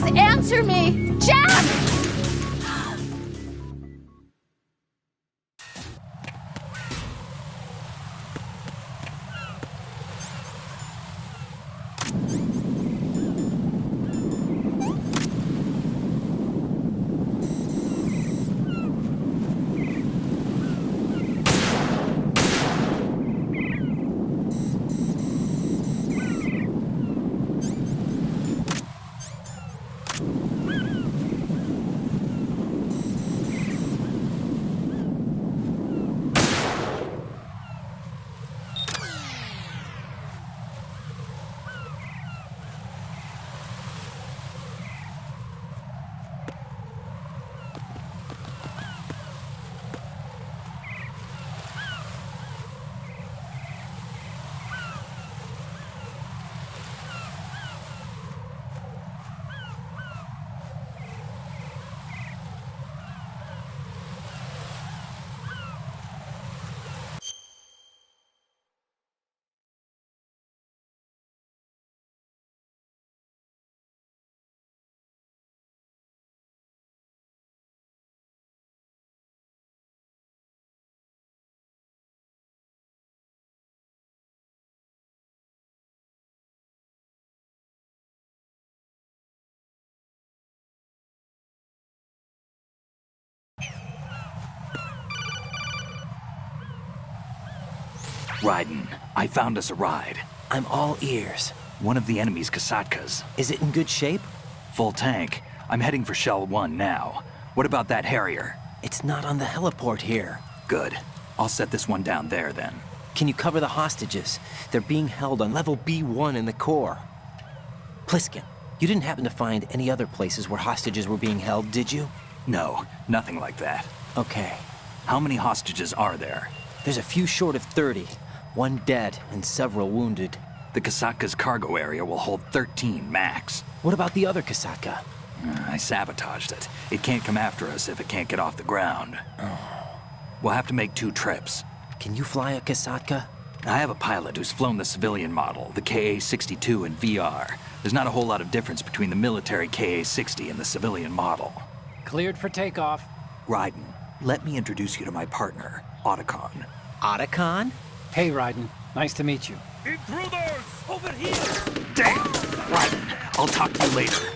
Please answer me! Jack! Raiden, I found us a ride. I'm all ears. One of the enemy's Kasatkas. Is it in good shape? Full tank. I'm heading for Shell 1 now. What about that Harrier? It's not on the heliport here. Good. I'll set this one down there then. Can you cover the hostages? They're being held on level B1 in the core. Pliskin, you didn't happen to find any other places where hostages were being held, did you? No, nothing like that. Okay. How many hostages are there? There's a few short of 30. One dead and several wounded. The Kasatka's cargo area will hold 13 max. What about the other Kasatka? I sabotaged it. It can't come after us if it can't get off the ground. We'll have to make 2 trips. Can you fly a Kasatka? I have a pilot who's flown the civilian model, the KA-62 in VR. There's not a whole lot of difference between the military KA-60 and the civilian model. Cleared for takeoff. Raiden, let me introduce you to my partner, Otacon. Otacon? Hey, Raiden. Nice to meet you. Intruders! Over here! Damn! Raiden, I'll talk to you later.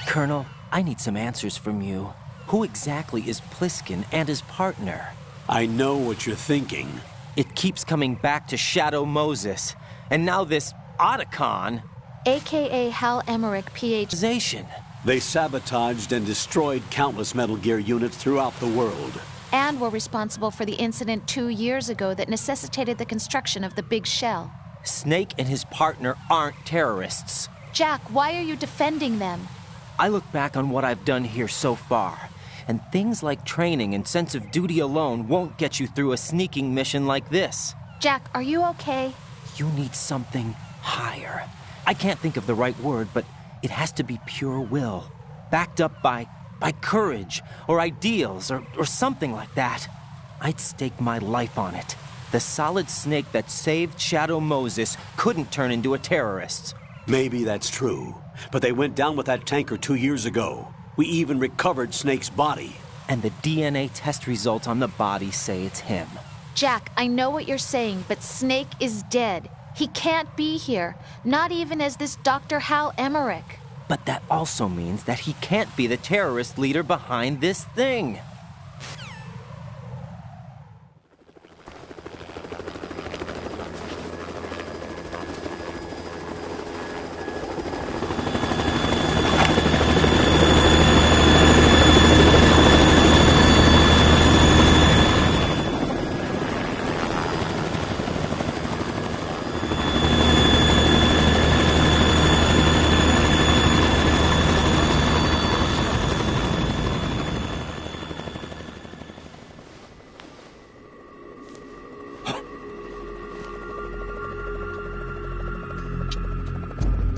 Colonel, I need some answers from you. Who exactly is Pliskin and his partner? I know what you're thinking. It keeps coming back to Shadow Moses. And now this Otacon... AKA Hal Emmerich, PhD. They sabotaged and destroyed countless Metal Gear units throughout the world. And were responsible for the incident 2 years ago that necessitated the construction of the Big Shell. Snake and his partner aren't terrorists. Jack, why are you defending them? I look back on what I've done here so far, and things like training and sense of duty alone won't get you through a sneaking mission like this. Jack, are you okay? You need something higher. I can't think of the right word, but it has to be pure will, backed up by courage, or ideals, or something like that. I'd stake my life on it. The solid Snake that saved Shadow Moses couldn't turn into a terrorist. Maybe that's true, but they went down with that tanker 2 years ago. We even recovered Snake's body. And the DNA test results on the body say it's him. Jack, I know what you're saying, but Snake is dead. He can't be here, not even as this Dr. Hal Emmerich. But that also means that he can't be the terrorist leader behind this thing.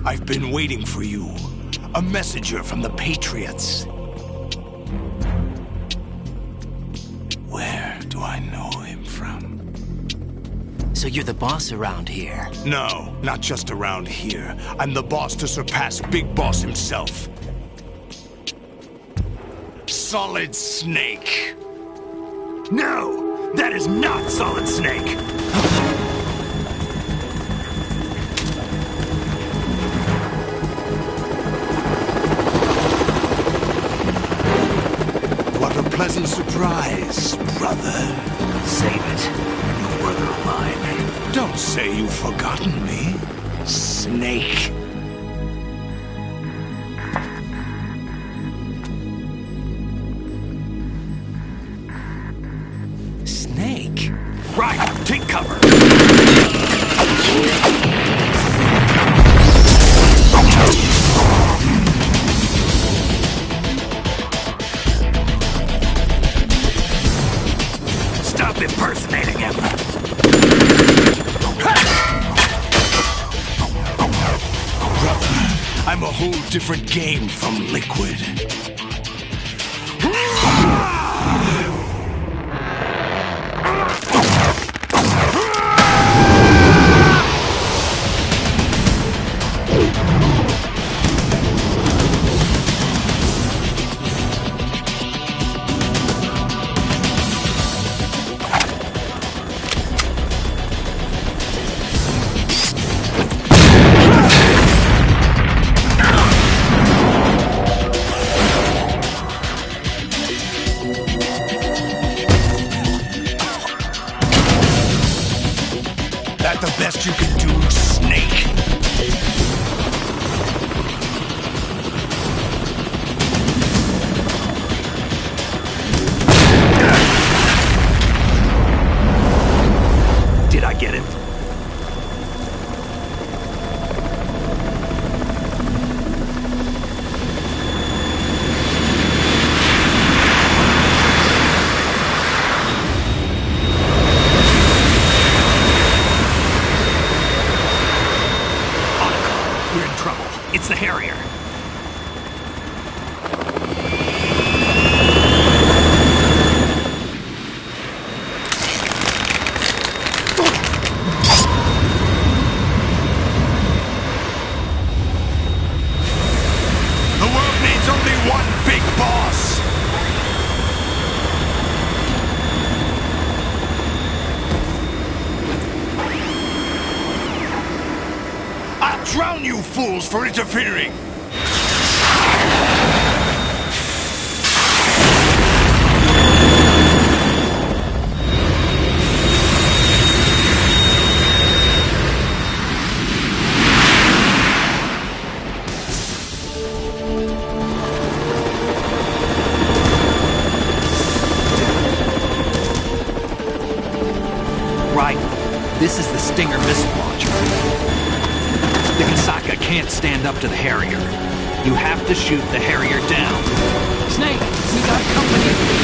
I've been waiting for you. A messenger from the Patriots. Where do I know him from? So you're the boss around here? No, not just around here. I'm the boss to surpass Big Boss himself. Solid Snake. No! That is not Solid Snake! What a pleasant surprise, brother. Save it. You brother of mine. Don't say you've forgotten me, Snake. Snake? Right, take cover! Stop impersonating him! Brother, I'm a whole different game from Liquid. That the best you can do, Snake? Did I get it? We're in trouble. It's the Harrier. The world needs only one big boss! I'll drown you fools for interfering! Right. This is the Stinger missile launcher. The Kasaka can't stand up to the Harrier. You have to shoot the Harrier down. Snake, we got company.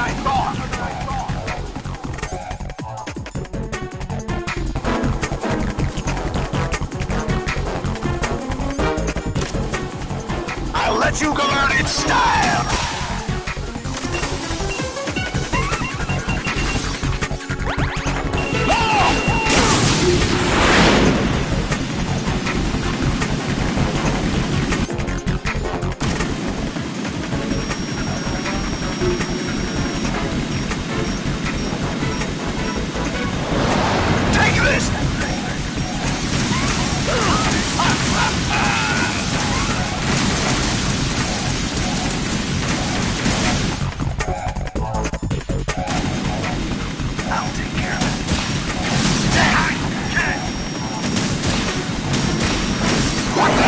I thought. I'll let you learn its style! Take this! I'll take care of it. What the?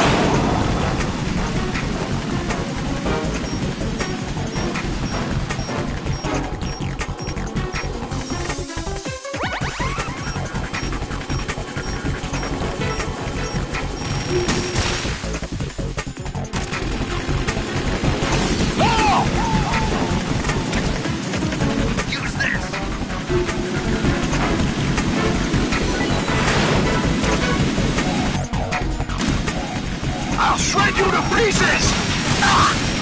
Use this! I'll shred you to pieces!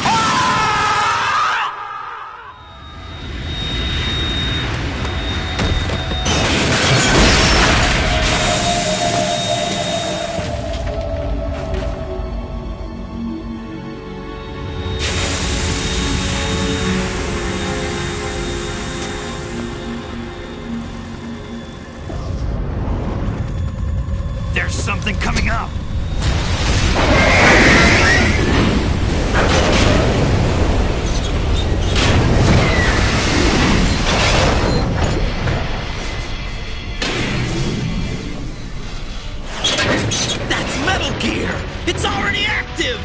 There's something coming up! That's Metal Gear! It's already active!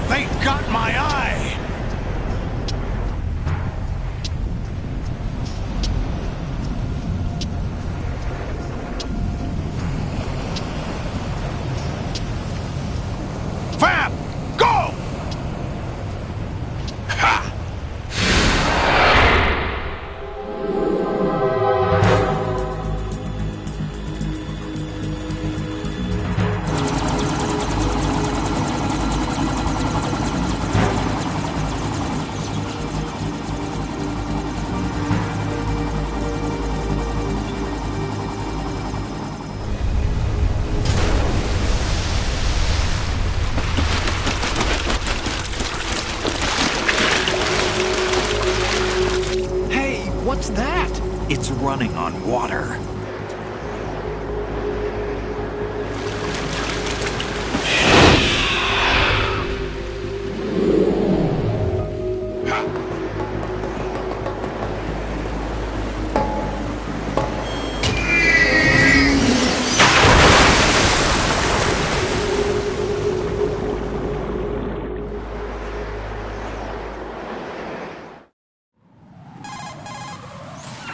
They got my eye! Fab! Go! Ha! What's that? It's running on water.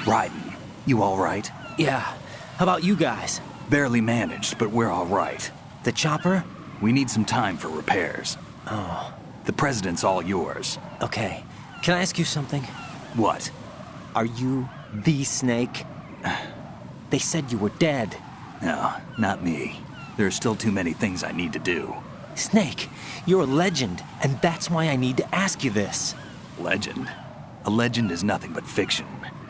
Raiden, you all right? Yeah. How about you guys? Barely managed, but we're all right. The chopper? We need some time for repairs. Oh, The president's all yours. okay. Can I ask you something? What? Are you the Snake? They said you were dead. No, not me. There are still too many things I need to do. Snake, you're a legend, and that's why I need to ask you this. Legend? A legend is nothing but fiction.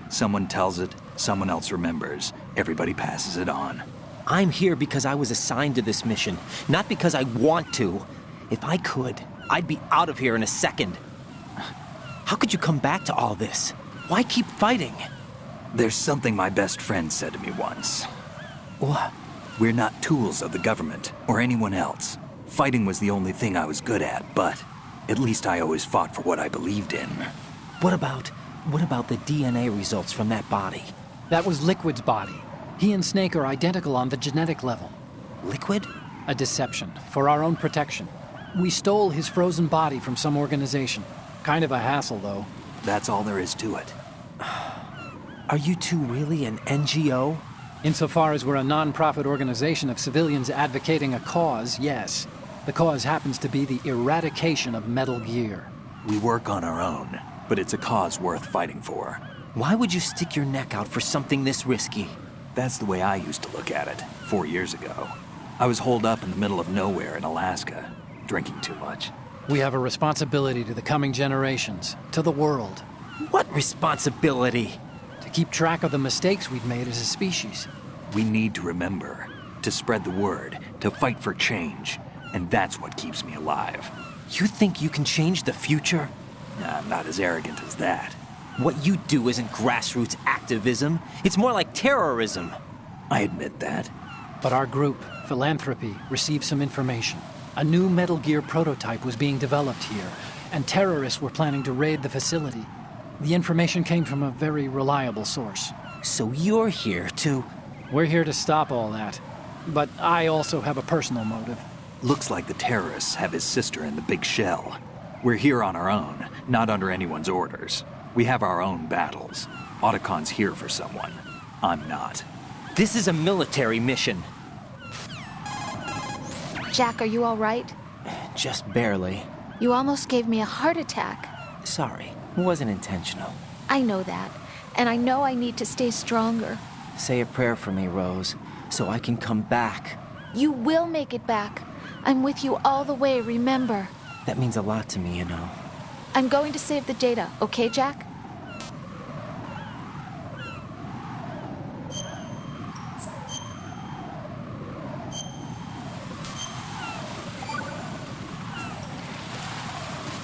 Someone tells it, someone else remembers. Everybody passes it on. I'm here because I was assigned to this mission, not because I want to. If I could, I'd be out of here in a second. How could you come back to all this? Why keep fighting? There's something my best friend said to me once. What? We're not tools of the government or anyone else. Fighting was the only thing I was good at, but at least I always fought for what I believed in. What about the DNA results from that body? That was Liquid's body. He and Snake are identical on the genetic level. Liquid? A deception, for our own protection. We stole his frozen body from some organization. Kind of a hassle, though. That's all there is to it. Are you two really an NGO? Insofar as we're a non-profit organization of civilians advocating a cause, yes. The cause happens to be the eradication of Metal Gear. We work on our own, but it's a cause worth fighting for. Why would you stick your neck out for something this risky? That's the way I used to look at it 4 years ago. I was holed up in the middle of nowhere in Alaska, drinking too much. We have a responsibility to the coming generations, to the world. What responsibility? To keep track of the mistakes we've made as a species. We need to remember, to spread the word, to fight for change. And that's what keeps me alive. You think you can change the future? I'm not as arrogant as that. What you do isn't grassroots activism. It's more like terrorism. I admit that. But our group, Philanthropy, received some information. A new Metal Gear prototype was being developed here, and terrorists were planning to raid the facility. The information came from a very reliable source. So you're here to... We're here to stop all that. But I also have a personal motive. Looks like the terrorists have his sister in the big shell. We're here on our own, not under anyone's orders. We have our own battles. Otacon's here for someone. I'm not. This is a military mission. Jack, are you all right? Just barely. You almost gave me a heart attack. Sorry, it wasn't intentional. I know that, and I know I need to stay stronger. Say a prayer for me, Rose, so I can come back. You will make it back. I'm with you all the way, remember. That means a lot to me, you know. I'm going to save the data, okay, Jack?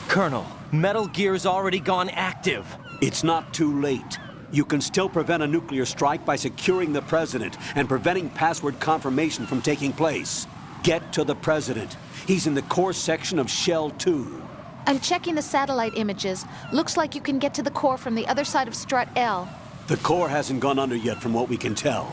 Colonel, Metal Gear's already gone active. It's not too late. You can still prevent a nuclear strike by securing the president and preventing password confirmation from taking place. Get to the president. He's in the core section of Shell 2. I'm checking the satellite images. Looks like you can get to the core from the other side of Strut L. The core hasn't gone under yet from what we can tell.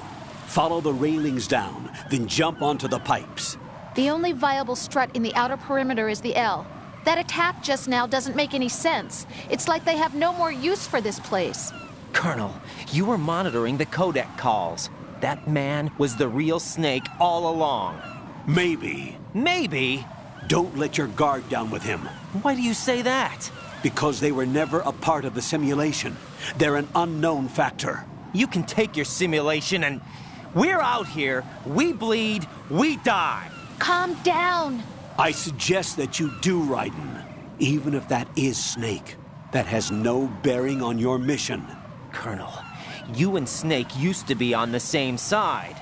Follow the railings down, then jump onto the pipes. The only viable strut in the outer perimeter is the L. That attack just now doesn't make any sense. It's like they have no more use for this place. Colonel, you were monitoring the codec calls. That man was the real Snake all along. Maybe. Maybe? Don't let your guard down with him. Why do you say that? Because they were never a part of the simulation. They're an unknown factor. You can take your simulation and... We're out here, we bleed, we die. Calm down. I suggest that you do, Raiden. Even if that is Snake. That has no bearing on your mission. Colonel, you and Snake used to be on the same side.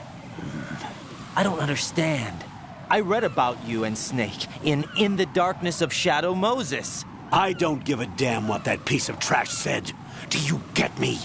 I don't understand. I read about you and Snake in the Darkness of Shadow Moses. I don't give a damn what that piece of trash said. Do you get me?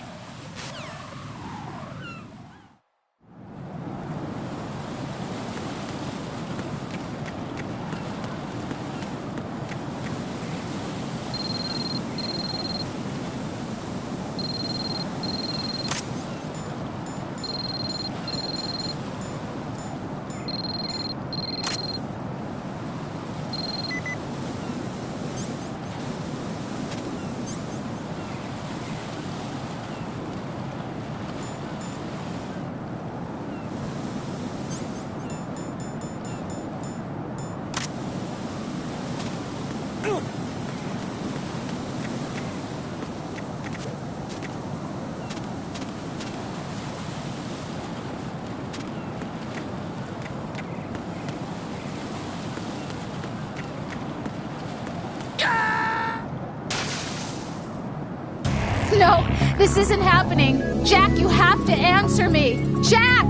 This isn't happening. Jack, you have to answer me. Jack!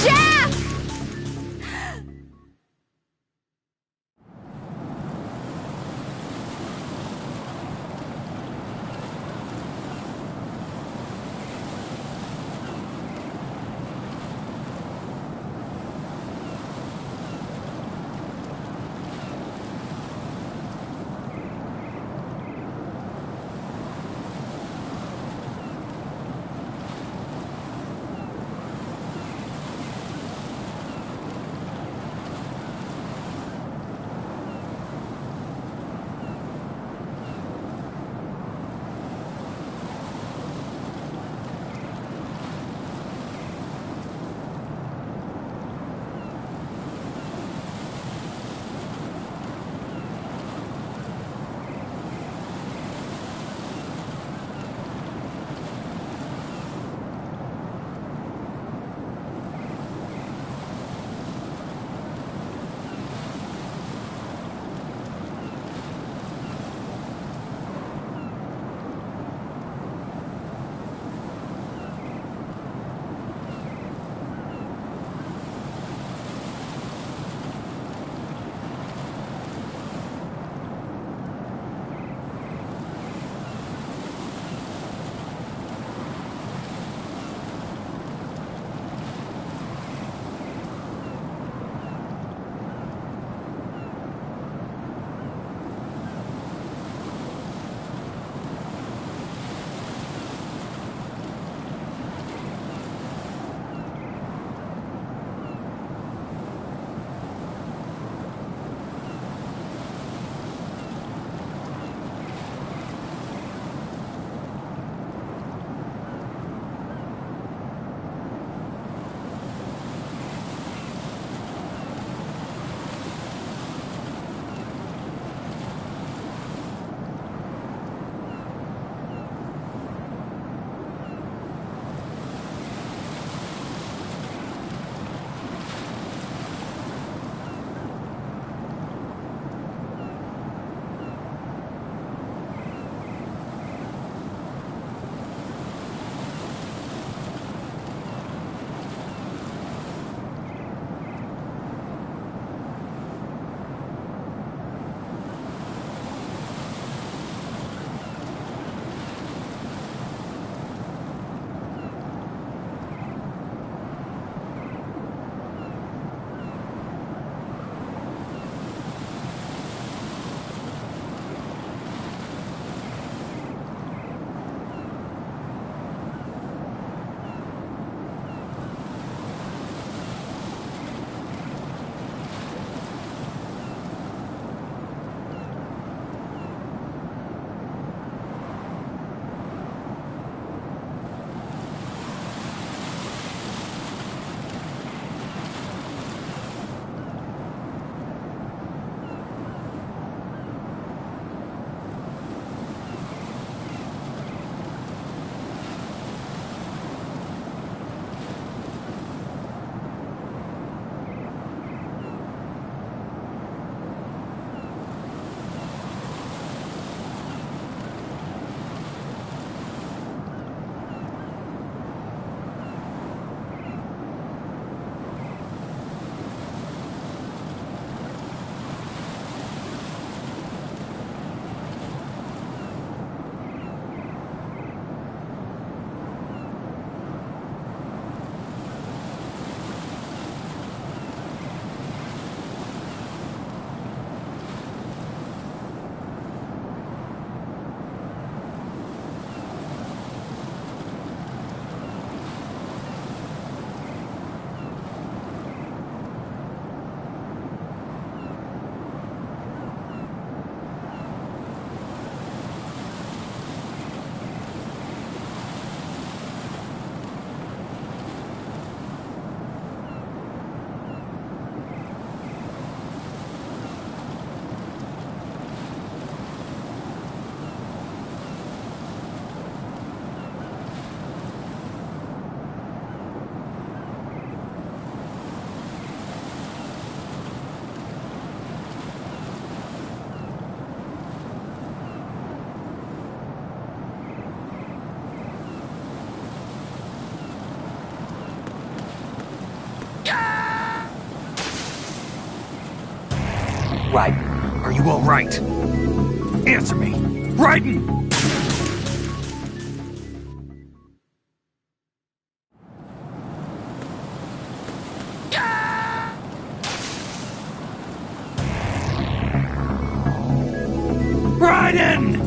Jack! Raiden, are you all right? Answer me! Raiden! Raiden!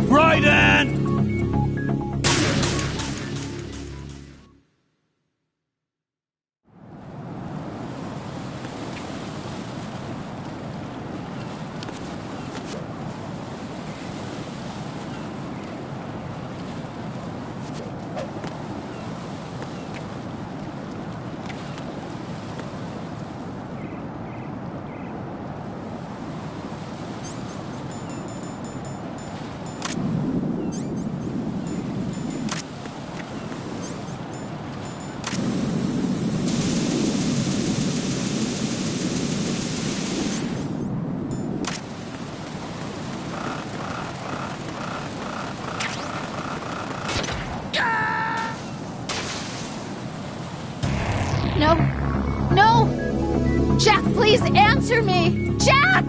Raiden! No. No! Jack, please answer me! Jack!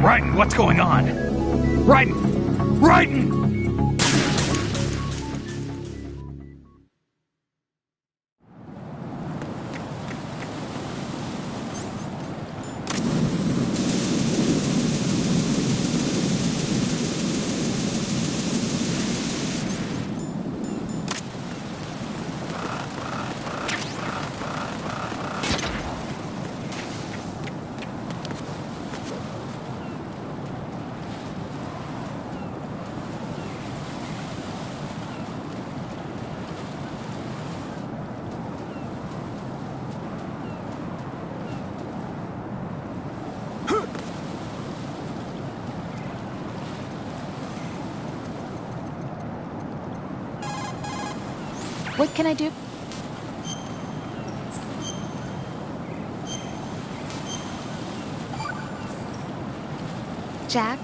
Raiden, what's going on? Raiden! Raiden! What can I do? Jack?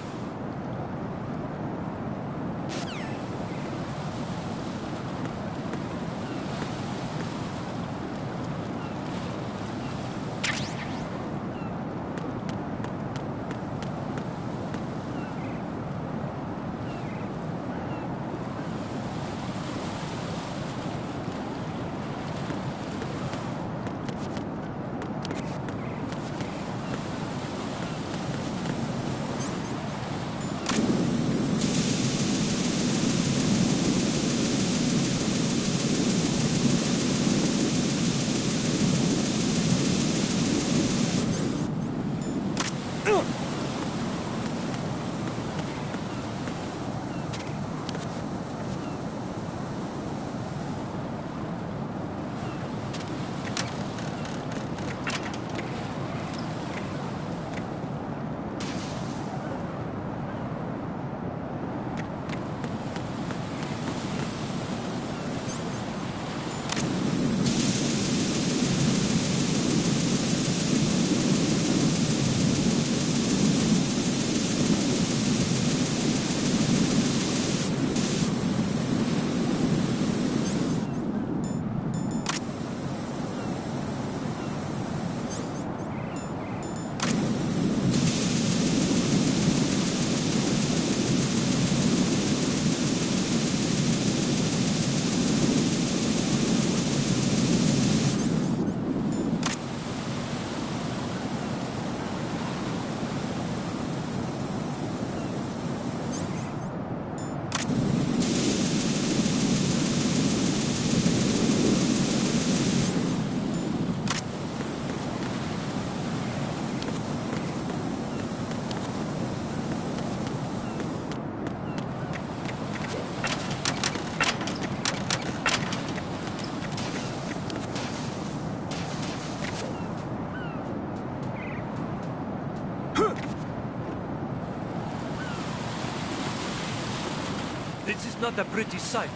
This is not a pretty sight.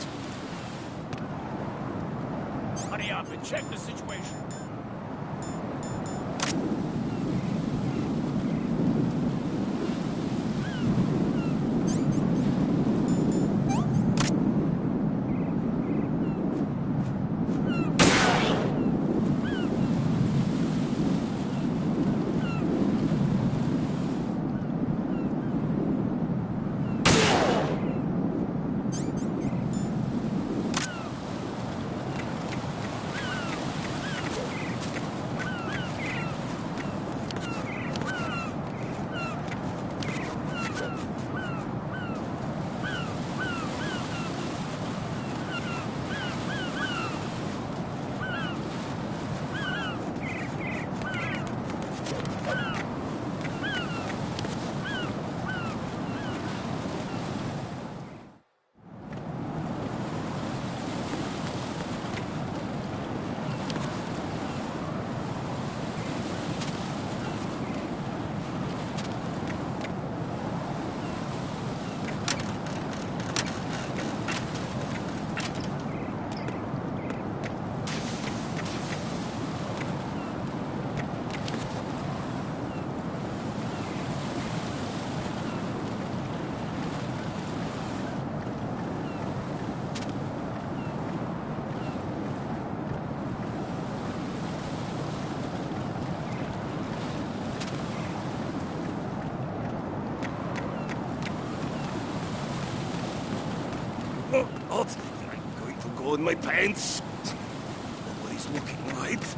Hurry up and check the situation. Oh, God! I'm going to go in my pants. Nobody's looking right.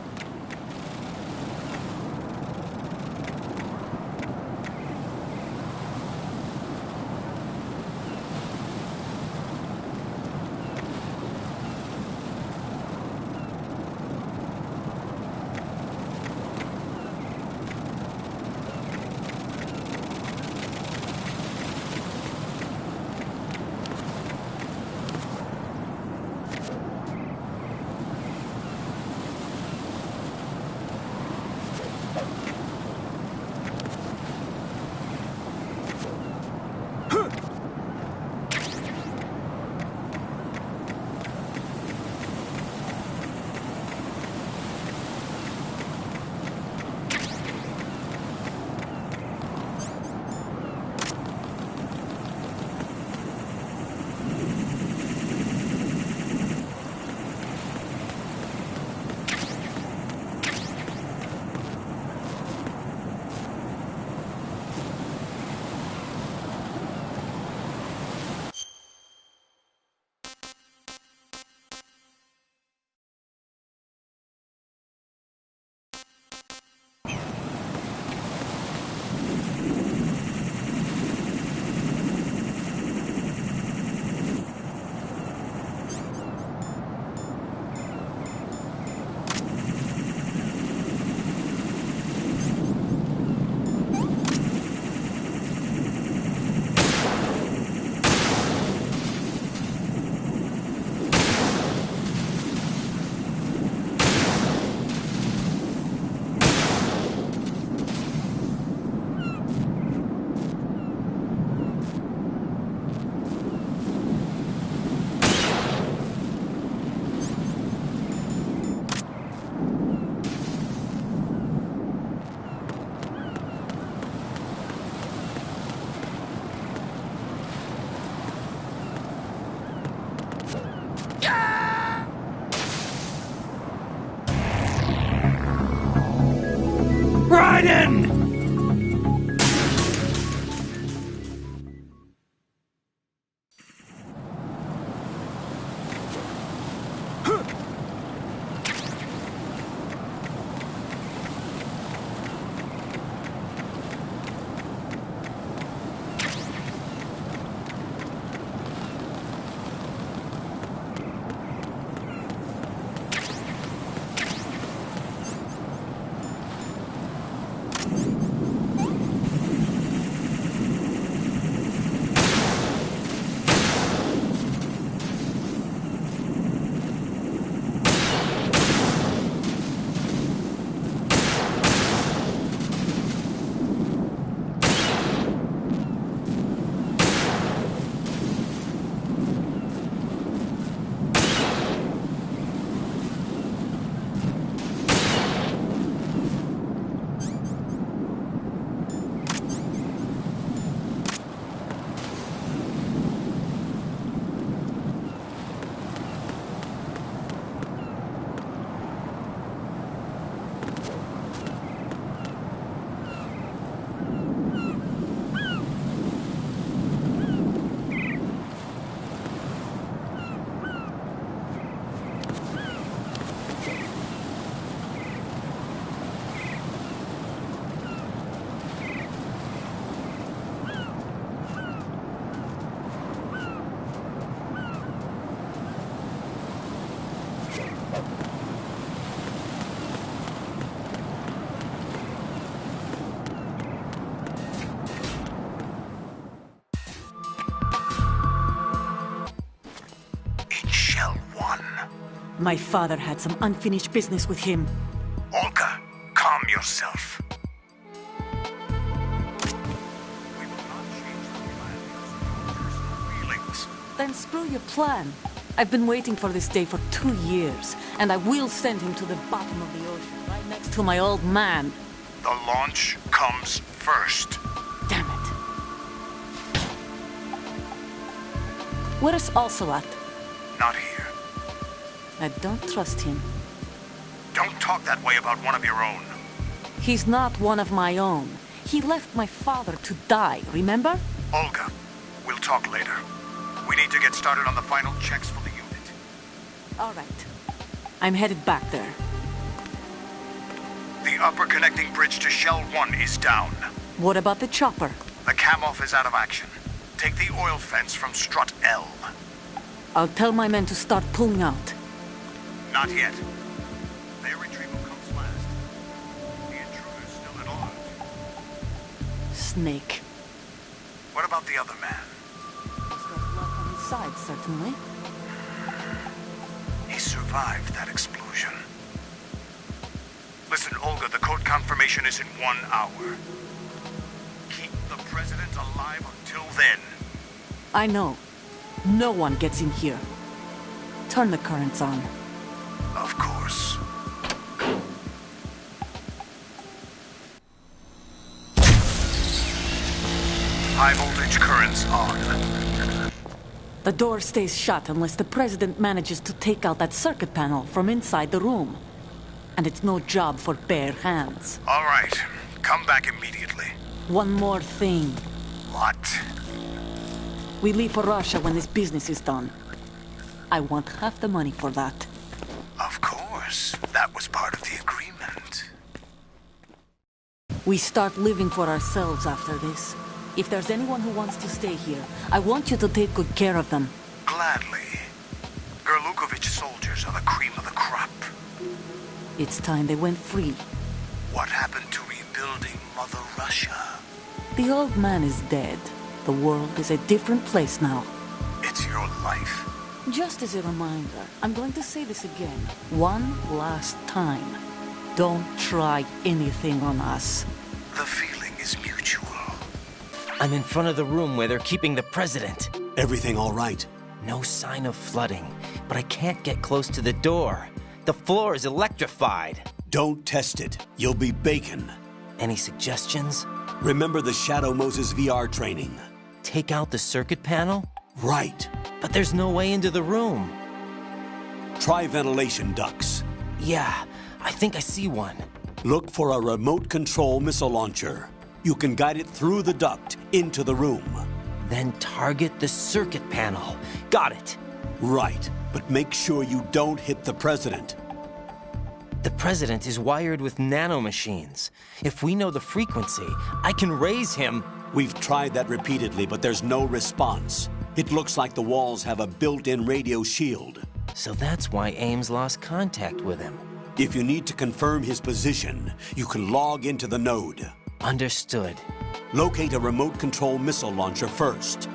My father had some unfinished business with him. Olga, calm yourself. We will not change the plan because of your personal feelings. Then screw your plan. I've been waiting for this day for 2 years, and I will send him to the bottom of the ocean, right next to my old man. The launch comes first. Damn it. Where's Ocelot? Not here. I don't trust him. Don't talk that way about one of your own. He's not one of my own. He left my father to die, remember? Olga, we'll talk later. We need to get started on the final checks for the unit. All right. I'm headed back there. The upper connecting bridge to Shell 1 is down. What about the chopper? The cam-off is out of action. Take the oil fence from strut L. I'll tell my men to start pulling out. Not yet. Their retrieval comes last. The intruder's still at large. Snake. What about the other man? He's got luck on his side, certainly. He survived that explosion. Listen, Olga, the code confirmation is in 1 hour. Keep the president alive until then. I know. No one gets in here. Turn the currents on. Of course. High voltage currents on. The door stays shut unless the president manages to take out that circuit panel from inside the room. And it's no job for bare hands. All right. Come back immediately. One more thing. What? We leave for Russia when this business is done. I want half the money for that. Of course. That was part of the agreement. We start living for ourselves after this. If there's anyone who wants to stay here, I want you to take good care of them. Gladly. Gerlukovich soldiers are the cream of the crop. It's time they went free. What happened to rebuilding Mother Russia? The old man is dead. The world is a different place now. It's your life. Just as a reminder, I'm going to say this again. One last time. Don't try anything on us. The feeling is mutual. I'm in front of the room where they're keeping the president. Everything all right? No sign of flooding, but I can't get close to the door. The floor is electrified. Don't test it. You'll be bacon. Any suggestions? Remember the Shadow Moses VR training? Take out the circuit panel? Right. But there's no way into the room. Try ventilation ducts. Yeah, I think I see one. Look for a remote control missile launcher. You can guide it through the duct into the room. Then target the circuit panel. Got it. Right, but make sure you don't hit the president. The president is wired with nanomachines. If we know the frequency, I can raise him. We've tried that repeatedly, but there's no response. It looks like the walls have a built-in radio shield. So that's why Ames lost contact with him. If you need to confirm his position, you can log into the node. Understood. Locate a remote control missile launcher first.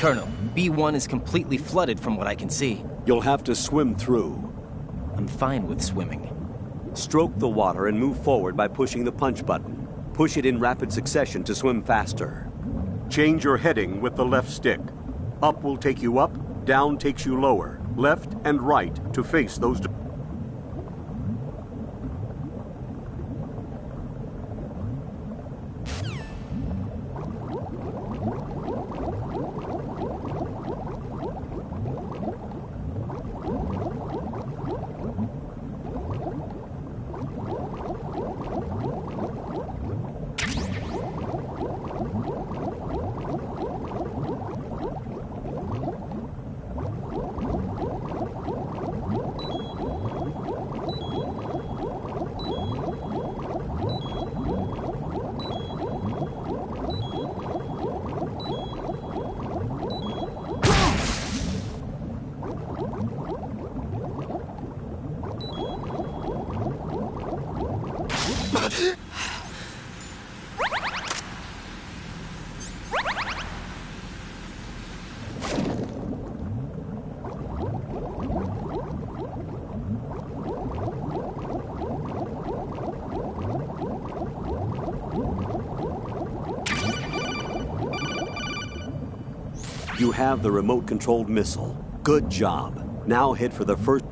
Colonel, B1 is completely flooded from what I can see. You'll have to swim through. I'm fine with swimming. Stroke the water and move forward by pushing the punch button. Push it in rapid succession to swim faster. Change your heading with the left stick. Up will take you up, down takes you lower. Left and right to face those... You have the remote-controlled missile. Good job. Now head for the first...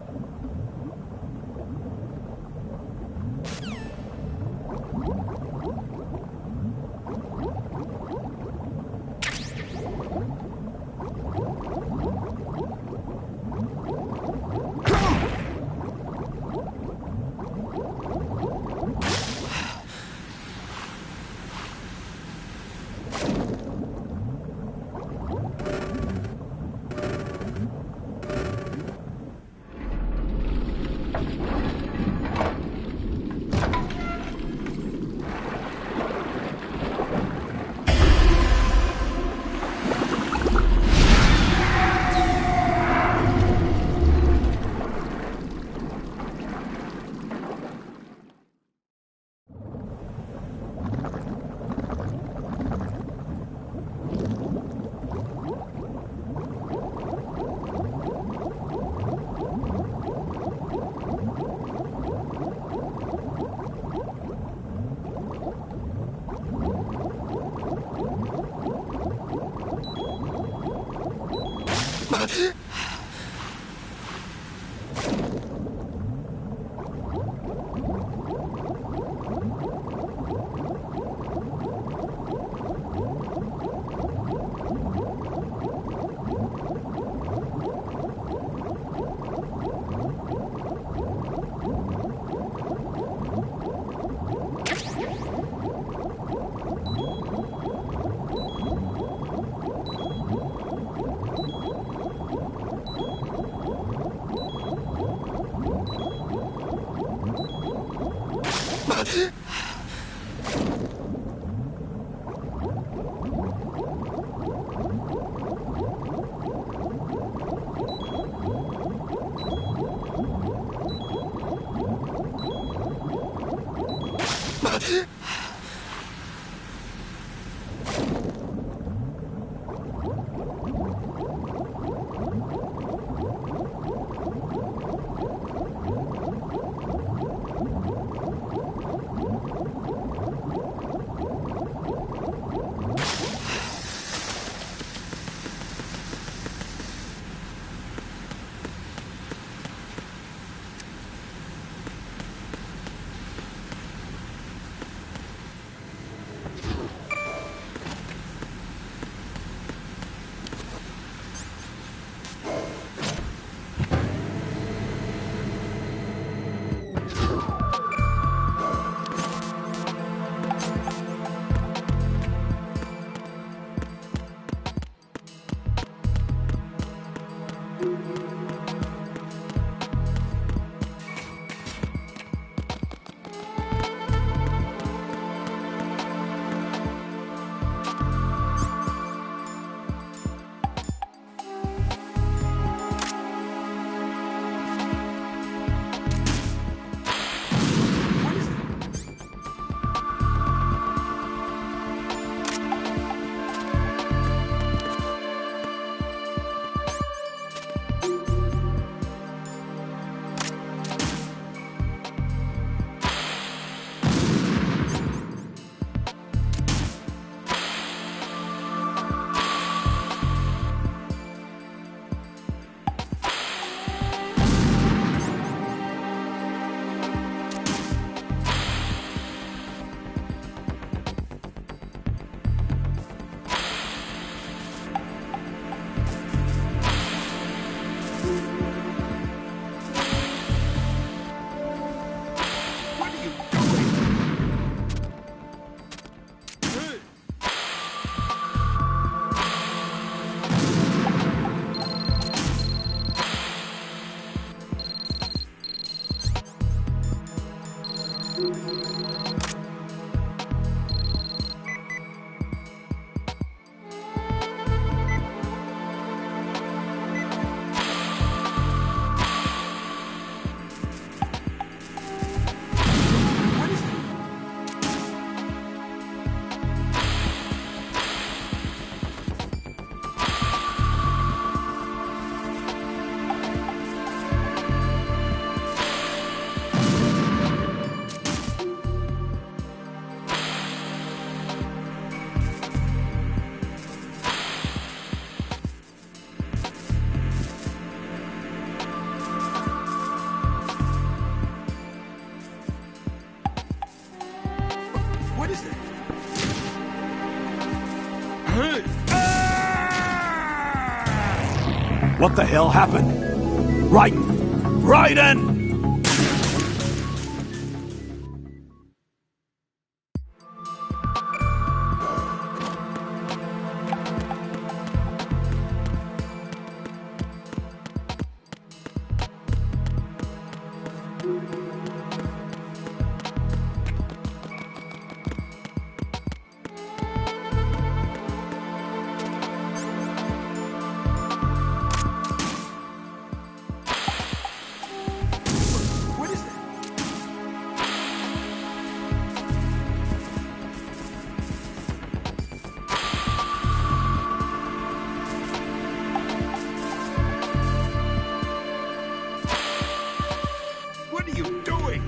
What is that? What the hell happened? Raiden! Raiden! What are you doing?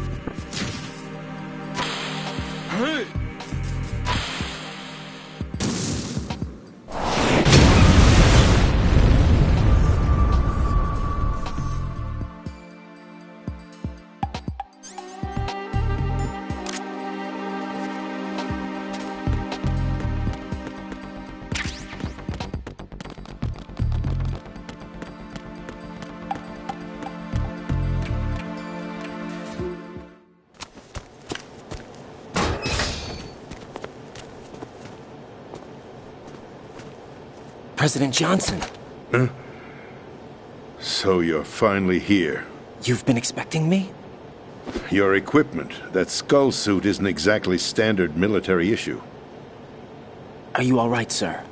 President Johnson. Huh? So you're finally here. You've been expecting me? Your equipment, that skull suit, isn't exactly standard military issue. Are you all right, sir?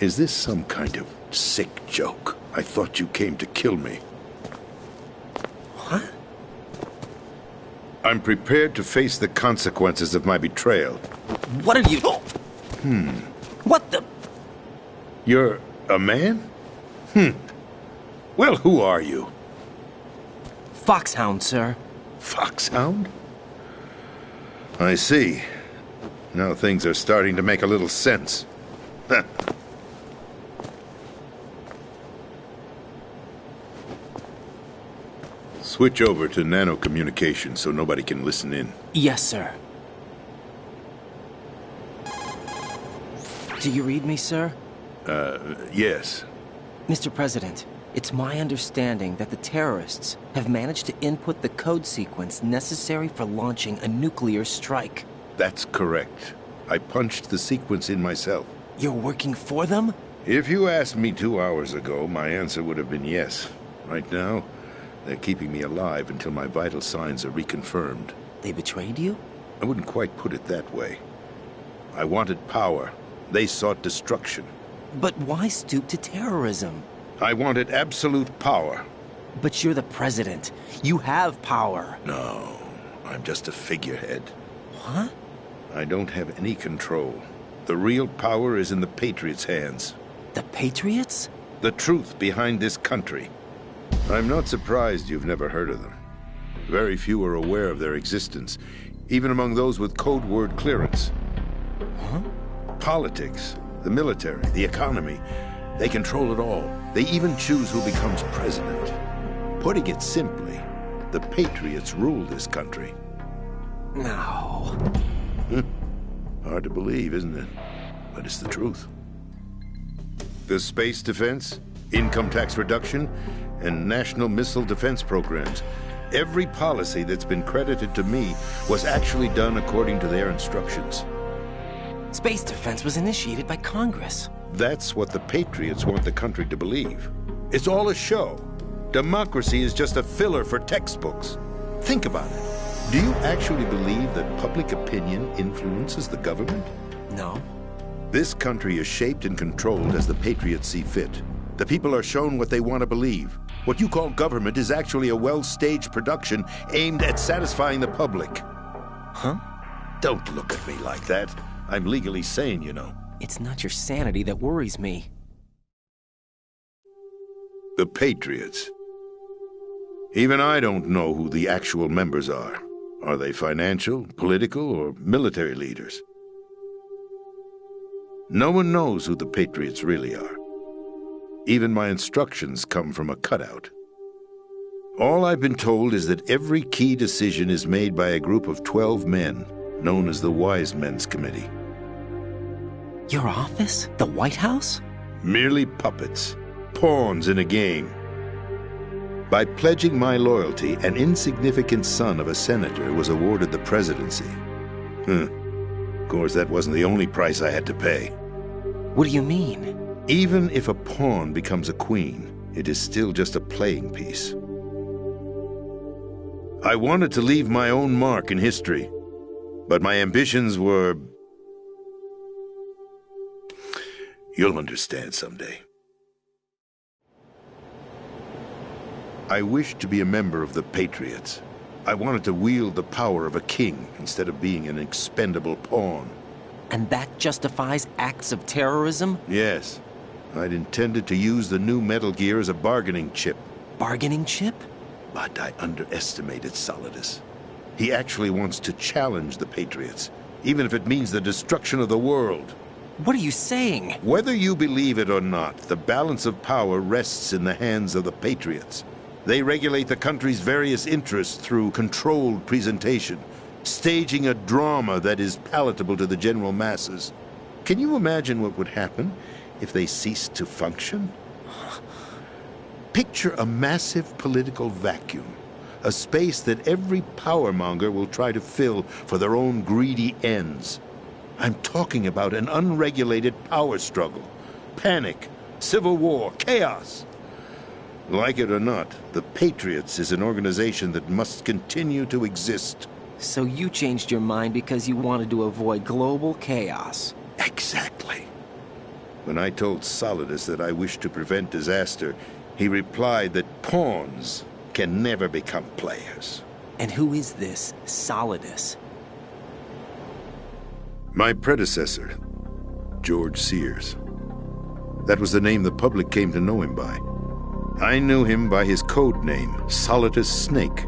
Is this some kind of sick joke? I thought you came to kill me. What? I'm prepared to face the consequences of my betrayal. What are you... What the... You're a man? Well, who are you? Foxhound, sir. Foxhound? I see. Now things are starting to make a little sense. Switch over to nano-communication so nobody can listen in. Yes, sir. Do you read me, sir? Yes. Mr. President, it's my understanding that the terrorists have managed to input the code sequence necessary for launching a nuclear strike. That's correct. I punched the sequence in myself. You're working for them? If you asked me 2 hours ago, my answer would have been yes. Right now, they're keeping me alive until my vital signs are reconfirmed. They betrayed you? I wouldn't quite put it that way. I wanted power. They sought destruction. But why stoop to terrorism? I wanted absolute power. But you're the president. You have power. No, I'm just a figurehead. What? I don't have any control. The real power is in the Patriots' hands. The Patriots? The truth behind this country. I'm not surprised you've never heard of them. Very few are aware of their existence, even among those with code word clearance. Huh? Politics, the military, the economy, they control it all. They even choose who becomes president. Putting it simply, the Patriots rule this country. No. Hard to believe, isn't it? But it's the truth. The space defense, income tax reduction, and national missile defense programs. Every policy that's been credited to me was actually done according to their instructions. Space defense was initiated by Congress. That's what the Patriots want the country to believe. It's all a show. Democracy is just a filler for textbooks. Think about it. Do you actually believe that public opinion influences the government? No. This country is shaped and controlled as the patriots see fit. The people are shown what they want to believe. What you call government is actually a well-staged production aimed at satisfying the public. Huh? Don't look at me like that. I'm legally sane, you know. It's not your sanity that worries me. The Patriots. Even I don't know who the actual members are. Are they financial, political, or military leaders? No one knows who the Patriots really are. Even my instructions come from a cutout. All I've been told is that every key decision is made by a group of 12 men, known as the Wise Men's Committee. Your office? The White House? Merely puppets, pawns in a game. By pledging my loyalty, an insignificant son of a senator was awarded the presidency. Of course, that wasn't the only price I had to pay. What do you mean? Even if a pawn becomes a queen, it is still just a playing piece. I wanted to leave my own mark in history, but my ambitions were... You'll understand someday. I wished to be a member of the Patriots. I wanted to wield the power of a king instead of being an expendable pawn. And that justifies acts of terrorism? Yes. I'd intended to use the new Metal Gear as a bargaining chip. Bargaining chip? But I underestimated Solidus. He actually wants to challenge the Patriots, even if it means the destruction of the world. What are you saying? Whether you believe it or not, the balance of power rests in the hands of the Patriots. They regulate the country's various interests through controlled presentation, staging a drama that is palatable to the general masses. Can you imagine what would happen if they ceased to function? Picture a massive political vacuum, a space that every powermonger will try to fill for their own greedy ends. I'm talking about an unregulated power struggle, panic, civil war, chaos. Like it or not, the Patriots is an organization that must continue to exist. So you changed your mind because you wanted to avoid global chaos. Exactly. When I told Solidus that I wished to prevent disaster, he replied that pawns can never become players. And who is this Solidus? My predecessor, George Sears. That was the name the public came to know him by. I knew him by his code name, Solidus Snake.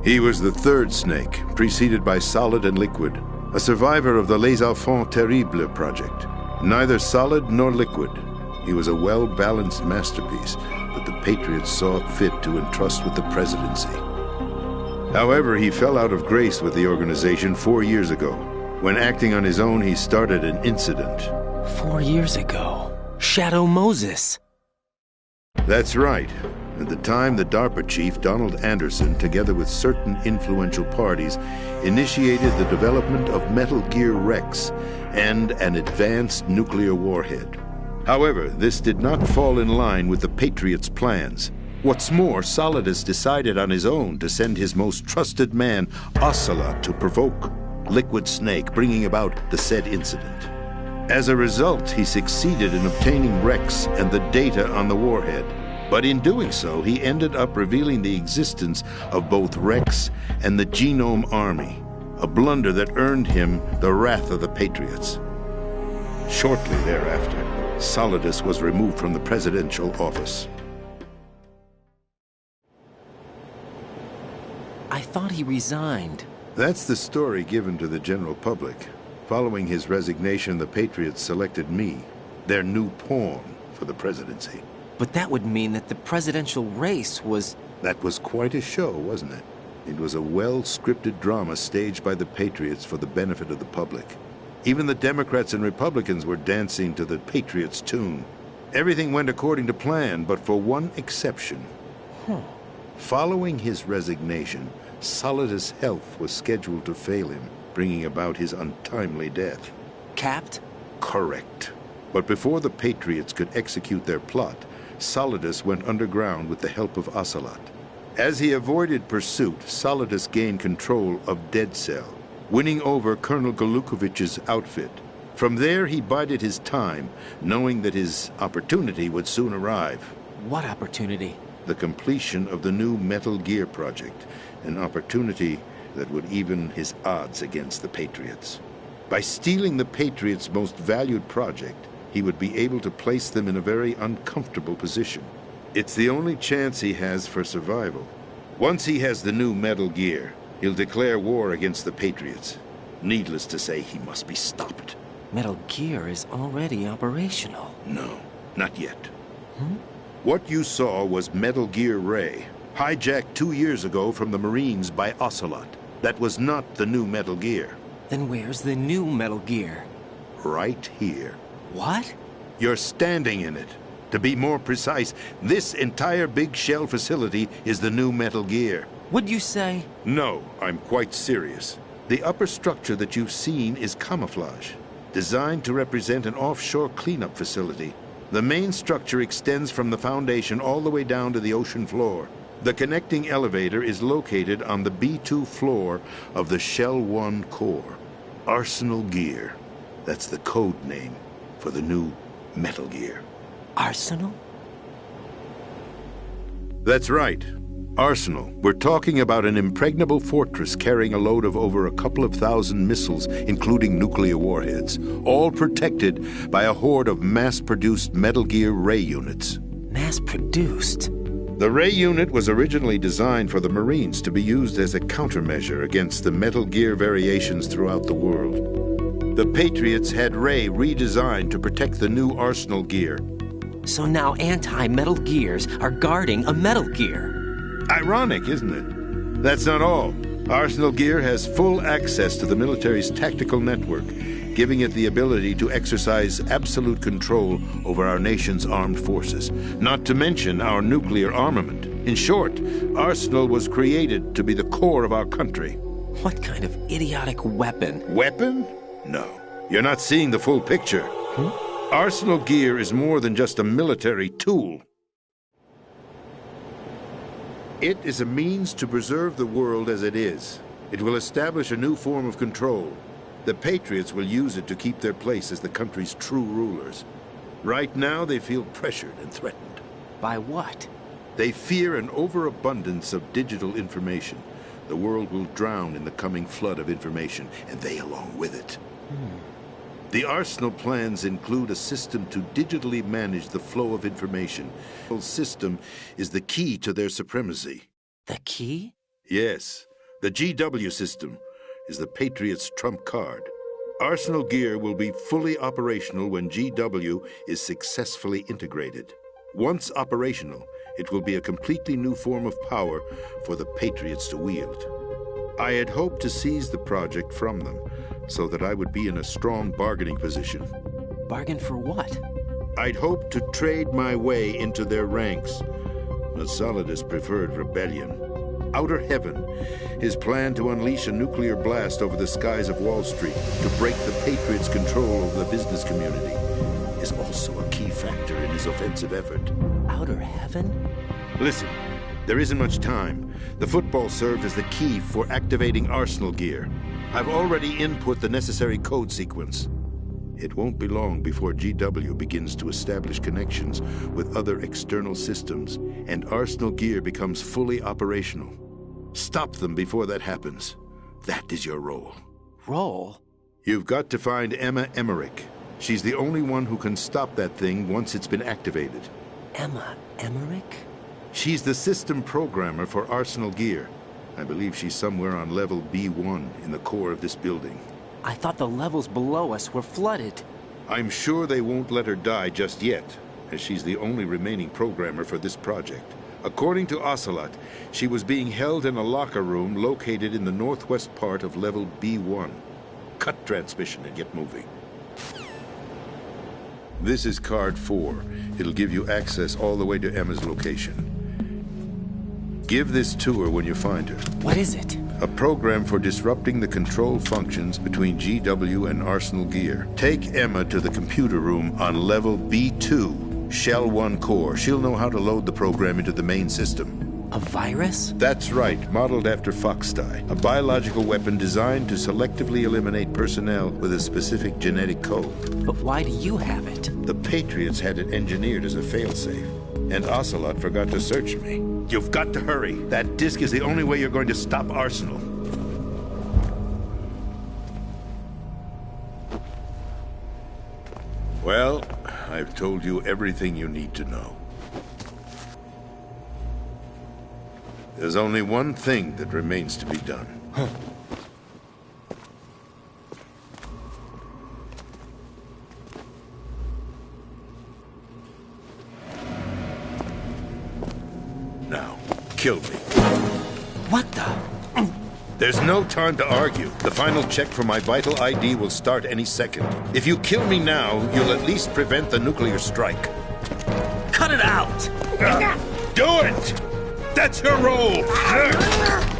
He was the third Snake, preceded by Solid and Liquid, a survivor of the Les Enfants Terribles project. Neither solid nor liquid, he was a well-balanced masterpiece that the Patriots saw fit to entrust with the presidency. However, he fell out of grace with the organization 4 years ago. When acting on his own, he started an incident. 4 years ago? Shadow Moses! That's right. At the time, the DARPA chief, Donald Anderson, together with certain influential parties, initiated the development of Metal Gear Rex and an advanced nuclear warhead. However, this did not fall in line with the Patriots' plans. What's more, Solidus decided on his own to send his most trusted man, Ocelot, to provoke Liquid Snake, bringing about the said incident. As a result, he succeeded in obtaining Rex and the data on the warhead. But in doing so, he ended up revealing the existence of both Rex and the Genome Army, a blunder that earned him the wrath of the Patriots. Shortly thereafter, Solidus was removed from the presidential office. I thought he resigned. That's the story given to the general public. Following his resignation, the Patriots selected me, their new pawn, for the presidency. But that would mean that the presidential race was... That was quite a show, wasn't it? It was a well-scripted drama staged by the Patriots for the benefit of the public. Even the Democrats and Republicans were dancing to the Patriots' tune. Everything went according to plan, but for one exception. Following his resignation, Solidus' health was scheduled to fail him, bringing about his untimely death. Capped? Correct. But before the Patriots could execute their plot, Solidus went underground with the help of Ocelot. As he avoided pursuit, Solidus gained control of Dead Cell, winning over Colonel Golukovich's outfit. From there, he bided his time, knowing that his opportunity would soon arrive. What opportunity? The completion of the new Metal Gear project, an opportunity that would even his odds against the Patriots. By stealing the Patriots' most valued project, he would be able to place them in a very uncomfortable position. It's the only chance he has for survival. Once he has the new Metal Gear, he'll declare war against the Patriots. Needless to say, he must be stopped. Metal Gear is already operational. No, not yet. What you saw was Metal Gear Ray, hijacked 2 years ago from the Marines by Ocelot. That was not the new Metal Gear. Then where's the new Metal Gear? Right here. What? You're standing in it. To be more precise, this entire big shell facility is the new Metal Gear. Would you say? No, I'm quite serious. The upper structure that you've seen is camouflage, designed to represent an offshore cleanup facility. The main structure extends from the foundation all the way down to the ocean floor. The connecting elevator is located on the B2 floor of the Shell 1 core. Arsenal Gear. That's the code name for the new Metal Gear. Arsenal? That's right. Arsenal. We're talking about an impregnable fortress carrying a load of over a couple of thousand missiles, including nuclear warheads, all protected by a horde of mass-produced Metal Gear Ray units. Mass-produced? The Ray unit was originally designed for the Marines to be used as a countermeasure against the Metal Gear variations throughout the world. The Patriots had Ray redesigned to protect the new Arsenal Gear. So now anti-Metal Gears are guarding a Metal Gear. Ironic, isn't it? That's not all. Arsenal Gear has full access to the military's tactical network, giving it the ability to exercise absolute control over our nation's armed forces, not to mention our nuclear armament. In short, Arsenal was created to be the core of our country. What kind of idiotic weapon? Weapon? No. You're not seeing the full picture. Arsenal Gear is more than just a military tool. It is a means to preserve the world as it is. It will establish a new form of control. The Patriots will use it to keep their place as the country's true rulers. Right now, they feel pressured and threatened. By what? They fear an overabundance of digital information. The world will drown in the coming flood of information, and they along with it. The Arsenal plans include a system to digitally manage the flow of information. The system is the key to their supremacy. The key? Yes. The GW system is the Patriots' trump card. Arsenal Gear will be fully operational when GW is successfully integrated. Once operational, it will be a completely new form of power for the Patriots to wield. I had hoped to seize the project from them, so that I would be in a strong bargaining position. Bargain for what? I'd hoped to trade my way into their ranks, but Solidus preferred rebellion. Outer Heaven, his plan to unleash a nuclear blast over the skies of Wall Street to break the Patriots' control over the business community, is also a key factor in his offensive effort. Outer Heaven? Listen, there isn't much time. The football served as the key for activating Arsenal Gear. I've already input the necessary code sequence. It won't be long before GW begins to establish connections with other external systems, and Arsenal Gear becomes fully operational. Stop them before that happens. That is your role. Role? You've got to find Emma Emmerich. She's the only one who can stop that thing once it's been activated. Emma Emmerich? She's the system programmer for Arsenal Gear. I believe she's somewhere on level B1 in the core of this building. I thought the levels below us were flooded. I'm sure they won't let her die just yet, as she's the only remaining programmer for this project. According to Ocelot, she was being held in a locker room located in the northwest part of level B1. Cut transmission and get moving. This is card 4. It'll give you access all the way to Emma's location. Give this to her when you find her. What is it? A program for disrupting the control functions between GW and Arsenal Gear. Take Emma to the computer room on level B2, Shell 1 core. She'll know how to load the program into the main system. A virus? That's right, modeled after Foxdie, a biological weapon designed to selectively eliminate personnel with a specific genetic code. But why do you have it? The Patriots had it engineered as a failsafe, and Ocelot forgot to search me. You've got to hurry. That disc is the only way you're going to stop Arsenal. Well, I've told you everything you need to know. There's only one thing that remains to be done. Now, kill me. What the? There's no time to argue. The final check for my vital ID will start any second. If you kill me now, you'll at least prevent the nuclear strike. Cut it out! Do it! That's your role!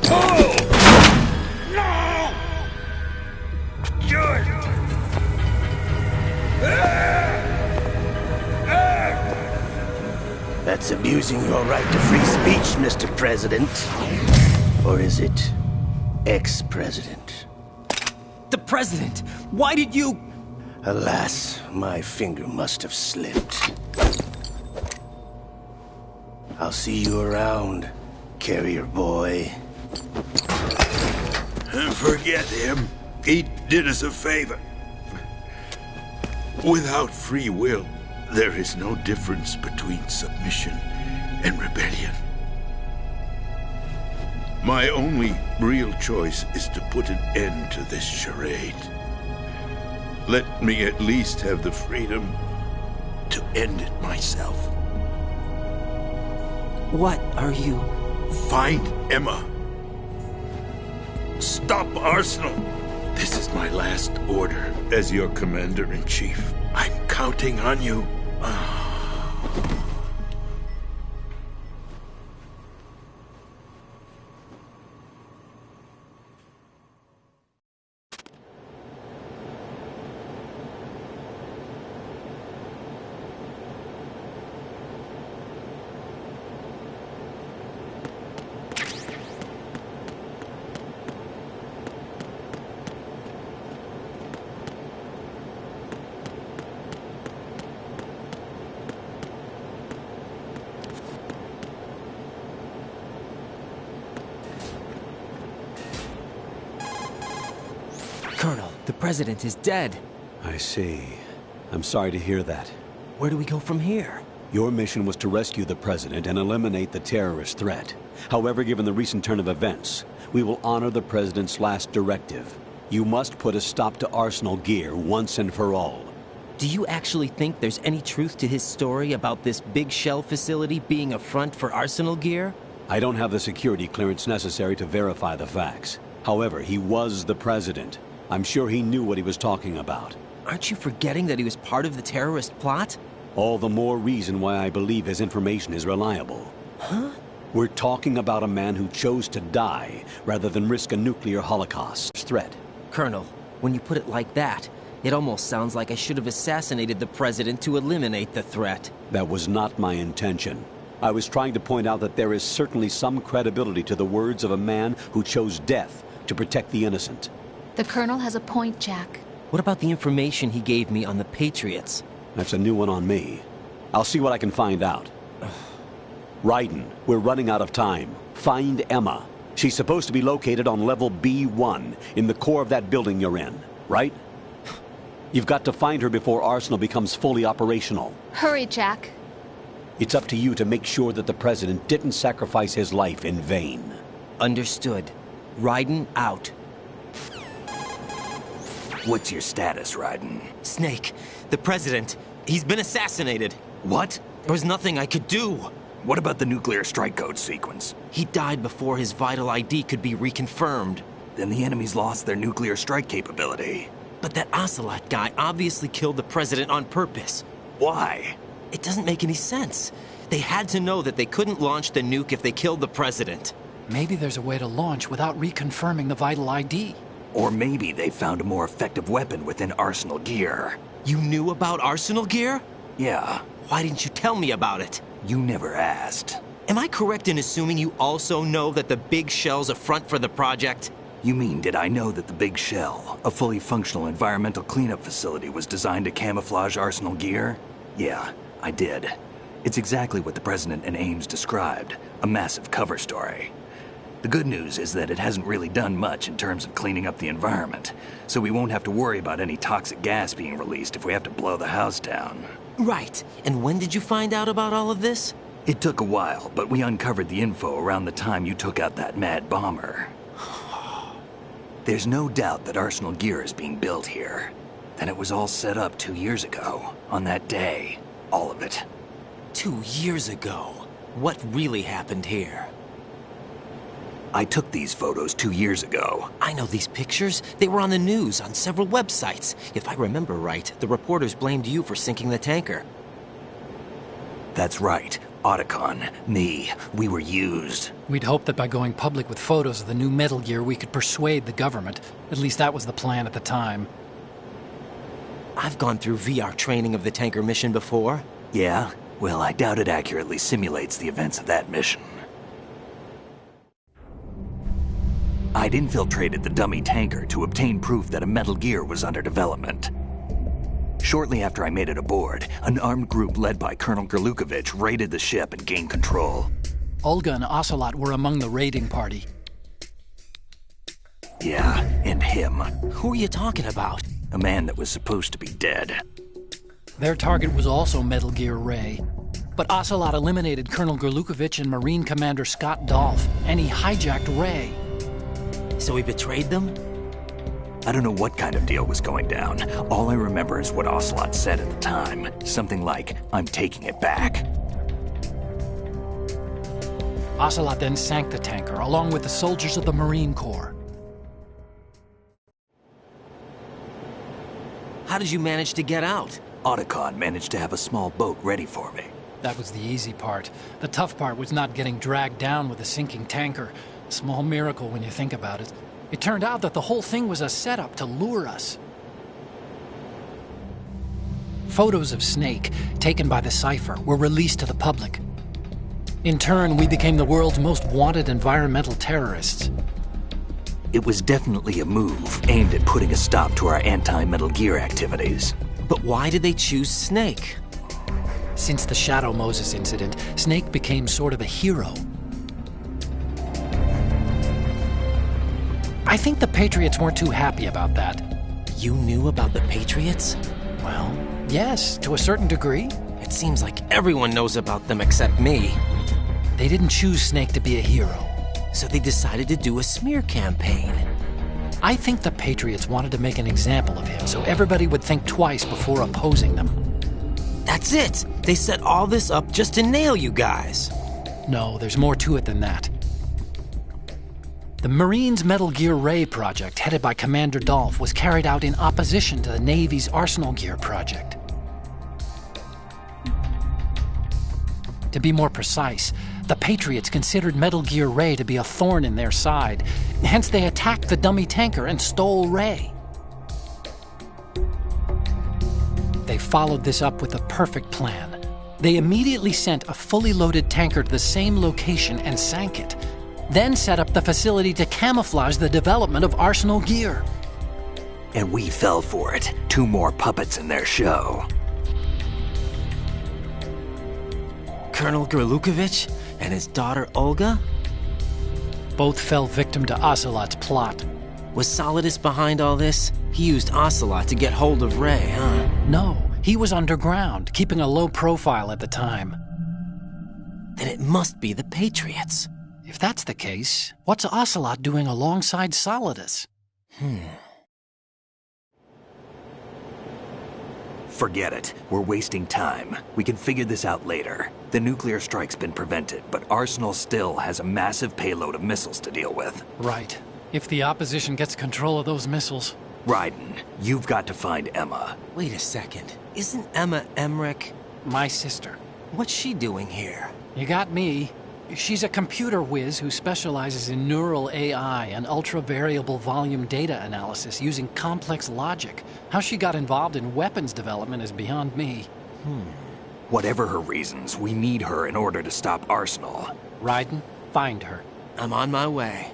Pull! No! Good! That's abusing your right to free speech, Mr. President. Or is it ex-president? The president! Why did you... Alas, my finger must have slipped. I'll see you around, carrier boy. Forget him. He did us a favor. Without free will, there is no difference between submission and rebellion. My only real choice is to put an end to this charade. Let me at least have the freedom to end it myself. What are you... Find Emma. Stop Arsenal. This is my last order as your commander-in-chief. I'm counting on you. Colonel, the president is dead. I see. I'm sorry to hear that. Where do we go from here? Your mission was to rescue the president and eliminate the terrorist threat. However, given the recent turn of events, we will honor the president's last directive. You must put a stop to Arsenal Gear once and for all. Do you actually think there's any truth to his story about this big shell facility being a front for Arsenal Gear? I don't have the security clearance necessary to verify the facts. However, he was the president. I'm sure he knew what he was talking about. Aren't you forgetting that he was part of the terrorist plot? All the more reason why I believe his information is reliable. Huh? We're talking about a man who chose to die rather than risk a nuclear holocaust threat. Colonel, when you put it like that, it almost sounds like I should have assassinated the president to eliminate the threat. That was not my intention. I was trying to point out that there is certainly some credibility to the words of a man who chose death to protect the innocent. The Colonel has a point, Jack. What about the information he gave me on the Patriots? That's a new one on me. I'll see what I can find out. Raiden, we're running out of time. Find Emma. She's supposed to be located on level B1, in the core of that building you're in, right? You've got to find her before Arsenal becomes fully operational. Hurry, Jack. It's up to you to make sure that the president didn't sacrifice his life in vain. Understood. Raiden out. What's your status, Raiden? Snake, the president, he's been assassinated. What? There was nothing I could do. What about the nuclear strike code sequence? He died before his vital ID could be reconfirmed. Then the enemy's lost their nuclear strike capability. But that Ocelot guy obviously killed the president on purpose. Why? It doesn't make any sense. They had to know that they couldn't launch the nuke if they killed the president. Maybe there's a way to launch without reconfirming the vital ID. Or maybe they found a more effective weapon within Arsenal Gear. You knew about Arsenal Gear? Yeah. Why didn't you tell me about it? You never asked. Am I correct in assuming you also know that the Big Shell's a front for the project? You mean, did I know that the Big Shell, a fully functional environmental cleanup facility, was designed to camouflage Arsenal gear? Yeah, I did. It's exactly what the President and Ames described, a massive cover story. The good news is that it hasn't really done much in terms of cleaning up the environment, so we won't have to worry about any toxic gas being released if we have to blow the house down. Right. And when did you find out about all of this? It took a while, but we uncovered the info around the time you took out that mad bomber. There's no doubt that Arsenal gear is being built here. And it was all set up 2 years ago, on that day. All of it. 2 years ago? What really happened here? I took these photos 2 years ago. I know these pictures. They were on the news, on several websites. If I remember right, the reporters blamed you for sinking the tanker. That's right. Otacon, me, we were used. We'd hoped that by going public with photos of the new Metal Gear, we could persuade the government. At least that was the plan at the time. I've gone through VR training of the tanker mission before. Yeah? Well, I doubt it accurately simulates the events of that mission. I'd infiltrated the dummy tanker to obtain proof that a Metal Gear was under development. Shortly after I made it aboard, an armed group led by Colonel Gerlukovich raided the ship and gained control. Olga and Ocelot were among the raiding party. Yeah, and him. Who are you talking about? A man that was supposed to be dead. Their target was also Metal Gear Ray. But Ocelot eliminated Colonel Gerlukovich and Marine Commander Scott Dolph, and he hijacked Ray. So he betrayed them? I don't know what kind of deal was going down. All I remember is what Ocelot said at the time. Something like, "I'm taking it back." Ocelot then sank the tanker, along with the soldiers of the Marine Corps. How did you manage to get out? Otacon managed to have a small boat ready for me. That was the easy part. The tough part was not getting dragged down with a sinking tanker. A small miracle when you think about it. It turned out that the whole thing was a setup to lure us. Photos of Snake, taken by the Cypher, were released to the public. In turn, we became the world's most wanted environmental terrorists. It was definitely a move aimed at putting a stop to our anti-Metal Gear activities. But why did they choose Snake? Since the Shadow Moses incident, Snake became sort of a hero. I think the Patriots weren't too happy about that. You knew about the Patriots? Well, yes, to a certain degree. It seems like everyone knows about them except me. They didn't choose Snake to be a hero. So they decided to do a smear campaign. I think the Patriots wanted to make an example of him so everybody would think twice before opposing them. That's it! They set all this up just to nail you guys. No, there's more to it than that. The Marines' Metal Gear Ray project, headed by Commander Dolph, was carried out in opposition to the Navy's Arsenal Gear project. To be more precise, the Patriots considered Metal Gear Ray to be a thorn in their side. Hence, they attacked the dummy tanker and stole Ray. They followed this up with a perfect plan. They immediately sent a fully loaded tanker to the same location and sank it. Then set up the facility to camouflage the development of Arsenal Gear. And we fell for it. 2 more puppets in their show. Colonel Gerlukovich and his daughter Olga? Both fell victim to Ocelot's plot. Was Solidus behind all this? He used Ocelot to get hold of Ray, huh? No, he was underground, keeping a low profile at the time. Then it must be the Patriots. If that's the case, what's Ocelot doing alongside Solidus? Forget it. We're wasting time. We can figure this out later. The nuclear strike's been prevented, but Arsenal still has a massive payload of missiles to deal with. Right. If the opposition gets control of those missiles. Raiden, you've got to find Emma. Wait a second. Isn't Emma Emmerich? My sister. What's she doing here? You got me. She's a computer whiz who specializes in neural AI and ultra-variable volume data analysis using complex logic. How she got involved in weapons development is beyond me. Whatever her reasons, we need her in order to stop Arsenal. Raiden, find her. I'm on my way.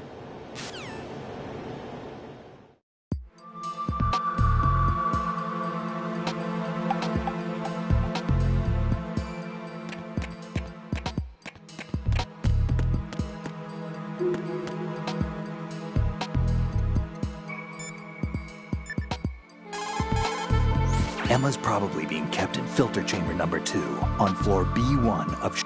Emma's probably being kept in filter chamber number 2 on floor B1 of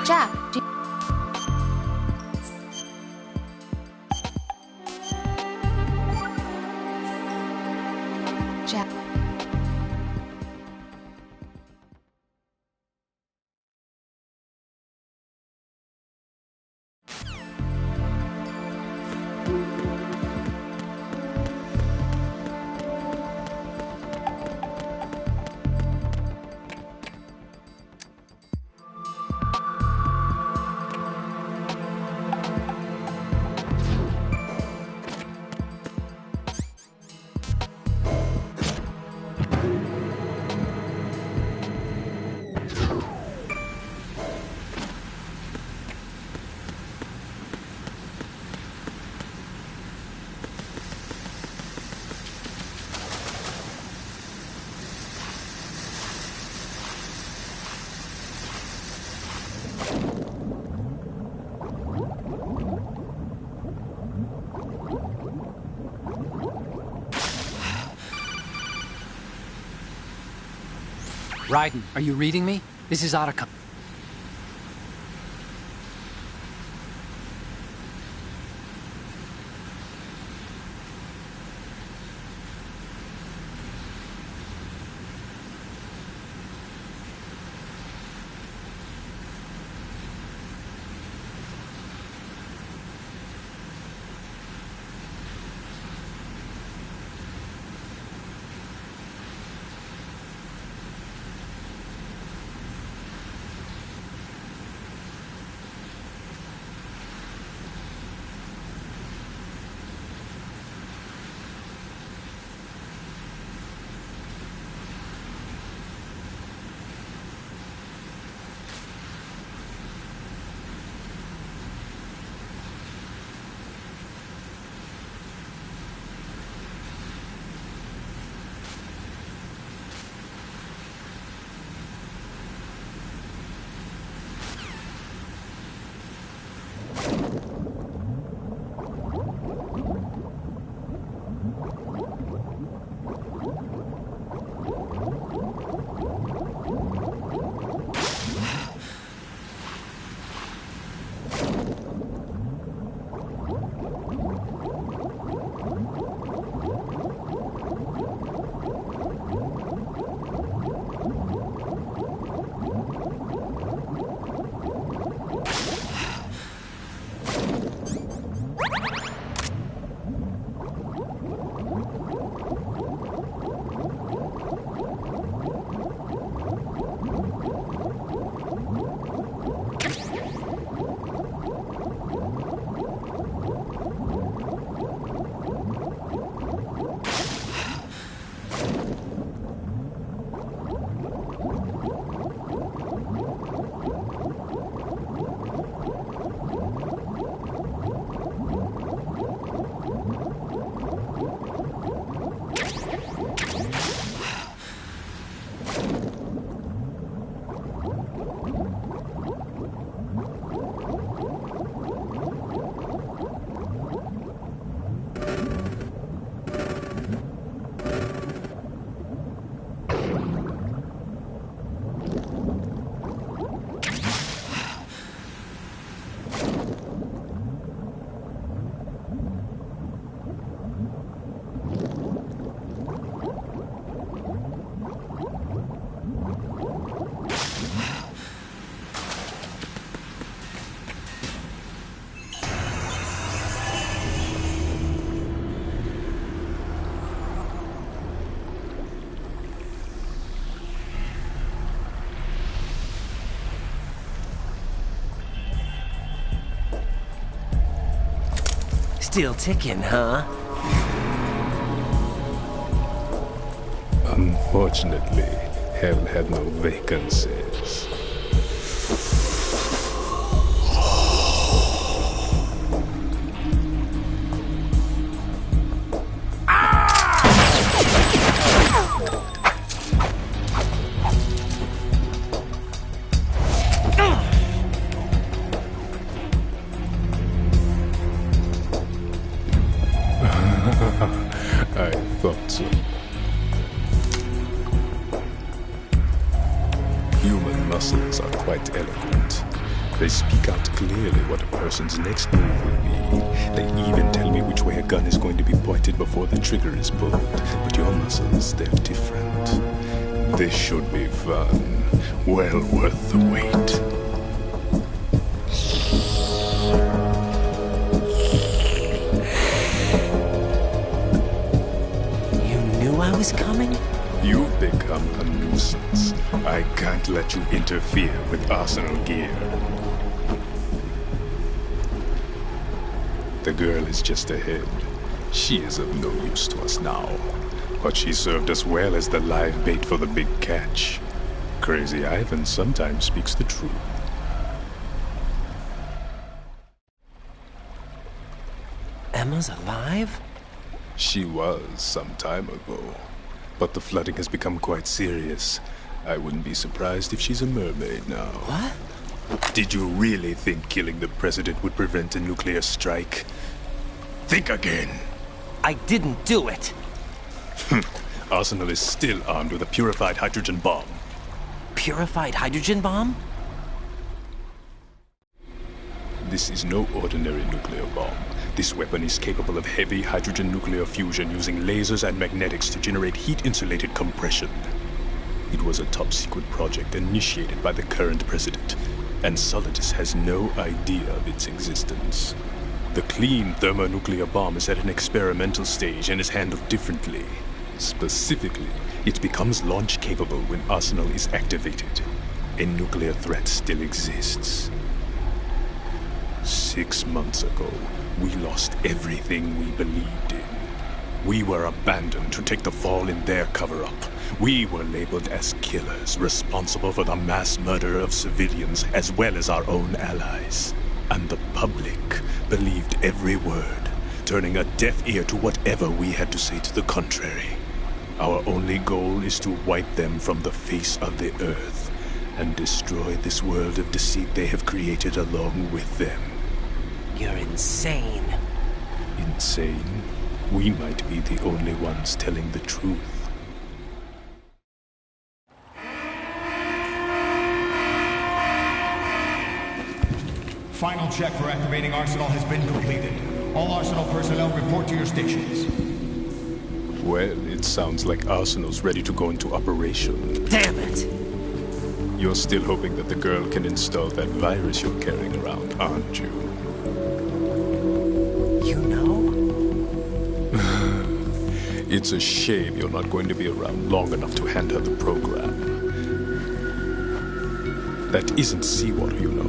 Jack, Jack. Raiden, are you reading me? This is Otacon. Still ticking, huh? Unfortunately, hell had no vacancies. I thought so. Human muscles are quite eloquent. They speak out clearly what a person's next move will be. They even tell me which way a gun is going to be pointed before the trigger is pulled. But your muscles, they're different. This should be fun. Well worth the wait. I was coming? You've become a nuisance. I can't let you interfere with Arsenal gear. The girl is just ahead. She is of no use to us now. But she served us well as the live bait for the big catch. Crazy Ivan sometimes speaks the truth. Emma's alive? She was some time ago, but the flooding has become quite serious. I wouldn't be surprised if she's a mermaid now. What? Did you really think killing the president would prevent a nuclear strike? Think again. I didn't do it. Arsenal is still armed with a purified hydrogen bomb. Purified hydrogen bomb? This is no ordinary nuclear bomb. This weapon is capable of heavy hydrogen nuclear fusion using lasers and magnetics to generate heat-insulated compression. It was a top-secret project initiated by the current president, and Solidus has no idea of its existence. The clean thermonuclear bomb is at an experimental stage and is handled differently. Specifically, it becomes launch-capable when Arsenal is activated. A nuclear threat still exists. 6 months ago, we lost everything we believed in. We were abandoned to take the fall in their cover-up. We were labeled as killers, responsible for the mass murder of civilians as well as our own allies. And the public believed every word, turning a deaf ear to whatever we had to say to the contrary. Our only goal is to wipe them from the face of the earth and destroy this world of deceit they have created along with them. You're insane. Insane? We might be the only ones telling the truth. Final check for activating Arsenal has been completed. All Arsenal personnel report to your stations. Well, it sounds like Arsenal's ready to go into operation. Damn it! You're still hoping that the girl can install that virus you're carrying around, aren't you? You know? It's a shame you're not going to be around long enough to hand her the program. That isn't seawater, you know.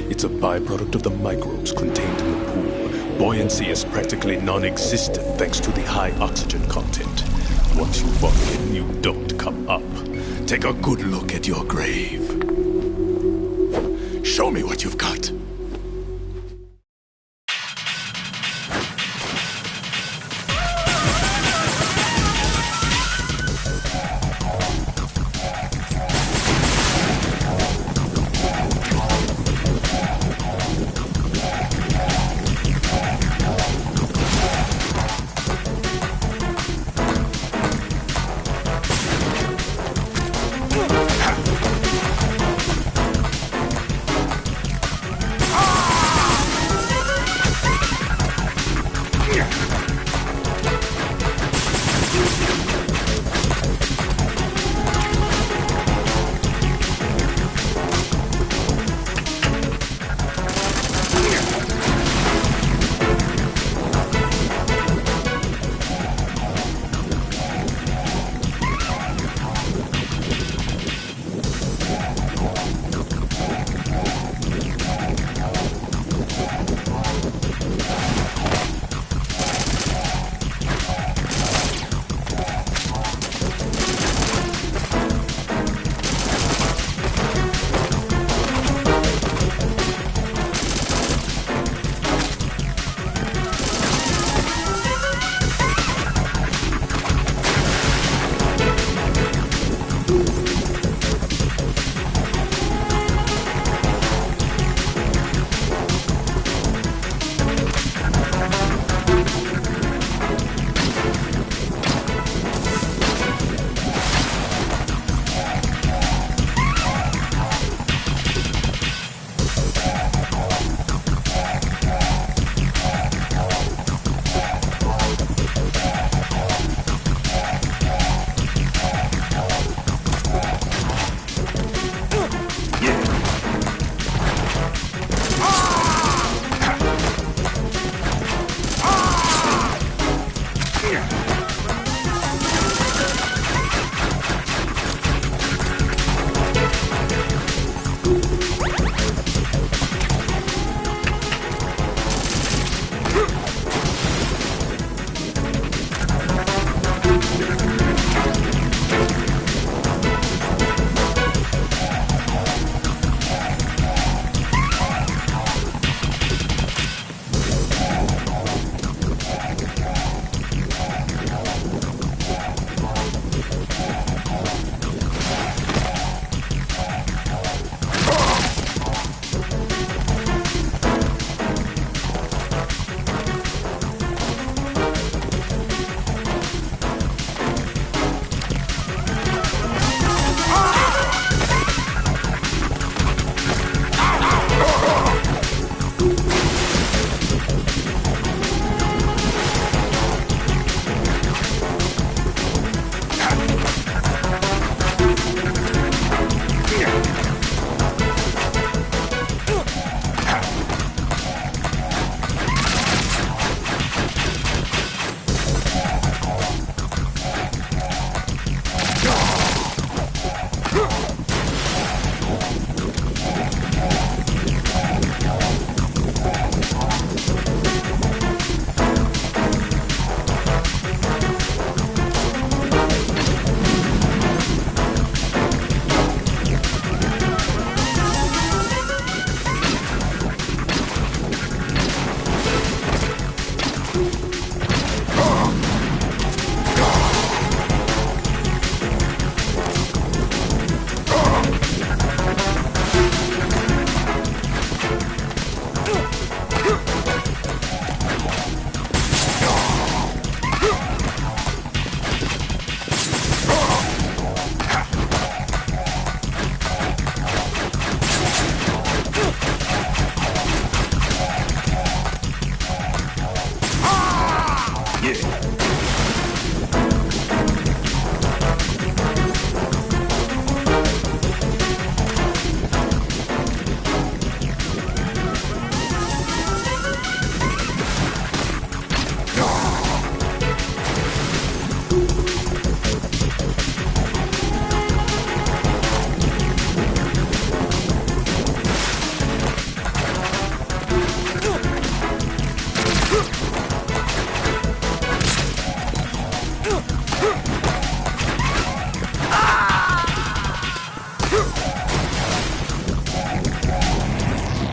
It's a byproduct of the microbes contained in the pool. Buoyancy is practically non-existent thanks to the high oxygen content. Once you fall in, you don't come up. Take a good look at your grave. Show me what you've got.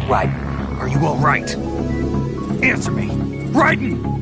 Raiden, are you all right? Answer me! Raiden!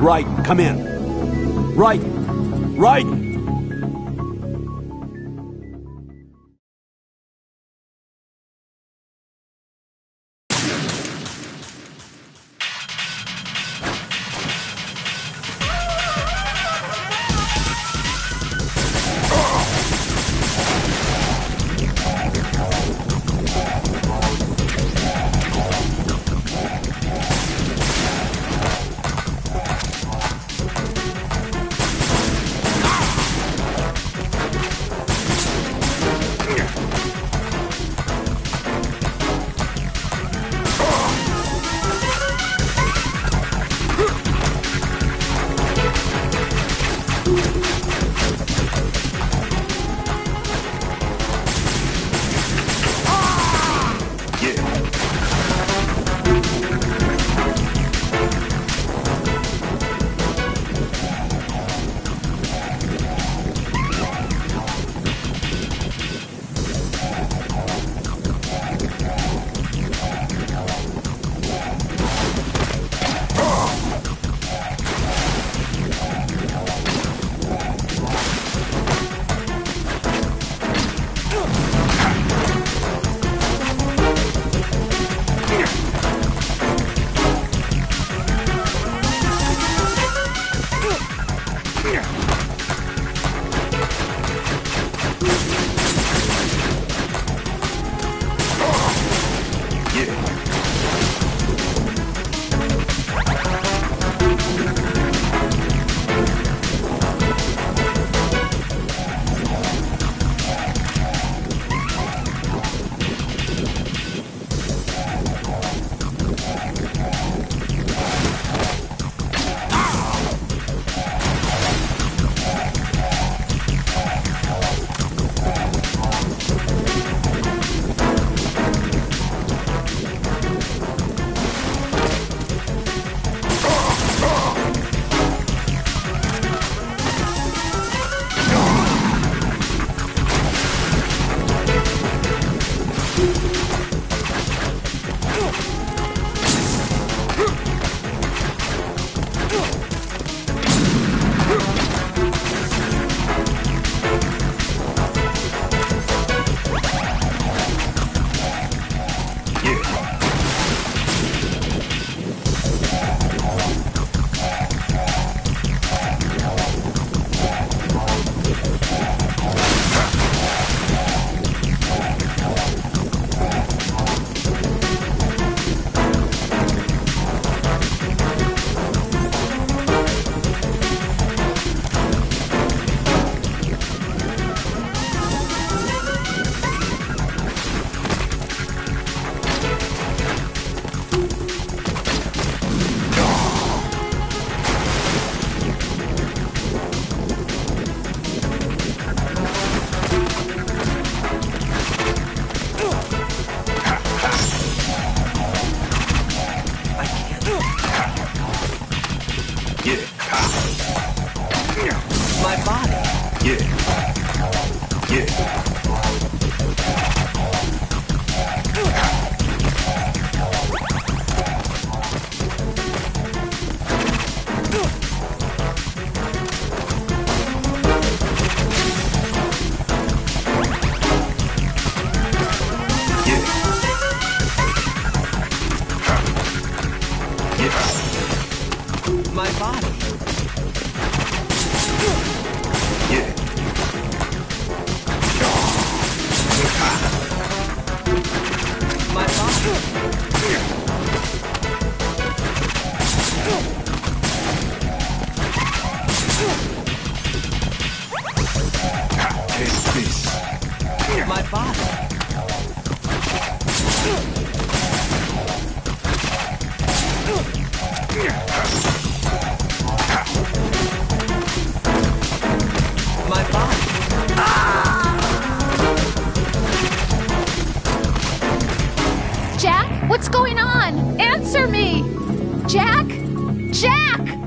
Raiden, come in. Raiden! Raiden! body. My body. Jack, what's going on? Answer me! Jack? Jack!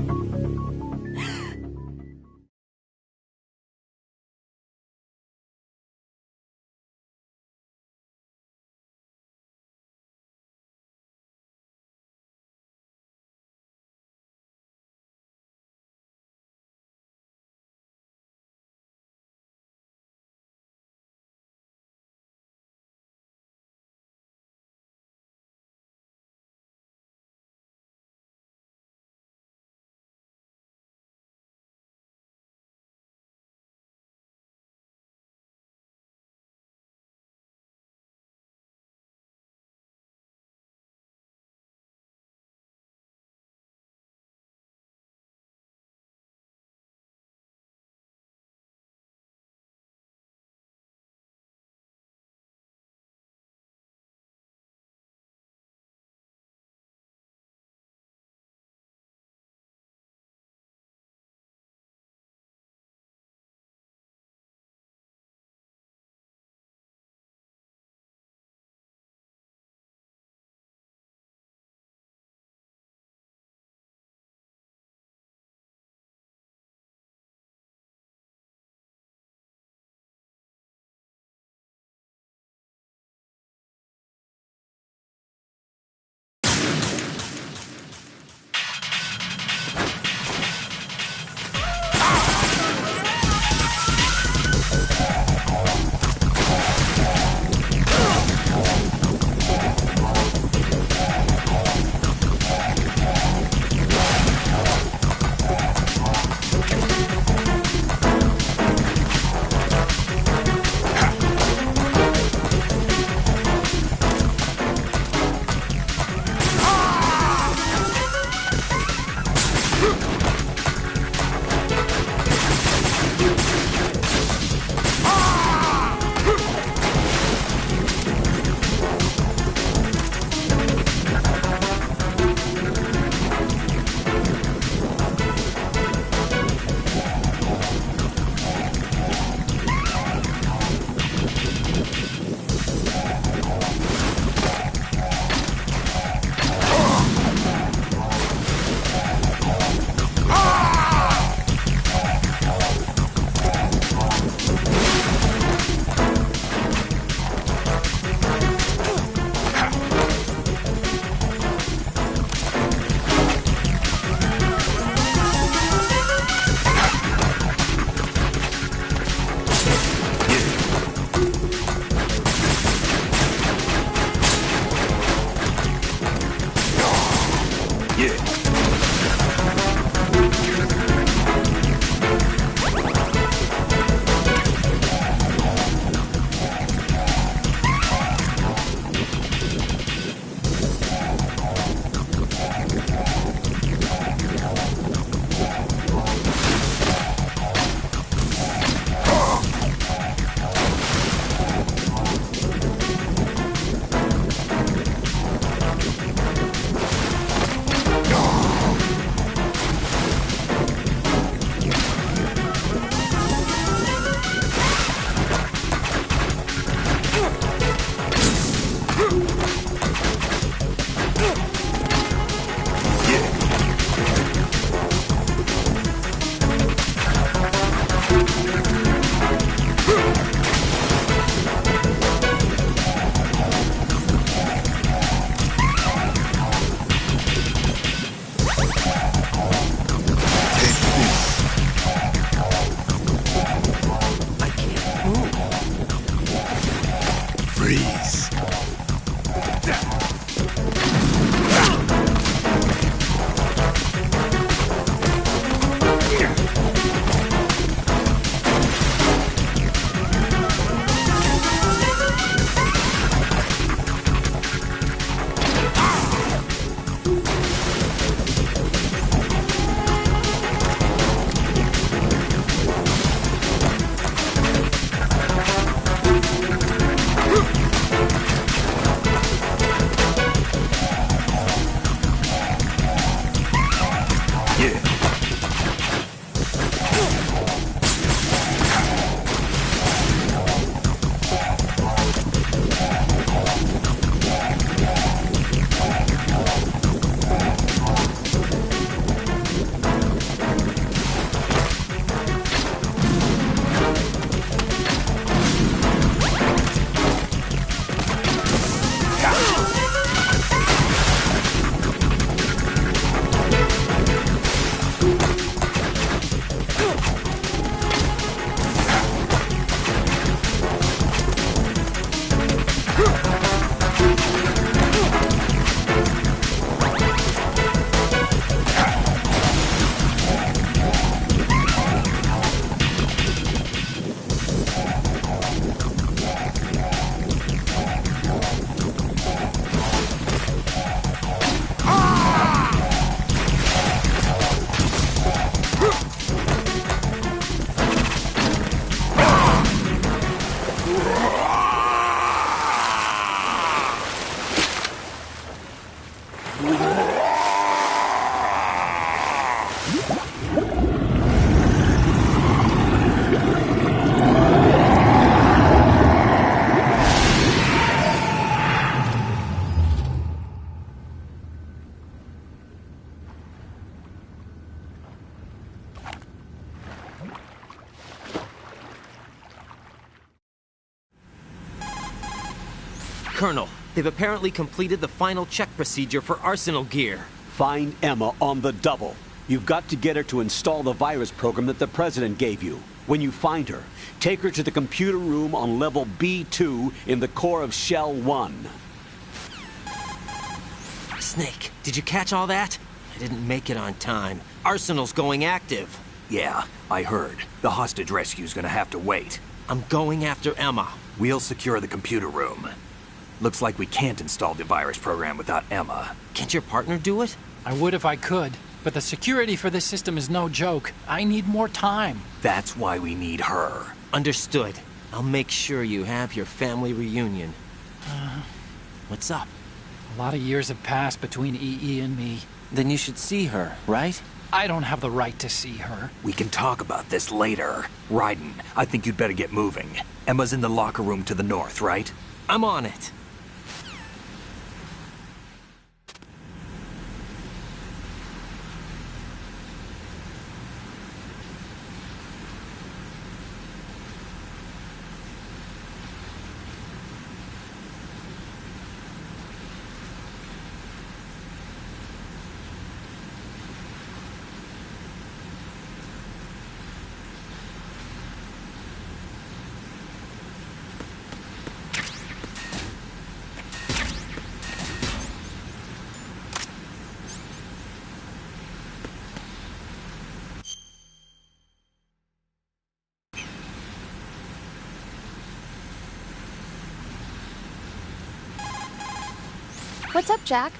Colonel, they've apparently completed the final check procedure for Arsenal gear. Find Emma on the double. You've got to get her to install the virus program that the President gave you. When you find her, take her to the computer room on level B2 in the core of Shell 1. Snake, did you catch all that? I didn't make it on time. Arsenal's going active. Yeah, I heard. The hostage rescue's gonna have to wait. I'm going after Emma. We'll secure the computer room. Looks like we can't install the virus program without Emma. Can't your partner do it? I would if I could, but the security for this system is no joke. I need more time. That's why we need her. Understood. I'll make sure you have your family reunion. What's up? A lot of years have passed between EE and me. Then you should see her, right? I don't have the right to see her. We can talk about this later. Raiden, I think you'd better get moving. Emma's in the locker room to the north, right? I'm on it. What's up, Jack?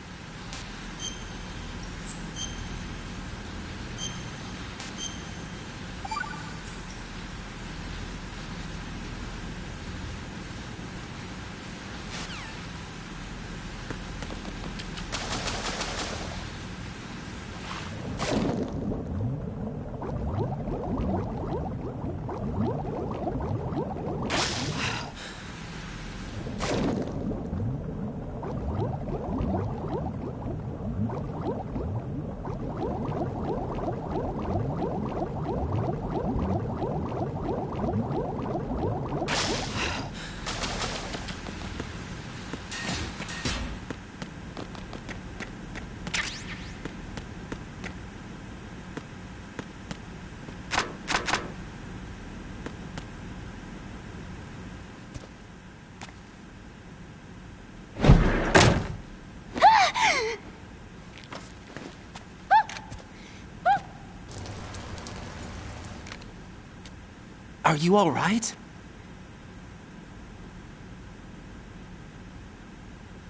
Are you all right?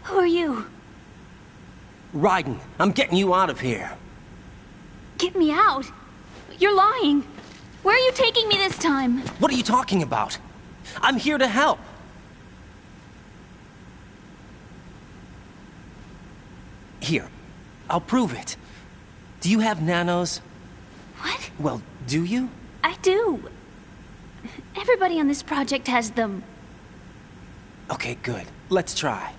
Who are you? Raiden, I'm getting you out of here. Get me out. You're lying. Where are you taking me this time? What are you talking about? I'm here to help. Here, I'll prove it. Do you have nanos? What? Well, do you? I do. Everybody on this project has them. Okay, good. Let's try.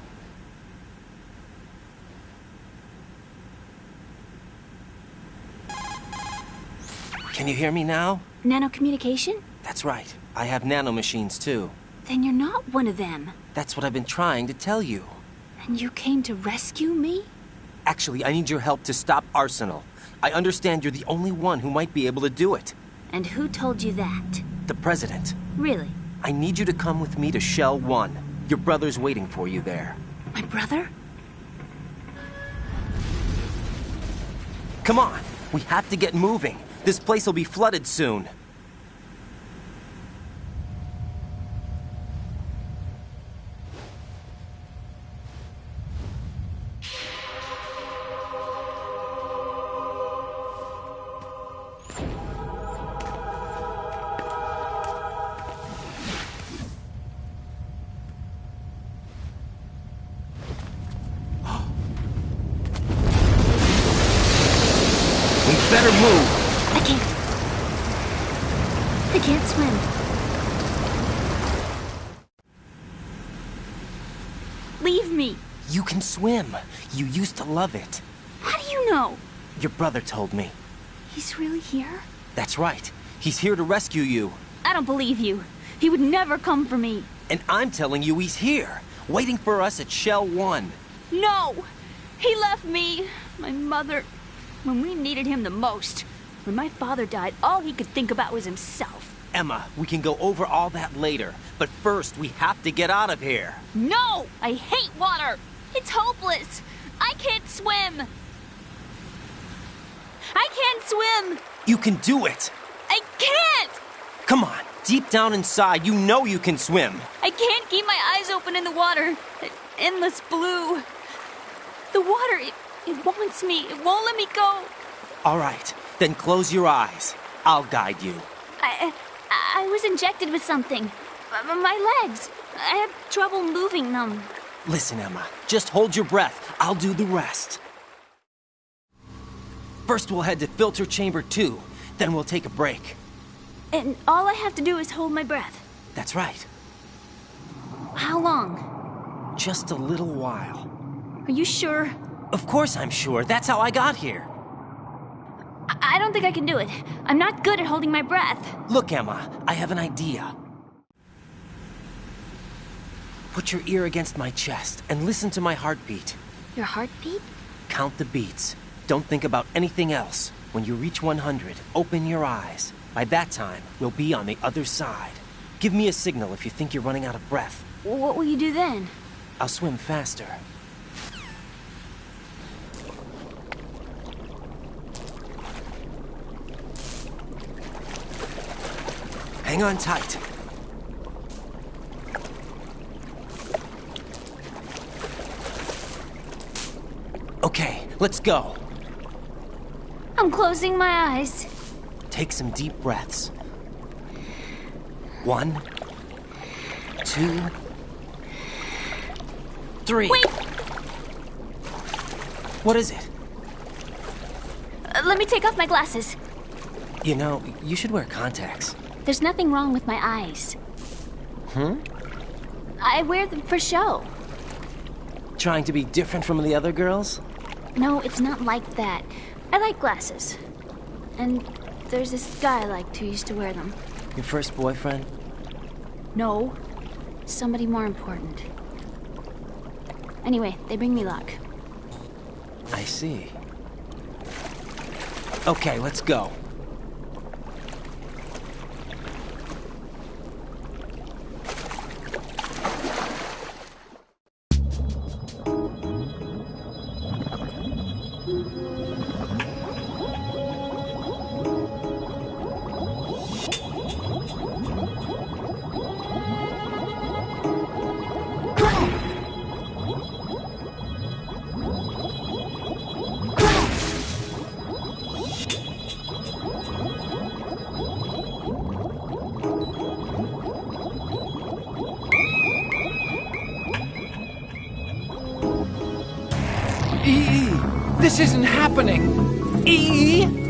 Can you hear me now? Nanocommunication? That's right. I have nanomachines too. Then you're not one of them. That's what I've been trying to tell you. And you came to rescue me? Actually, I need your help to stop Arsenal. I understand you're the only one who might be able to do it. And who told you that? The President. Really? I need you to come with me to Shell 1. Your brother's waiting for you there. My brother? Come on! We have to get moving. This place will be flooded soon. Better move! I can't swim. Leave me! You can swim. You used to love it. How do you know? Your brother told me. He's really here? That's right. He's here to rescue you. I don't believe you. He would never come for me. And I'm telling you he's here. waiting for us at Shell 1. No! He left me, my mother, when we needed him the most. When my father died, all he could think about was himself. Emma, we can go over all that later, but first we have to get out of here. No! I hate water! It's hopeless! I can't swim! I can't swim! You can do it! I can't! Come on, deep down inside, you know you can swim. I can't keep my eyes open in the water. That endless blue. The water, it wants me. It won't let me go. All right, then close your eyes. I'll guide you. I was injected with something. My legs. I have trouble moving them. Listen, Emma, just hold your breath. I'll do the rest. First we'll head to filter chamber 2, then we'll take a break. And all I have to do is hold my breath. That's right. How long? Just a little while. Are you sure? Of course I'm sure. That's how I got here. I don't think I can do it. I'm not good at holding my breath. Look, Emma, I have an idea. Put your ear against my chest and listen to my heartbeat. Your heartbeat? Count the beats. Don't think about anything else. When you reach 100, open your eyes. By that time, we'll be on the other side. Give me a signal if you think you're running out of breath. What will you do then? I'll swim faster. Hang on tight. Okay, let's go. I'm closing my eyes. Take some deep breaths. 1, 2, 3. Wait! What is it? Let me take off my glasses. You know, you should wear contacts. There's nothing wrong with my eyes. I wear them for show. Trying to be different from the other girls? No, it's not like that. I like glasses. And there's this guy I liked who used to wear them. Your first boyfriend? No. Somebody more important. Anyway, they bring me luck. I see. Okay, let's go. This isn't happening! E!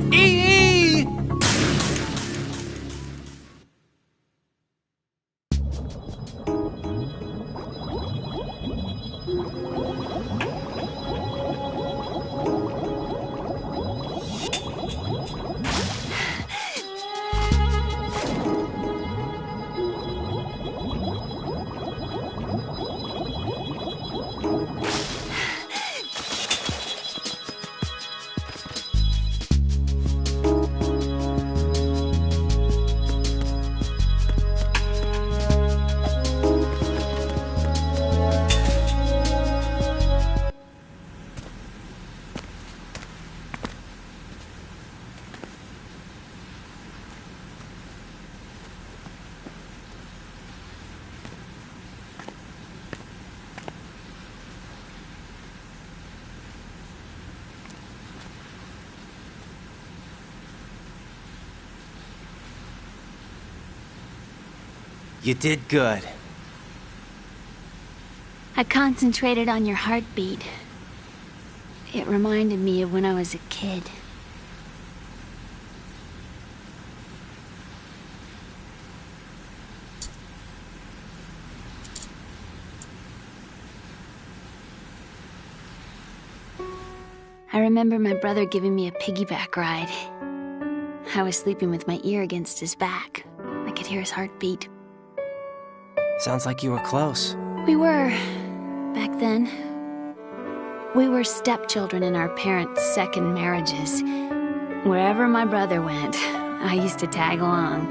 You did good. I concentrated on your heartbeat. It reminded me of when I was a kid. I remember my brother giving me a piggyback ride. I was sleeping with my ear against his back. I could hear his heartbeat. Sounds like you were close. We were. Back then, we were stepchildren in our parents' second marriages. Wherever my brother went, I used to tag along.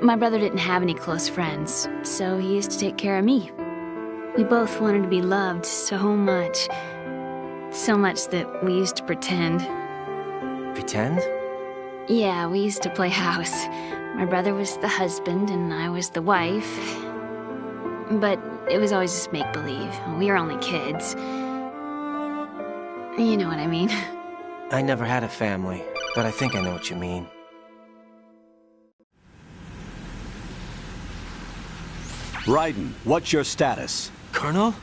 My brother didn't have any close friends, so he used to take care of me. We both wanted to be loved so much. So much that we used to pretend. Pretend? Yeah, we used to play house. My brother was the husband and I was the wife. But it was always just make-believe. We were only kids. You know what I mean. I never had a family, but I think I know what you mean. Raiden, what's your status? Colonel?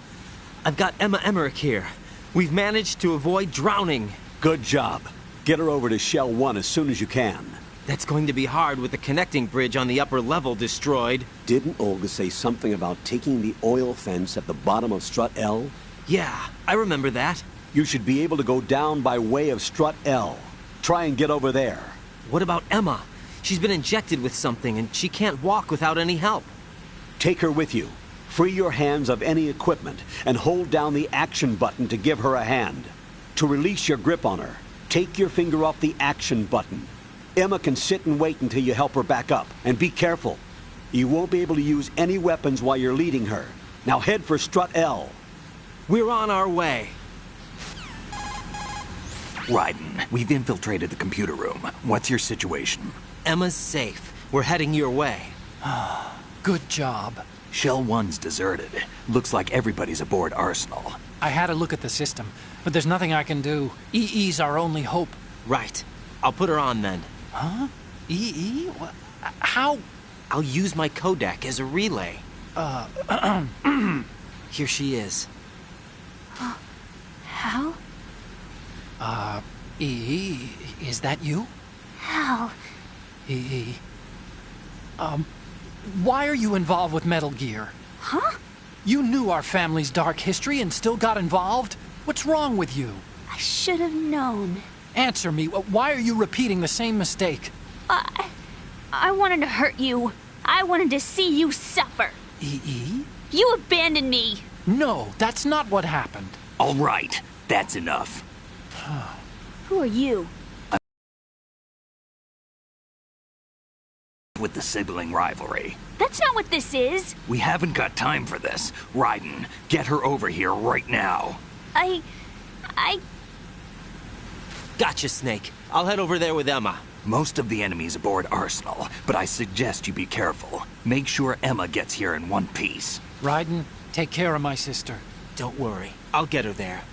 I've got Emma Emmerich here. We've managed to avoid drowning. Good job. Get her over to Shell 1 as soon as you can. That's going to be hard with the connecting bridge on the upper level destroyed. Didn't Olga say something about taking the oil fence at the bottom of Strut L? Yeah, I remember that. You should be able to go down by way of Strut L. Try and get over there. What about Emma? She's been injected with something and she can't walk without any help. Take her with you. Free your hands of any equipment and hold down the action button to give her a hand. To release your grip on her, take your finger off the action button. Emma can sit and wait until you help her back up. And be careful. You won't be able to use any weapons while you're leading her. Now head for Strut L. We're on our way. Raiden, we've infiltrated the computer room. What's your situation? Emma's safe. We're heading your way. Good job. Shell 1's deserted. Looks like everybody's aboard Arsenal. I had a look at the system, but there's nothing I can do. EE's our only hope. Right. I'll put her on then. Huh? EE? How? I'll use my Kodak as a relay. Here she is. Hal? EE, is that you? Hal. EE. Why are you involved with Metal Gear? Huh? You knew our family's dark history and still got involved? What's wrong with you? I should have known. Answer me. Why are you repeating the same mistake? I wanted to hurt you. I wanted to see you suffer. EE? You abandoned me. No, that's not what happened. All right, that's enough. Who are you? With the sibling rivalry. That's not what this is. We haven't got time for this. Raiden, get her over here right now. I... Gotcha, Snake. I'll head over there with Emma. Most of the enemy's aboard Arsenal, but I suggest you be careful. Make sure Emma gets here in one piece. Raiden, take care of my sister. Don't worry. I'll get her there.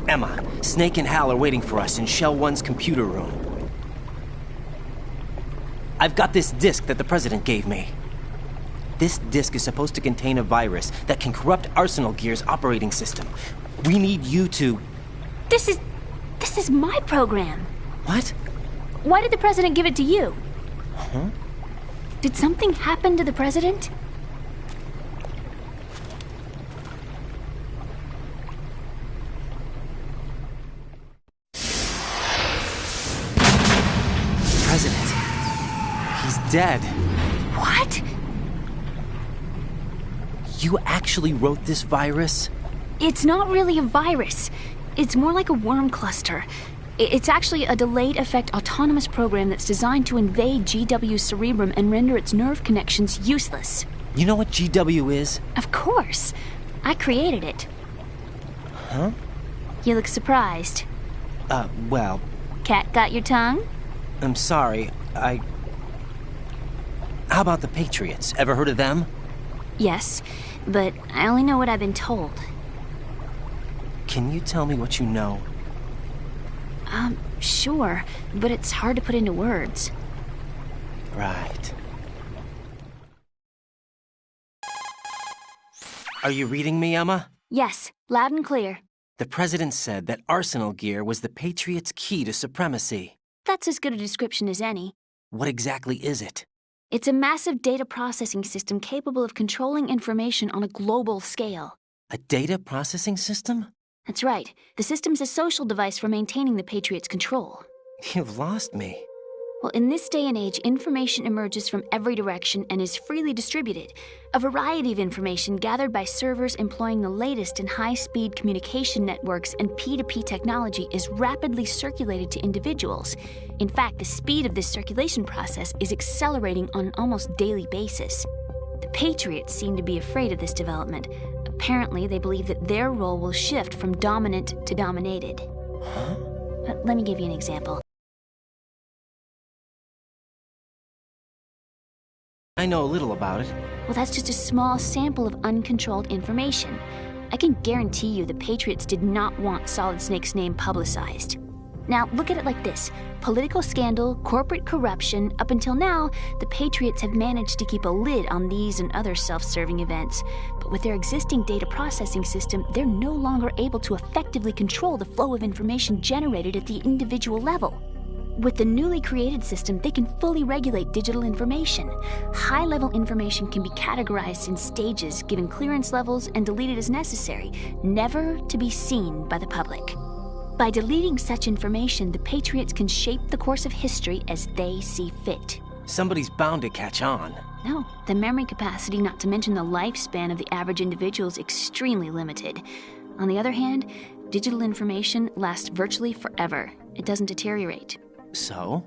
Emma, Snake and Hal are waiting for us in Shell 1's computer room. I've got this disk that the President gave me. This disk is supposed to contain a virus that can corrupt Arsenal Gear's operating system. We need you to... This is my program. What? Why did the President give it to you? Huh? Did something happen to the President? President. He's dead. What? You actually wrote this virus? It's not really a virus. It's more like a worm cluster. It's actually a delayed effect autonomous program that's designed to invade GW's cerebrum and render its nerve connections useless. You know what GW is? Of course. I created it. Huh? You look surprised. Well... Cat got your tongue? I'm sorry, How about the Patriots? Ever heard of them? Yes, but I only know what I've been told. Can you tell me what you know? Sure, but it's hard to put into words. Right. Are you reading me, Emma? Yes, loud and clear. The President said that Arsenal gear was the Patriots' key to supremacy. That's as good a description as any. What exactly is it? It's a massive data processing system capable of controlling information on a global scale. A data processing system? That's right. The system's a social device for maintaining the Patriots' control. You've lost me. Well, in this day and age, information emerges from every direction and is freely distributed. A variety of information gathered by servers employing the latest in high-speed communication networks and P2P technology is rapidly circulated to individuals. In fact, the speed of this circulation process is accelerating on an almost daily basis. The Patriots seem to be afraid of this development. Apparently, they believe that their role will shift from dominant to dominated. Huh? Let me give you an example. I know a little about it. Well, that's just a small sample of uncontrolled information. I can guarantee you the Patriots did not want Solid Snake's name publicized. Now, look at it like this. Political scandal, corporate corruption, up until now, the Patriots have managed to keep a lid on these and other self-serving events. But with their existing data processing system, they're no longer able to effectively control the flow of information generated at the individual level. With the newly created system, they can fully regulate digital information. High-level information can be categorized in stages, given clearance levels, and deleted as necessary, never to be seen by the public. By deleting such information, the Patriots can shape the course of history as they see fit. Somebody's bound to catch on. No, the memory capacity, not to mention the lifespan of the average individual, is extremely limited. On the other hand, digital information lasts virtually forever. It doesn't deteriorate. So?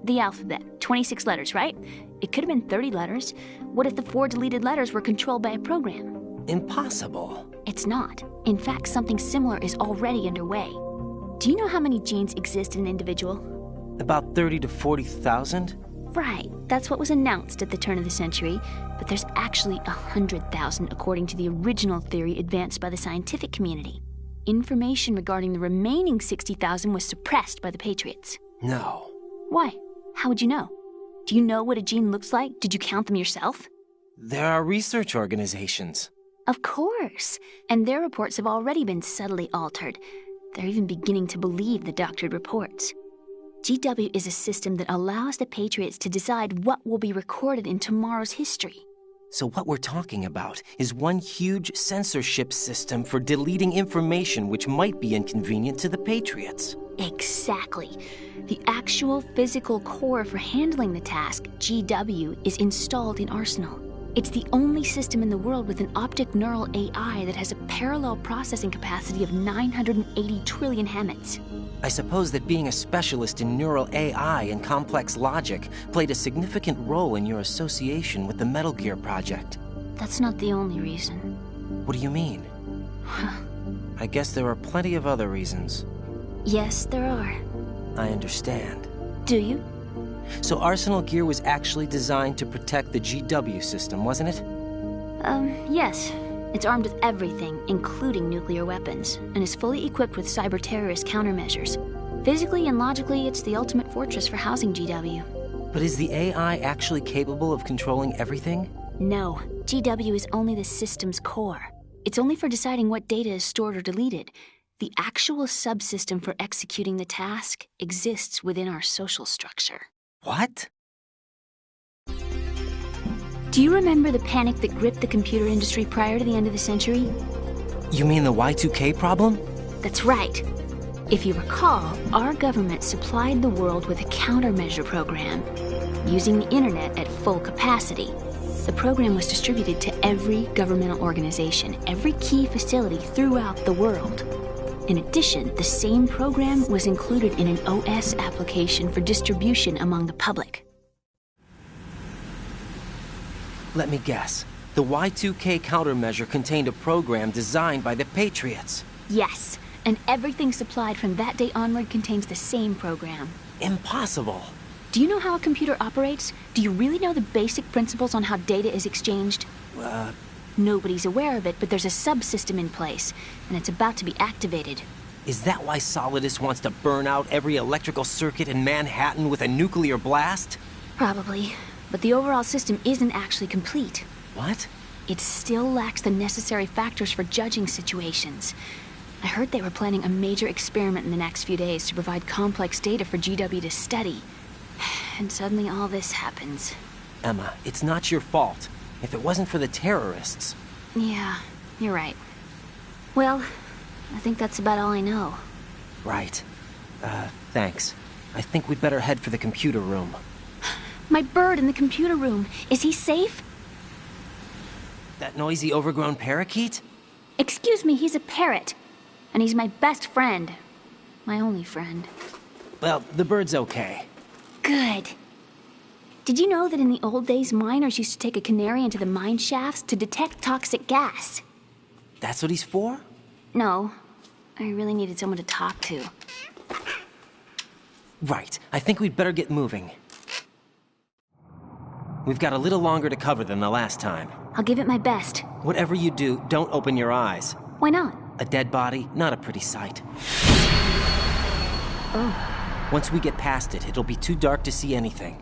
The alphabet, 26 letters, right? It could have been 30 letters. What if the 4 deleted letters were controlled by a program? Impossible. It's not. In fact, something similar is already underway. Do you know how many genes exist in an individual? About 30 to 40,000? Right. That's what was announced at the turn of the century. But there's actually 100,000 according to the original theory advanced by the scientific community. Information regarding the remaining 60,000 was suppressed by the Patriots. No. Why? How would you know? Do you know what a gene looks like? Did you count them yourself? There are research organizations. Of course. And their reports have already been subtly altered. They're even beginning to believe the doctored reports. GW is a system that allows the Patriots to decide what will be recorded in tomorrow's history. So what we're talking about is one huge censorship system for deleting information which might be inconvenient to the Patriots. Exactly. The actual physical core for handling the task, GW, is installed in Arsenal. It's the only system in the world with an optic neural AI that has a parallel processing capacity of 980 trillion Hammets. I suppose that being a specialist in neural AI and complex logic played a significant role in your association with the Metal Gear project. That's not the only reason. What do you mean? I guess there are plenty of other reasons. Yes, there are. I understand. Do you? So Arsenal gear was actually designed to protect the GW system, wasn't it? Yes. It's armed with everything, including nuclear weapons, and is fully equipped with cyber-terrorist countermeasures. Physically and logically, it's the ultimate fortress for housing GW. But is the AI actually capable of controlling everything? No. GW is only the system's core. It's only for deciding what data is stored or deleted. The actual subsystem for executing the task exists within our social structure. What? Do you remember the panic that gripped the computer industry prior to the end of the century? You mean the Y2K problem? That's right. If you recall, our government supplied the world with a countermeasure program, using the internet at full capacity. The program was distributed to every governmental organization, every key facility throughout the world. In addition, the same program was included in an OS application for distribution among the public. Let me guess. The Y2K countermeasure contained a program designed by the Patriots. Yes, and everything supplied from that day onward contains the same program. Impossible. Do you know how a computer operates? Do you really know the basic principles on how data is exchanged? Nobody's aware of it, but there's a subsystem in place, and it's about to be activated. Is that why Solidus wants to burn out every electrical circuit in Manhattan with a nuclear blast? Probably, but the overall system isn't actually complete. What? It still lacks the necessary factors for judging situations. I heard they were planning a major experiment in the next few days to provide complex data for GW to study. And suddenly all this happens. Emma, it's not your fault. If it wasn't for the terrorists... Yeah, you're right. Well, I think that's about all I know. Right. Thanks. I think we'd better head for the computer room. My bird in the computer room. Is he safe? That noisy, overgrown parakeet? Excuse me, he's a parrot. And he's my best friend. My only friend. Well, the bird's okay. Good. Did you know that in the old days, miners used to take a canary into the mine shafts to detect toxic gas? That's what he's for? No. I really needed someone to talk to. Right. I think we'd better get moving. We've got a little longer to cover than the last time. I'll give it my best. Whatever you do, don't open your eyes. Why not? A dead body, not a pretty sight. Oh. Once we get past it, it'll be too dark to see anything.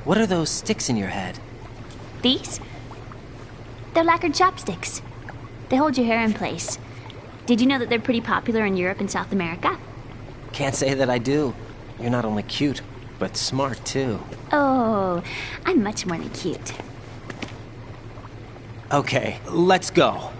What are those sticks in your head? These? They're lacquered chopsticks. They hold your hair in place. Did you know that they're pretty popular in Europe and South America? Can't say that I do. You're not only cute, but smart too. Oh, I'm much more than cute. Okay, let's go.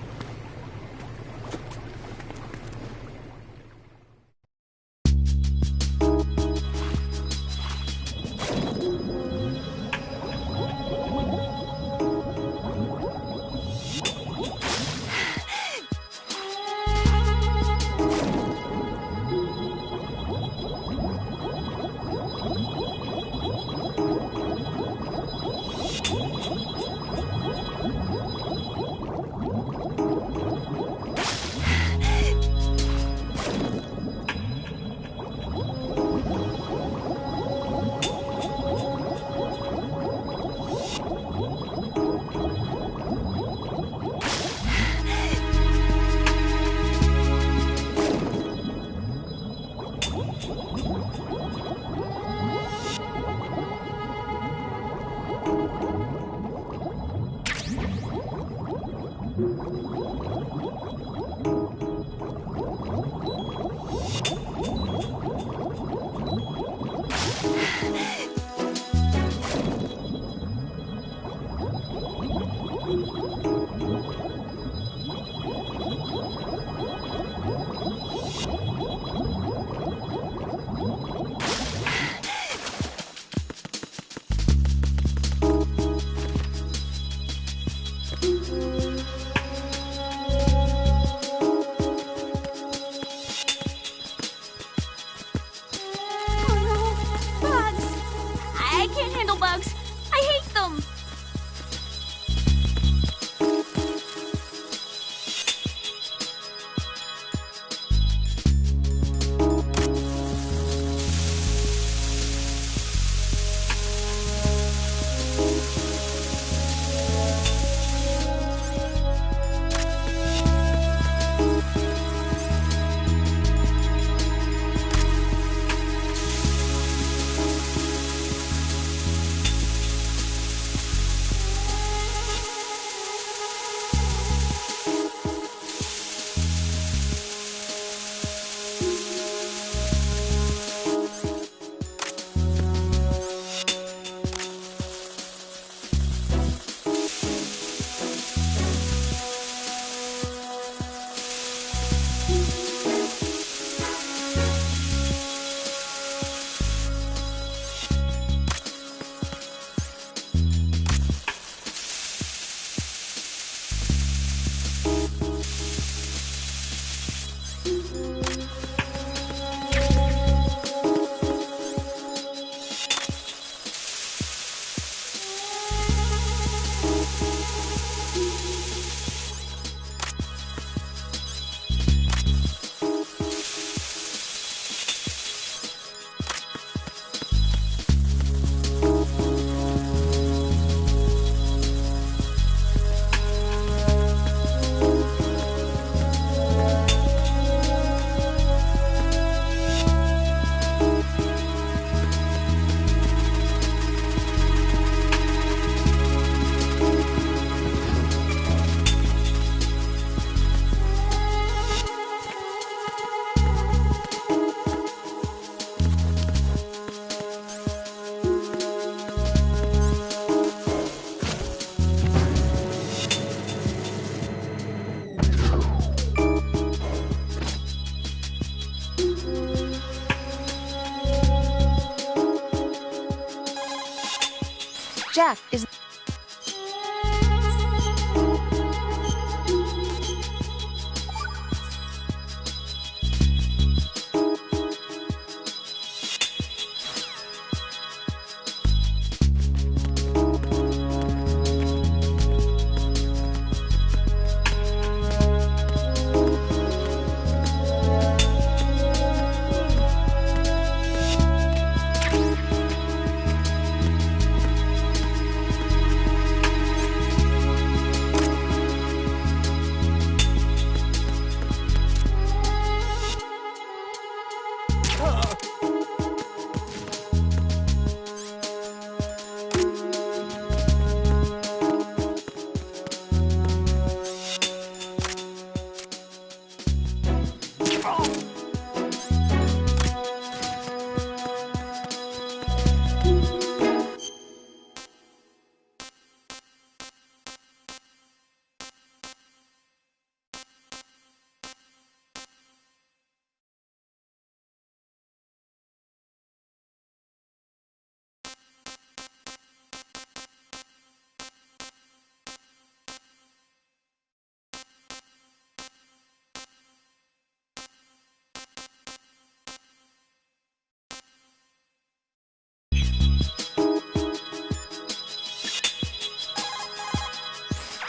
Jack, is...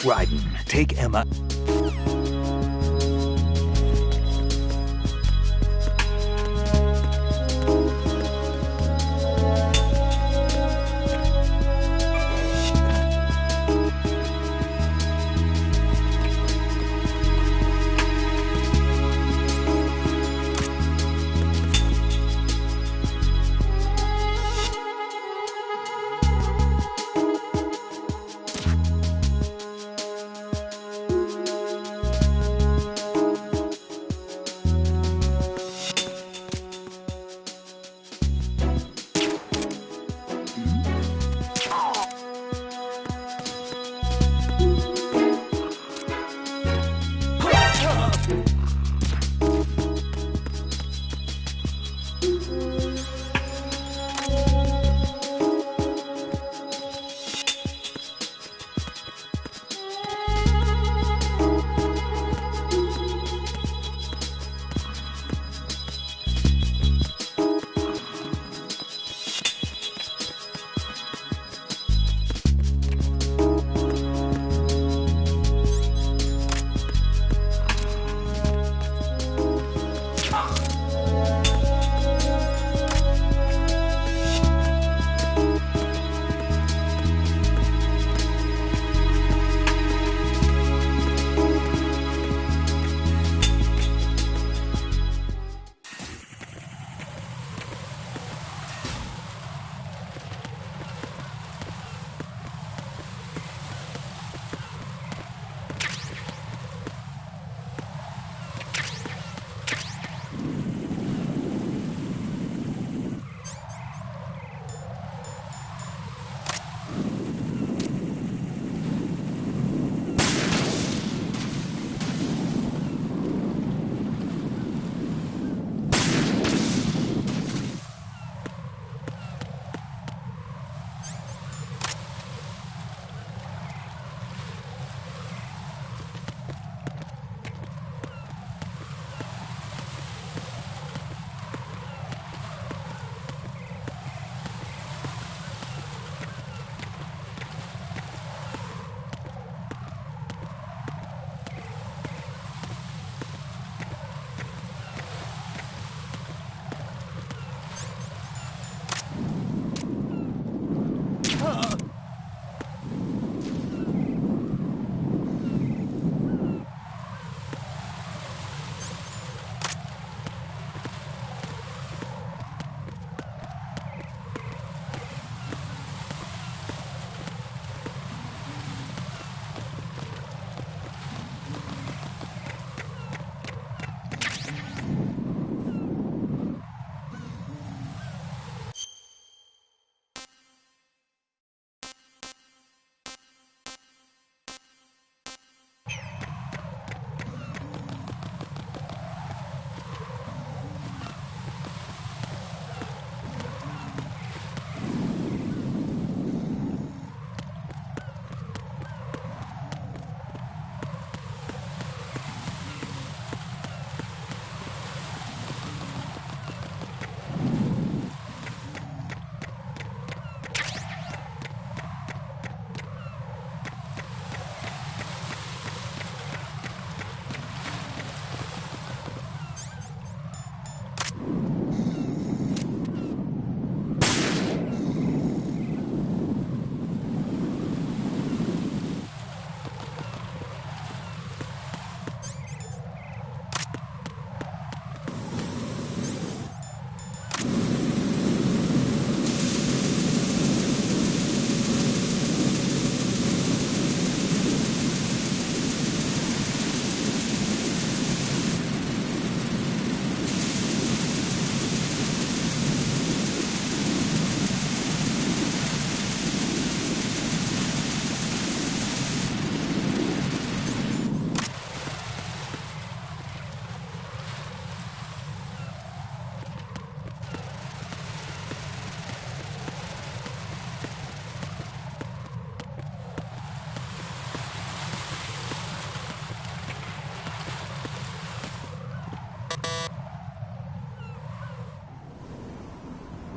Raiden, take Emma.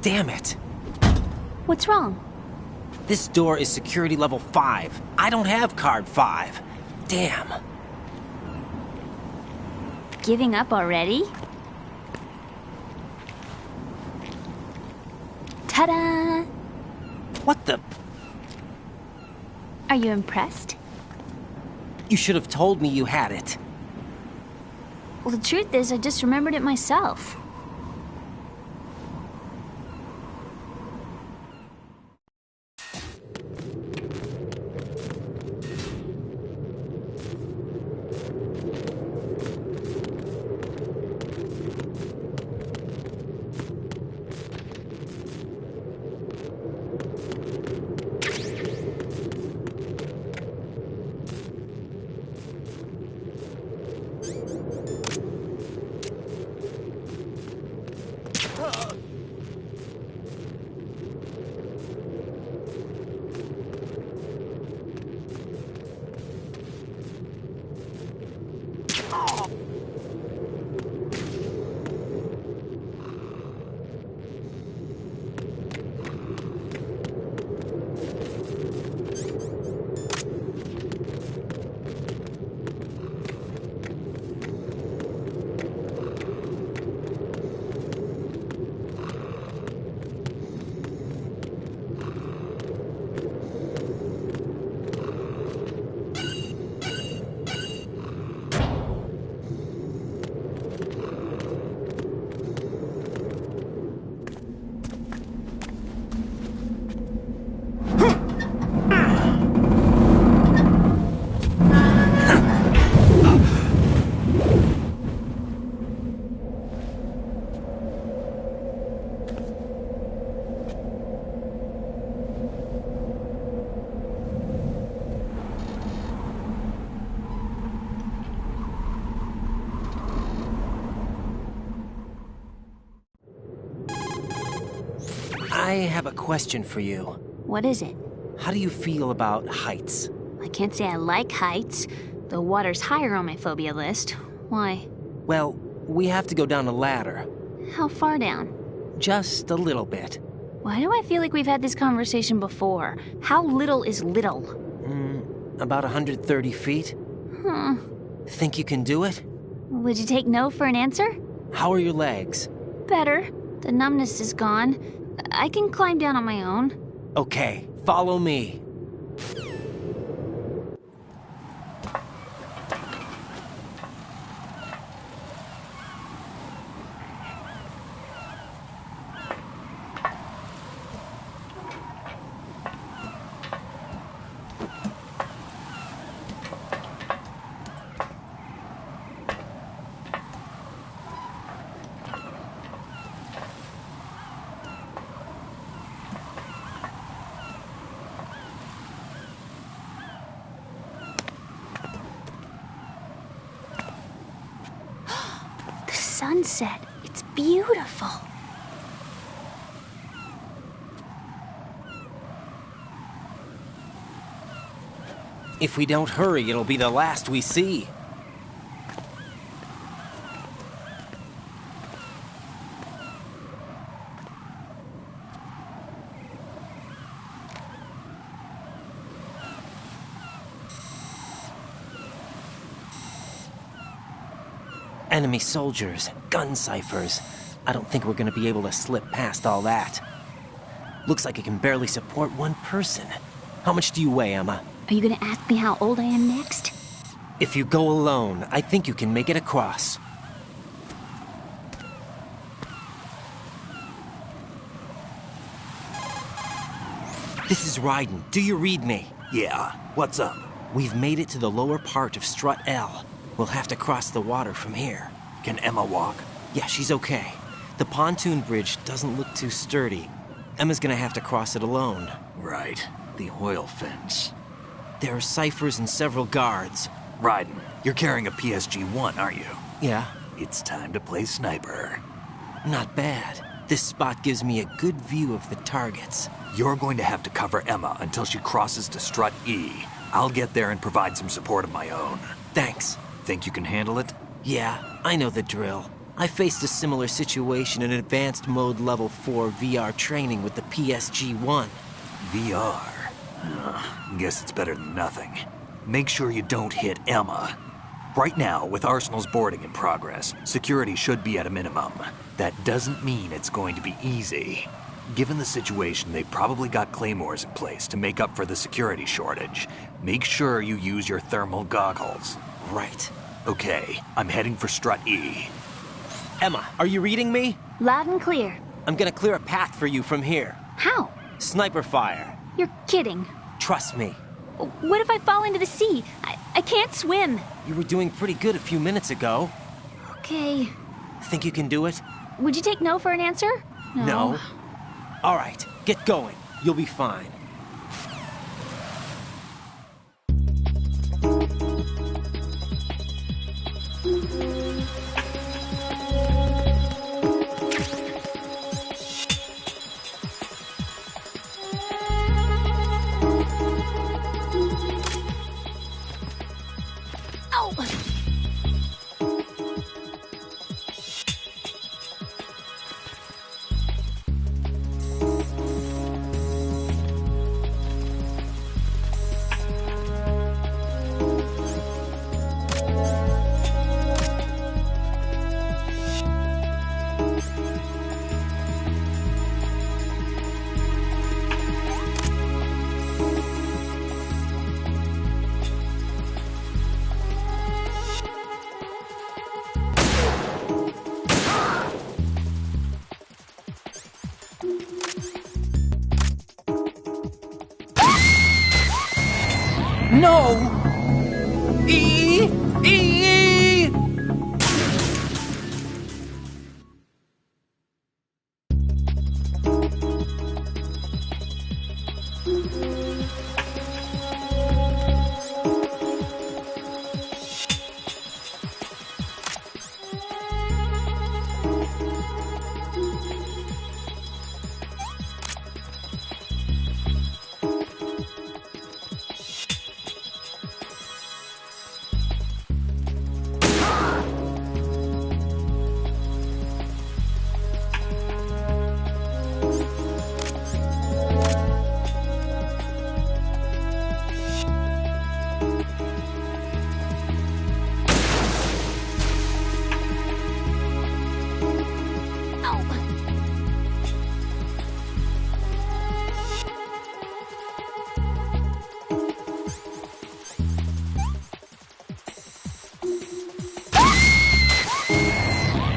Damn it. What's wrong? This door is security level 5. I don't have card 5. Damn. Giving up already? Ta-da! What the... Are you impressed? You should have told me you had it. Well, the truth is, I just remembered it myself. I have a question for you. What is it? How do you feel about heights? I can't say I like heights, though water's higher on my phobia list. Why? Well, we have to go down a ladder. How far down? Just a little bit. Why do I feel like we've had this conversation before? How little is little? About 130 feet. Huh. Think you can do it? Would you take no for an answer? How are your legs? Better. The numbness is gone. I can climb down on my own. Okay, follow me. Sunset. It's beautiful. If we don't hurry, it'll be the last we see. Enemy soldiers, gun ciphers. I don't think we're gonna be able to slip past all that. Looks like it can barely support one person. How much do you weigh, Emma? Are you gonna ask me how old I am next? If you go alone, I think you can make it across. This is Raiden. Do you read me? Yeah, what's up? We've made it to the lower part of Strut L. We'll have to cross the water from here. Can Emma walk? Yeah, she's okay. The pontoon bridge doesn't look too sturdy. Emma's gonna have to cross it alone. Right. The oil fence. There are ciphers and several guards. Raiden, you're carrying a PSG-1, aren't you? Yeah. It's time to play sniper. Not bad. This spot gives me a good view of the targets. You're going to have to cover Emma until she crosses to Strut E. I'll get there and provide some support of my own. Thanks. Think you can handle it? Yeah, I know the drill. I faced a similar situation in Advanced Mode Level 4 VR training with the PSG-1. VR? Guess it's better than nothing. Make sure you don't hit Emma. Right now, with Arsenal's boarding in progress, security should be at a minimum. That doesn't mean it's going to be easy. Given the situation, they've probably got claymores in place to make up for the security shortage. Make sure you use your thermal goggles. Right. Okay, I'm heading for Strut E. Emma, are you reading me? Loud and clear. I'm gonna clear a path for you from here. How? Sniper fire. You're kidding. Trust me. What if I fall into the sea? I can't swim. You were doing pretty good a few minutes ago. Okay. Think you can do it? Would you take no for an answer? No. All right, get going. You'll be fine. No! E!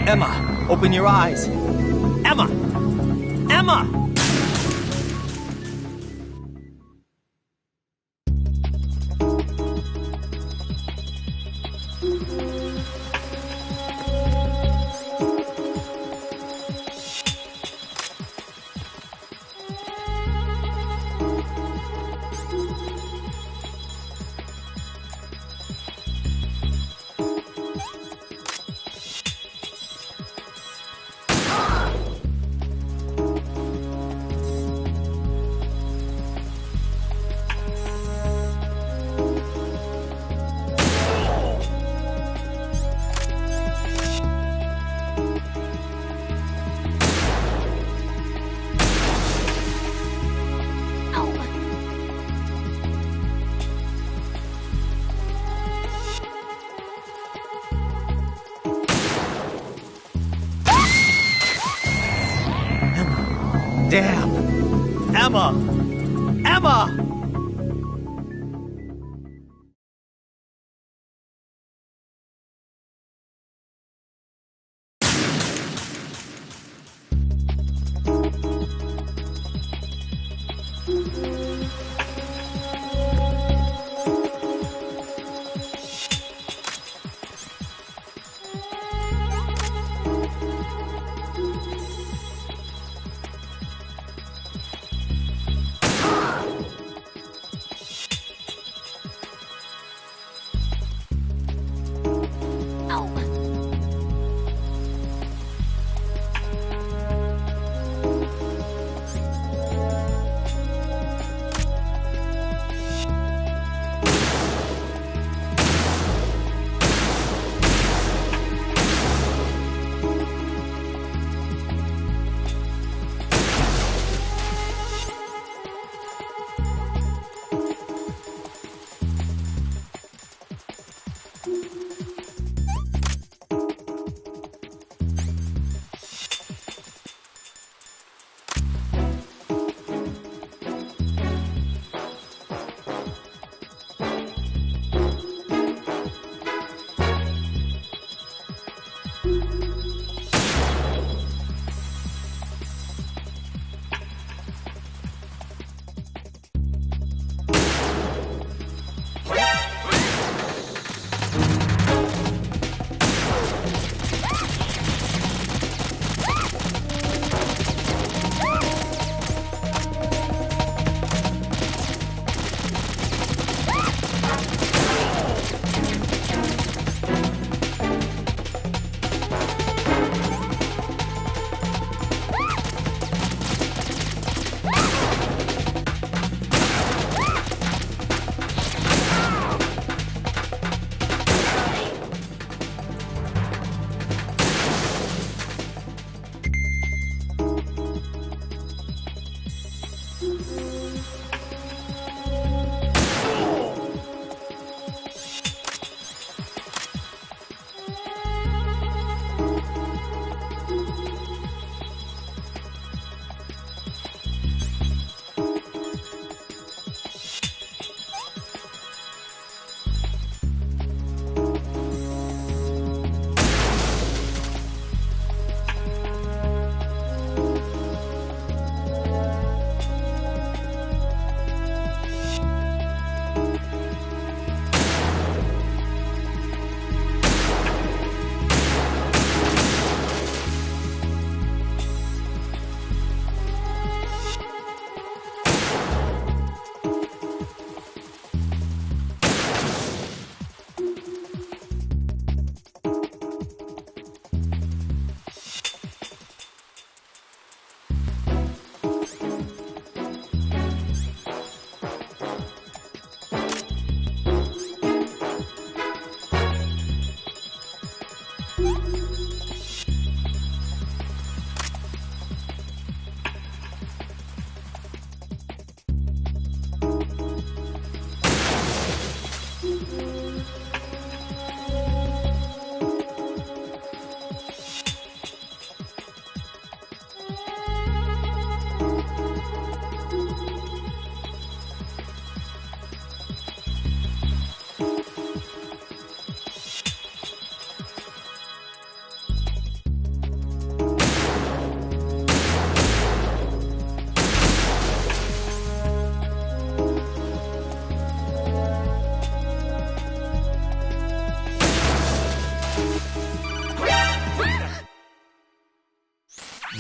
Emma, open your eyes. Emma! Emma! Damn! Emma! Emma!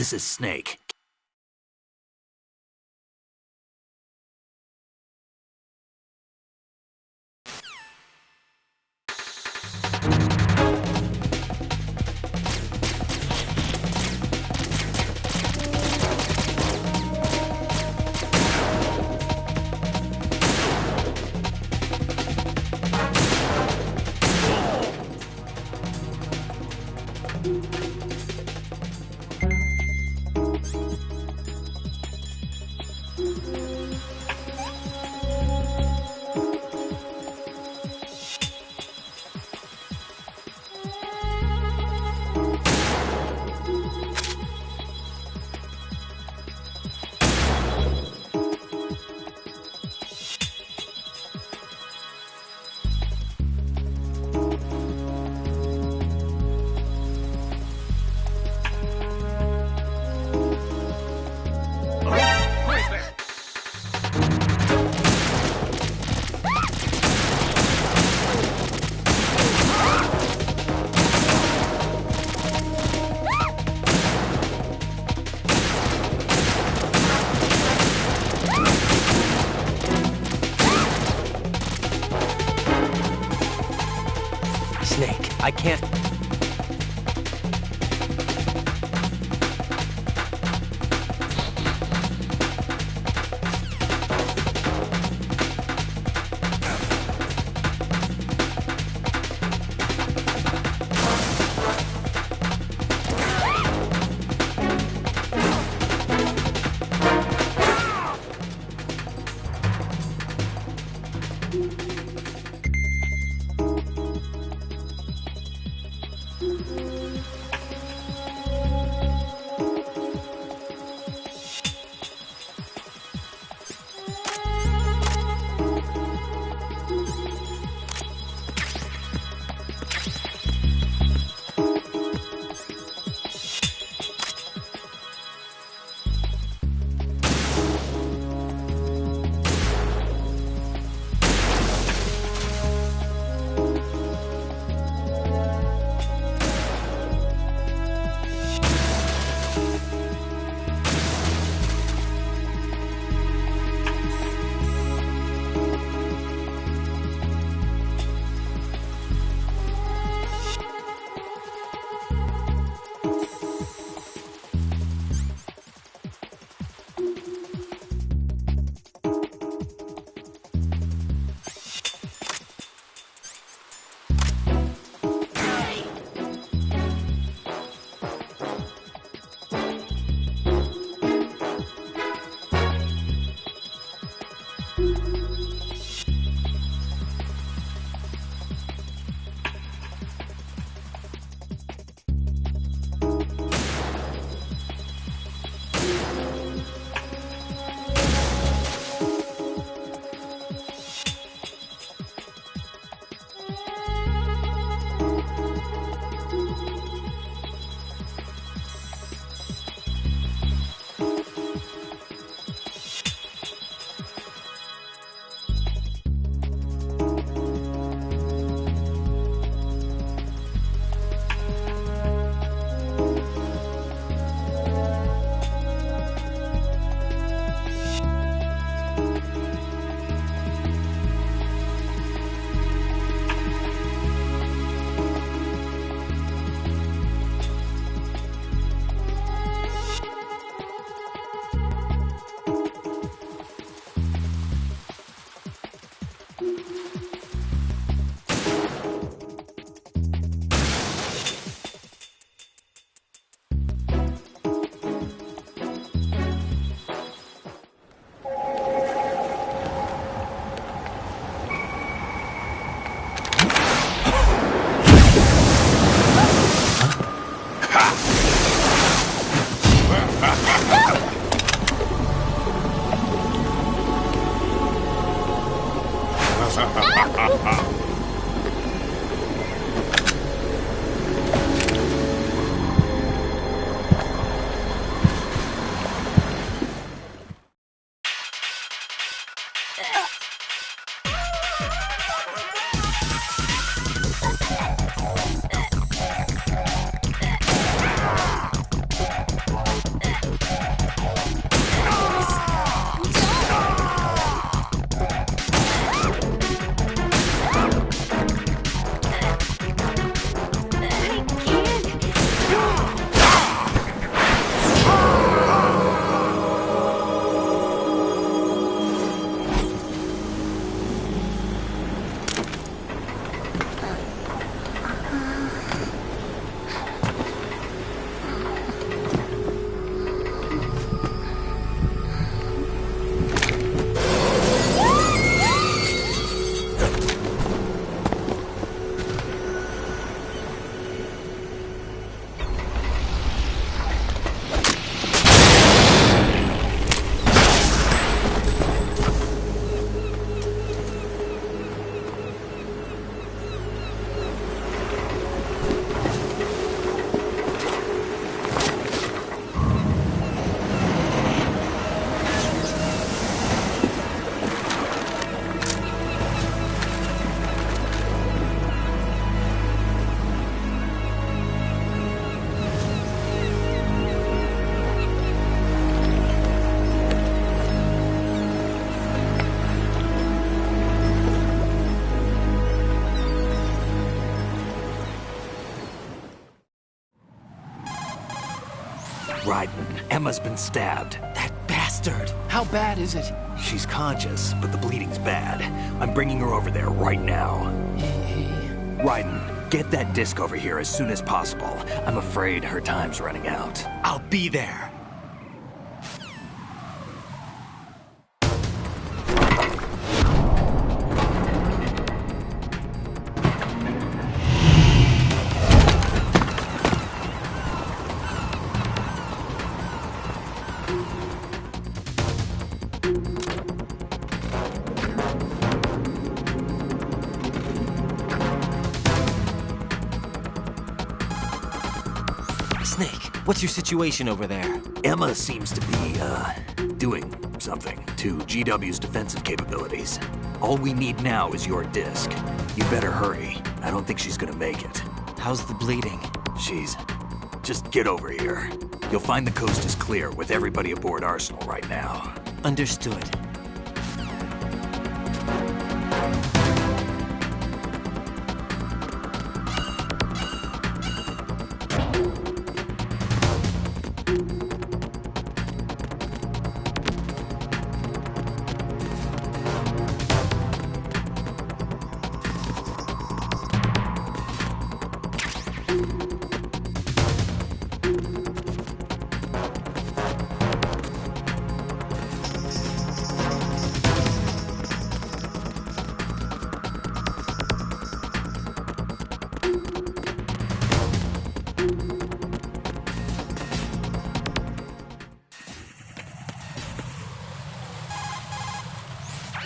This is Snake. Snake, I can't... Raiden, Emma's been stabbed. That bastard! How bad is it? She's conscious, but the bleeding's bad. I'm bringing her over there right now. Raiden, get that disc over here as soon as possible. I'm afraid her time's running out. I'll be there. Snake, what's your situation over there? Emma seems to be, doing something to GW's defensive capabilities. All we need now is your disc. You better hurry. I don't think she's gonna make it. How's the bleeding? Just get over here. You'll find the coast is clear with everybody aboard Arsenal right now. Understood.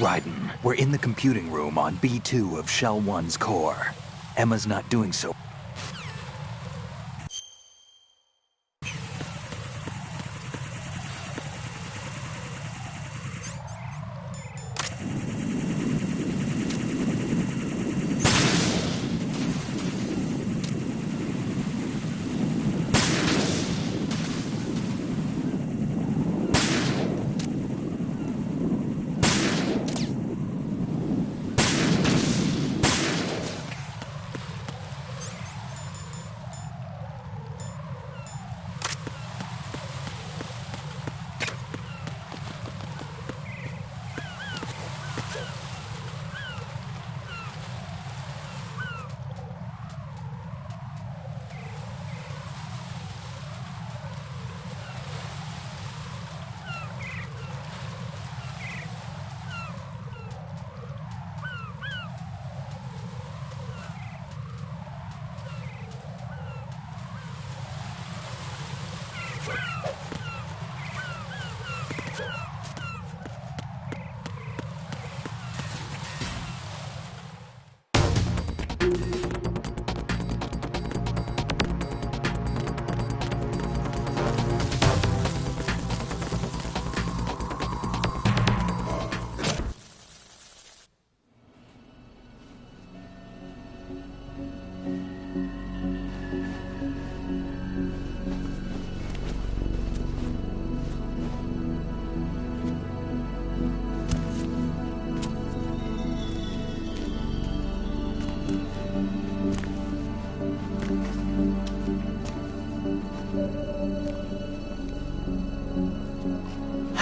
Raiden, we're in the computing room on B2 of Shell 1's core. Emma's not doing so.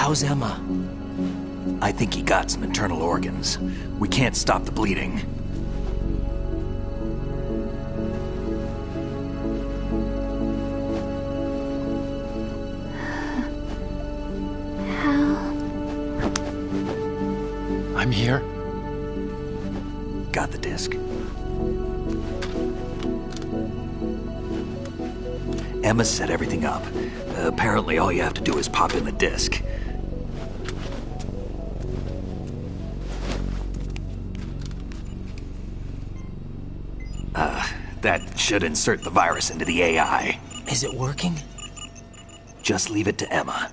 How's Emma? I think he got some internal organs. We can't stop the bleeding. I'm here. Got the disc. Emma set everything up. Apparently all you have to do is pop in the disc. That should insert the virus into the AI. Is it working? Just leave it to Emma.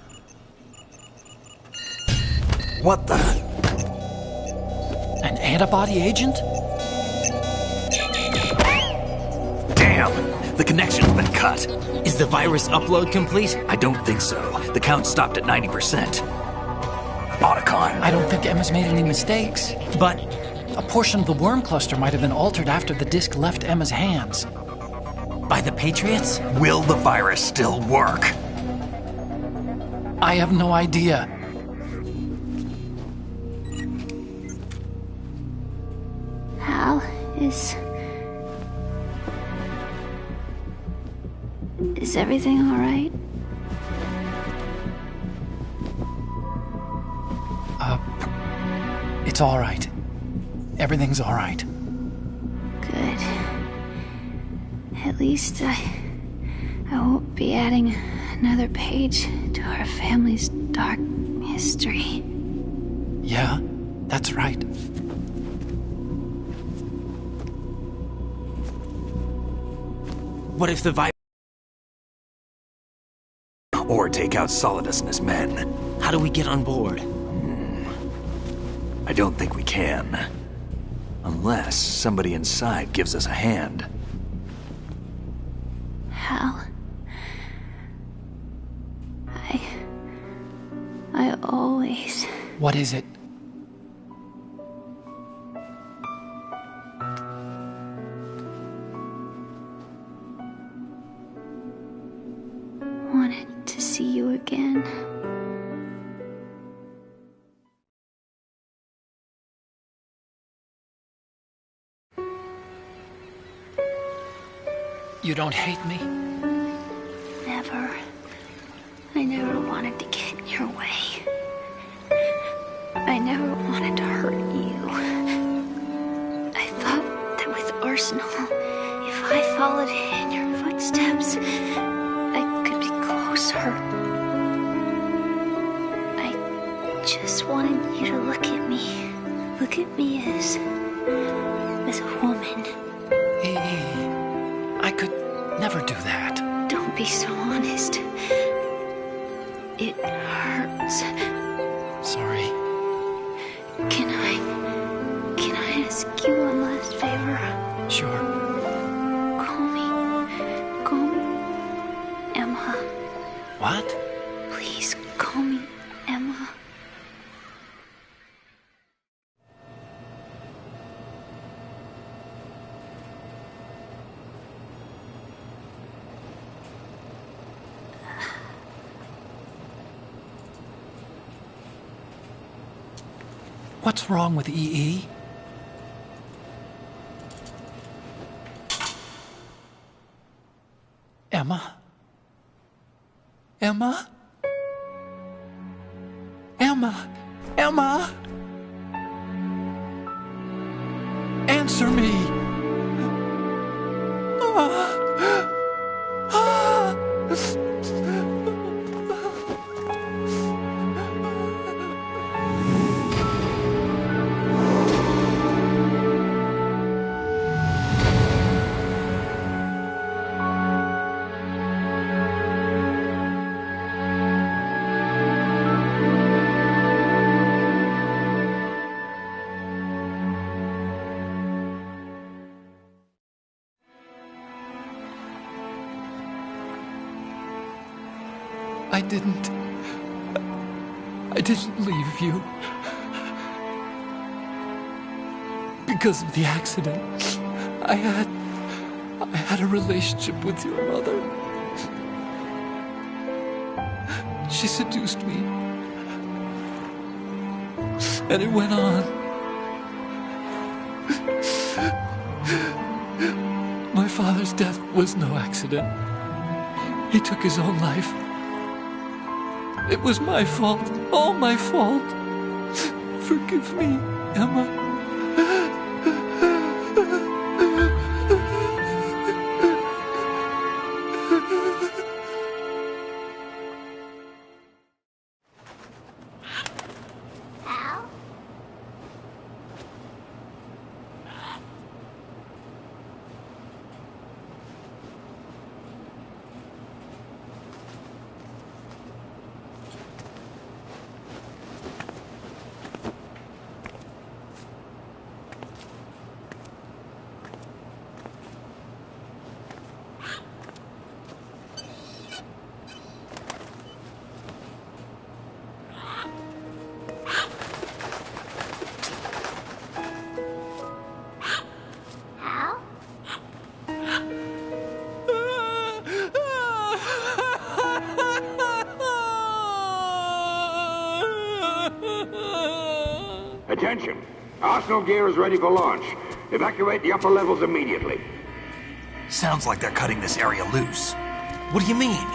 What the? An antibody agent? Damn! The connection's been cut. Is the virus upload complete? I don't think so. The count stopped at 90%. Otacon. I don't think Emma's made any mistakes. But a portion of the worm cluster might have been altered after the disc left Emma's hands. By the Patriots? Will the virus still work? I have no idea. Hal, is everything all right? It's all right. Everything's all right. Good. At least I won't be adding another page to our family's dark history. Yeah, that's right. What if the virus... Or take out Solidus and his men. How do we get on board? I don't think we can. Unless somebody inside gives us a hand. Hal, I always... What is it? wanted to see you again. You don't hate me? Never. I never wanted to get in your way. I never wanted to hurt you. I thought that with Arsenal, if I followed in your footsteps, I could be closer. I just wanted you to look at me. Look at me as a woman. I could never do that. Don't be so honest. It hurts. Sorry. Can I ask you one last favor? Sure. Call me Emma. What? Please call me Emma. What's wrong with EE? Emma? Emma? Emma? Emma? Answer me! I didn't leave you. Because of the accident, I had a relationship with your mother. She seduced me And it went on. My father's death was no accident. He took his own life. It was my fault, all my fault. Forgive me, Emma. Attention! Arsenal gear is ready for launch. Evacuate the upper levels immediately. Sounds like they're cutting this area loose. What do you mean?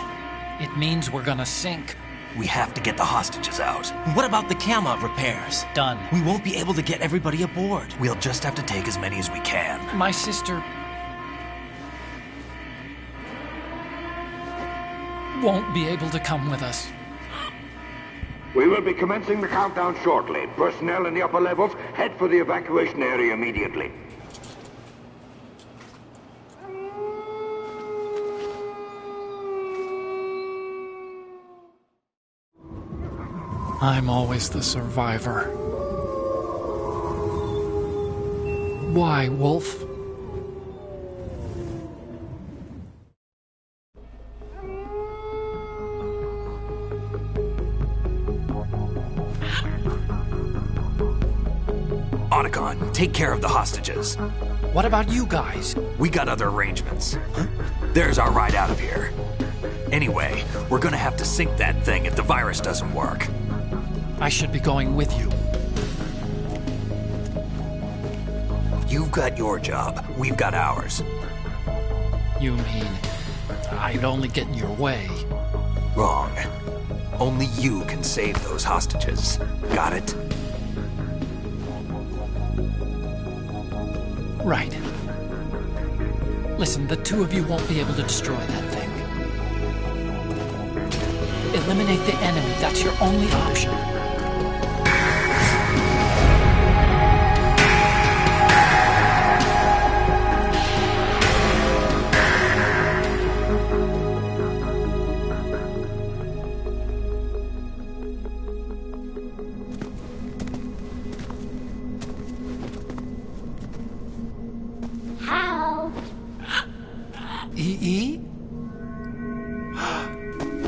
It means we're gonna sink. We have to get the hostages out. What about the camera repairs? Done. We won't be able to get everybody aboard. We'll just have to take as many as we can. My sister won't be able to come with us. We will be commencing the countdown shortly. Personnel in the upper levels, head for the evacuation area immediately. I'm always the survivor. Why, Wolf? Otacon, take care of the hostages. What about you guys? We got other arrangements. Huh? There's our ride out of here. Anyway, we're gonna have to sink that thing if the virus doesn't work. I should be going with you. You've got your job. We've got ours. You mean I'd only get in your way? Wrong. Only you can save those hostages. Got it? Right. Listen, the two of you won't be able to destroy that thing. Eliminate the enemy. That's your only option. EE?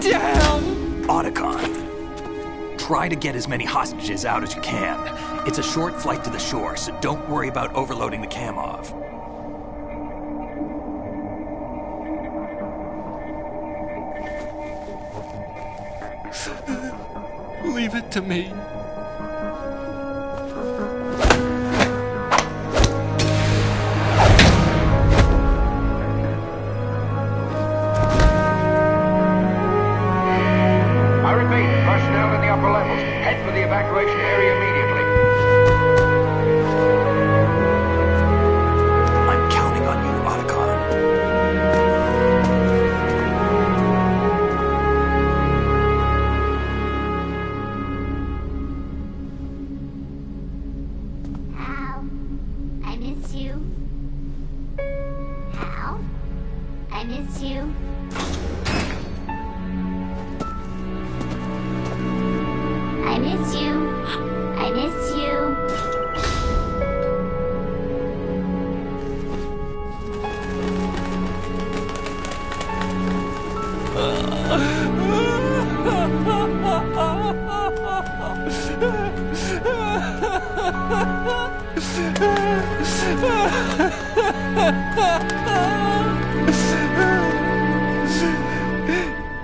Damn! Otacon, try to get as many hostages out as you can. It's a short flight to the shore, so don't worry about overloading the Kamov. Leave it to me. Evacuation area immediately. I'm counting on you, Otacon. Hal, I miss you. Hal, I miss you. I miss you. I miss you.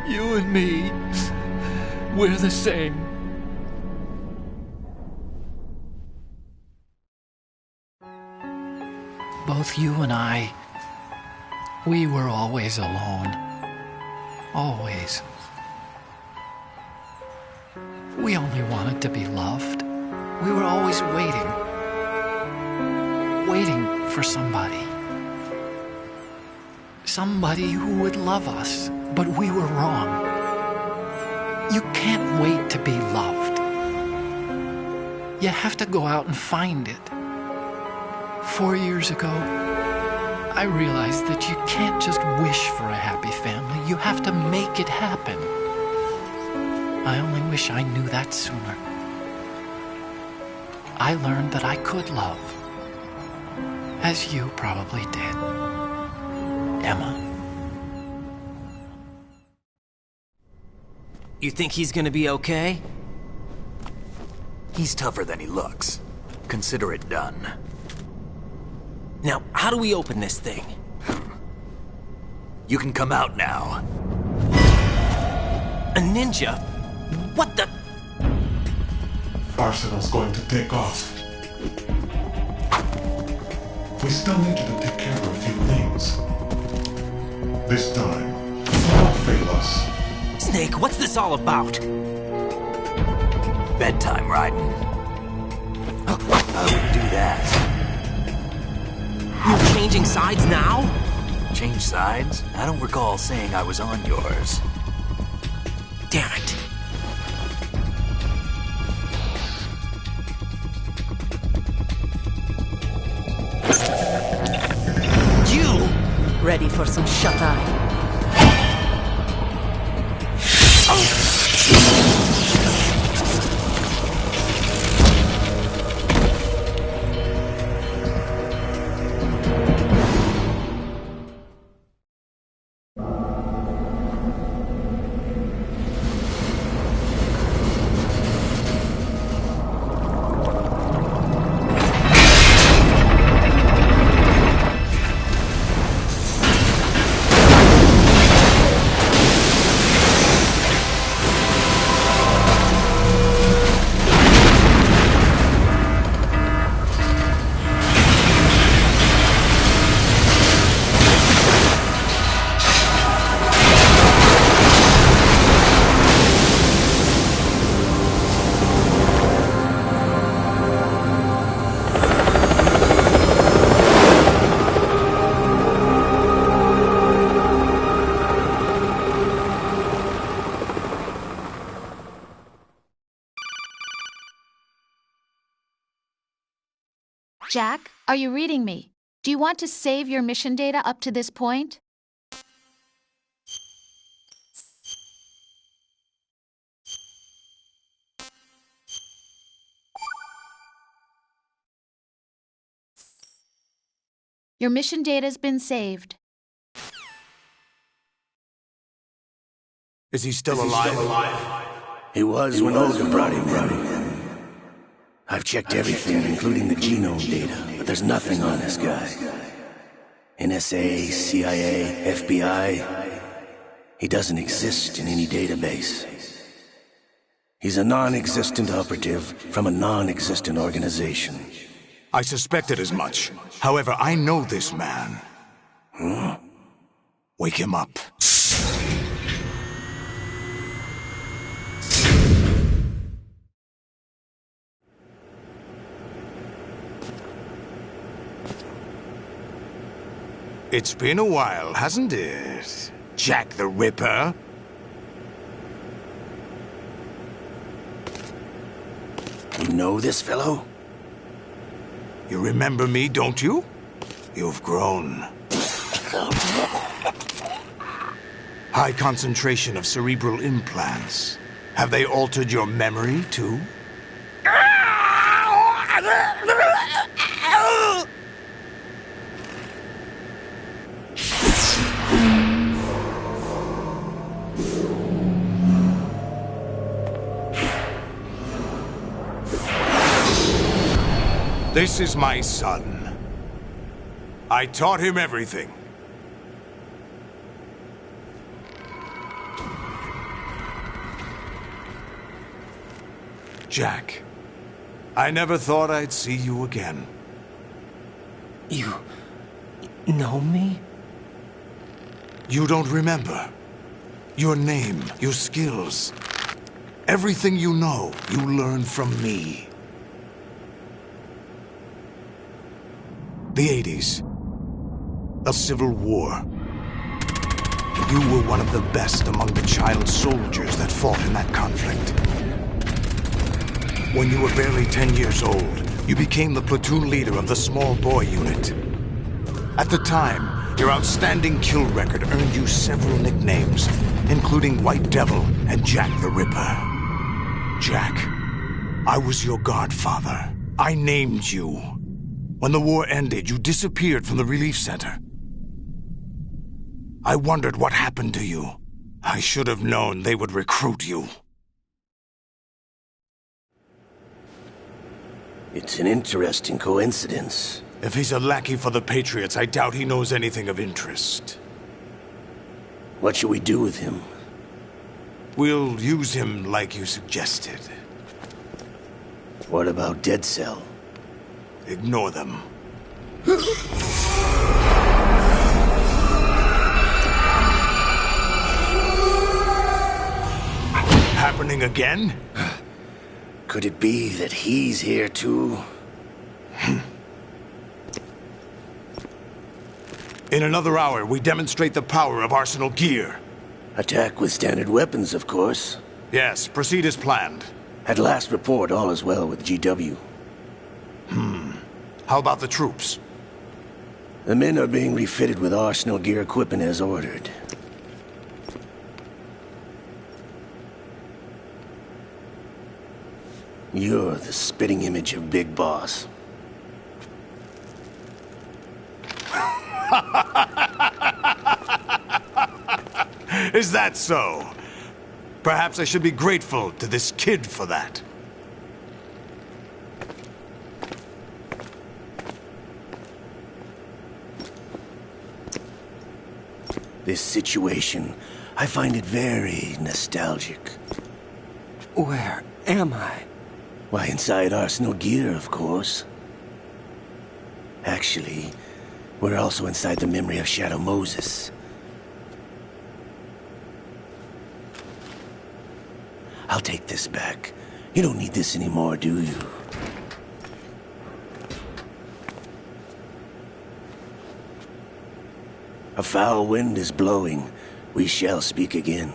You and me, we're the same. both you and I, we were always alone. Always. We only wanted to be loved. We were always waiting. Waiting for somebody. Somebody who would love us, but we were wrong. You can't wait to be loved. You have to go out and find it. 4 years ago, I realized that you can't just wish for a happy family. You have to make it happen. I only wish I knew that sooner. I learned that I could love, as you probably did, Emma. You think he's gonna be okay? He's tougher than he looks. Consider it done. Now, how do we open this thing? You can come out now. A ninja? What the? Arsenal's going to take off. We still need you to take care of a few things. This time, don't fail us. Snake, what's this all about? Bedtime, Raiden. I wouldn't do that. You're changing sides now? Change sides? I don't recall saying I was on yours. Damn it. You! Ready for some shut-eye? Jack, are you reading me? Do you want to save your mission data up to this point? Your mission data's been saved. Is he still alive? He was when Olga brought him in. I've checked everything, including the genome data, but there's nothing on this guy. NSA, CIA, FBI. He doesn't exist in any database. He's a non-existent operative from a non-existent organization. I suspected as much. However, I know this man. Huh? Wake him up. It's been a while, hasn't it? Jack the Ripper? You know this fellow? You remember me, don't you? You've grown. High concentration of cerebral implants. Have they altered your memory, too? This is my son. I taught him everything. Jack, I never thought I'd see you again. You know me? You don't remember. Your name, your skills. Everything you know, you learned from me. The 80s. A civil war. You were one of the best among the child soldiers that fought in that conflict. When you were barely 10 years old, you became the platoon leader of the small boy unit. At the time, your outstanding kill record earned you several nicknames, including White Devil and Jack the Ripper. Jack, I was your godfather. I named you. When the war ended, you disappeared from the relief center. I wondered what happened to you. I should have known they would recruit you. It's an interesting coincidence. If he's a lackey for the Patriots, I doubt he knows anything of interest. What should we do with him? We'll use him like you suggested. What about Dead Cell? Ignore them. Happening again? Could it be that he's here too? In another hour, we demonstrate the power of Arsenal gear. Attack with standard weapons, of course. Yes, proceed as planned. At last report, all is well with GW. How about the troops? The men are being refitted with Arsenal gear equipment as ordered. You're the spitting image of Big Boss. Is that so? Perhaps I should be grateful to this kid for that. This situation, I find it very nostalgic. Where am I? Why, inside Arsenal gear, of course. Actually, we're also inside the memory of Shadow Moses. I'll take this back. You don't need this anymore, do you? A foul wind is blowing. We shall speak again.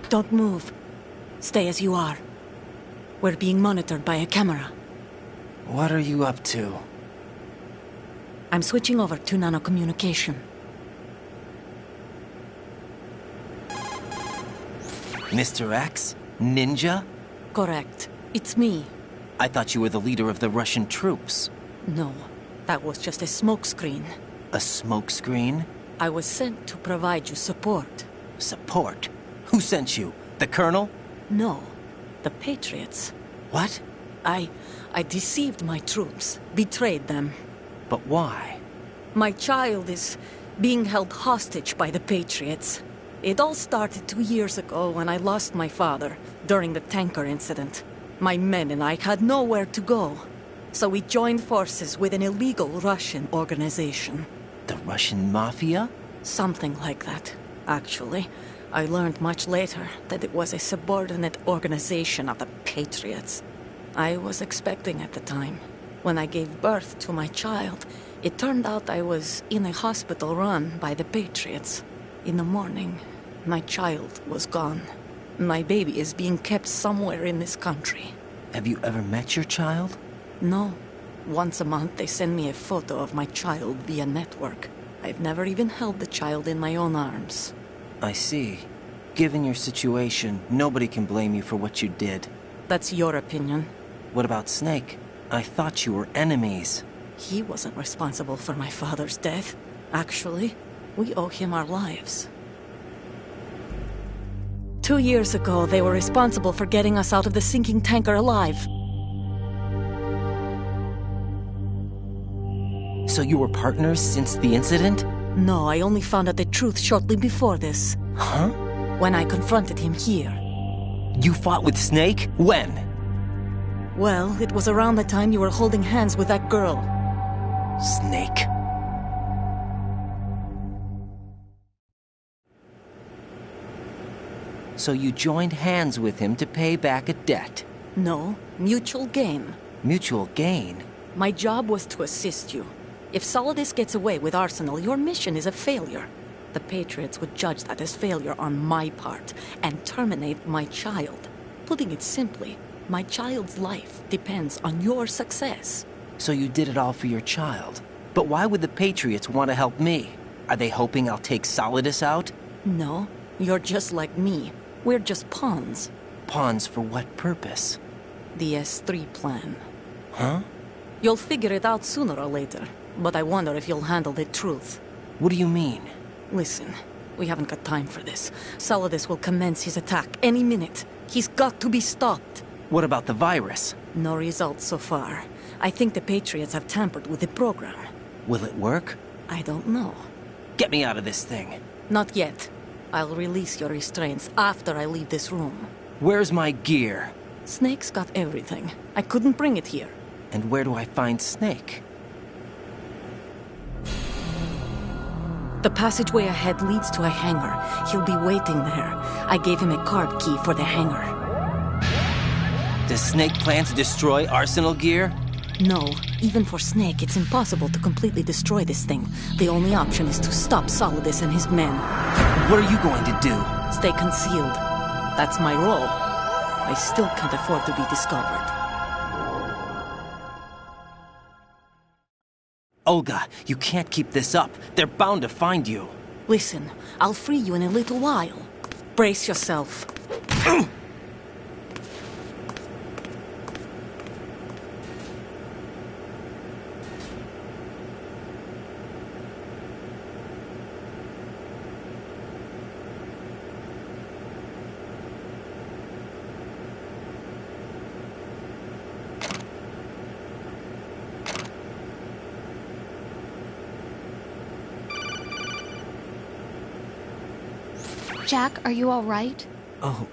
Don't move. Stay as you are. We're being monitored by a camera. What are you up to? I'm switching over to nanocommunication. Mr. X? Ninja? Correct. It's me. I thought you were the leader of the Russian troops. No, that was just a smokescreen. A smokescreen? I was sent to provide you support. Support? Who sent you? The Colonel? No, the Patriots. What? I deceived my troops, betrayed them. But why? My child is being held hostage by the Patriots. It all started 2 years ago when I lost my father during the tanker incident. My men and I had nowhere to go, so we joined forces with an illegal Russian organization. The Russian Mafia? Something like that, actually. I learned much later that it was a subordinate organization of the Patriots. I was expecting at the time. When I gave birth to my child, it turned out I was in a hospital run by the Patriots. In the morning, my child was gone. My baby is being kept somewhere in this country. Have you ever met your child? No. Once a month they send me a photo of my child via network. I've never even held the child in my own arms. I see. Given your situation, nobody can blame you for what you did. That's your opinion. What about Snake? I thought you were enemies. He wasn't responsible for my father's death. Actually, we owe him our lives. 2 years ago, they were responsible for getting us out of the sinking tanker alive. So you were partners since the incident? No, I only found out the truth shortly before this. Huh? When I confronted him here. You fought with Snake? When? Well, it was around the time you were holding hands with that girl. Snake. So you joined hands with him to pay back a debt? No, mutual gain. Mutual gain? My job was to assist you. If Solidus gets away with Arsenal, your mission is a failure. The Patriots would judge that as failure on my part, and terminate my child. Putting it simply, my child's life depends on your success. So you did it all for your child. But why would the Patriots want to help me? Are they hoping I'll take Solidus out? No, you're just like me. We're just pawns. Pawns for what purpose? The S3 plan. Huh? You'll figure it out sooner or later, but I wonder if you'll handle the truth. What do you mean? Listen, we haven't got time for this. Solidus will commence his attack any minute. He's got to be stopped. What about the virus? No results so far. I think the Patriots have tampered with the program. Will it work? I don't know. Get me out of this thing. Not yet. I'll release your restraints after I leave this room. Where's my gear? Snake's got everything. I couldn't bring it here. And where do I find Snake? The passageway ahead leads to a hangar. He'll be waiting there. I gave him a card key for the hangar. Does Snake plan to destroy Arsenal gear? No. Even for Snake, it's impossible to completely destroy this thing. The only option is to stop Solidus and his men. What are you going to do? Stay concealed. That's my role. I still can't afford to be discovered. Olga, you can't keep this up. They're bound to find you. Listen, I'll free you in a little while. Brace yourself. Jack, are you all right? Oh.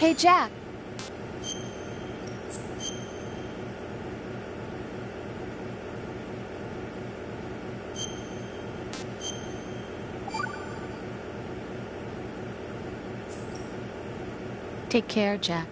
Hey, Jack. Take care, Jack.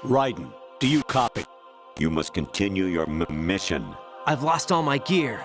Raiden, do you copy? You must continue your mission. I've lost all my gear.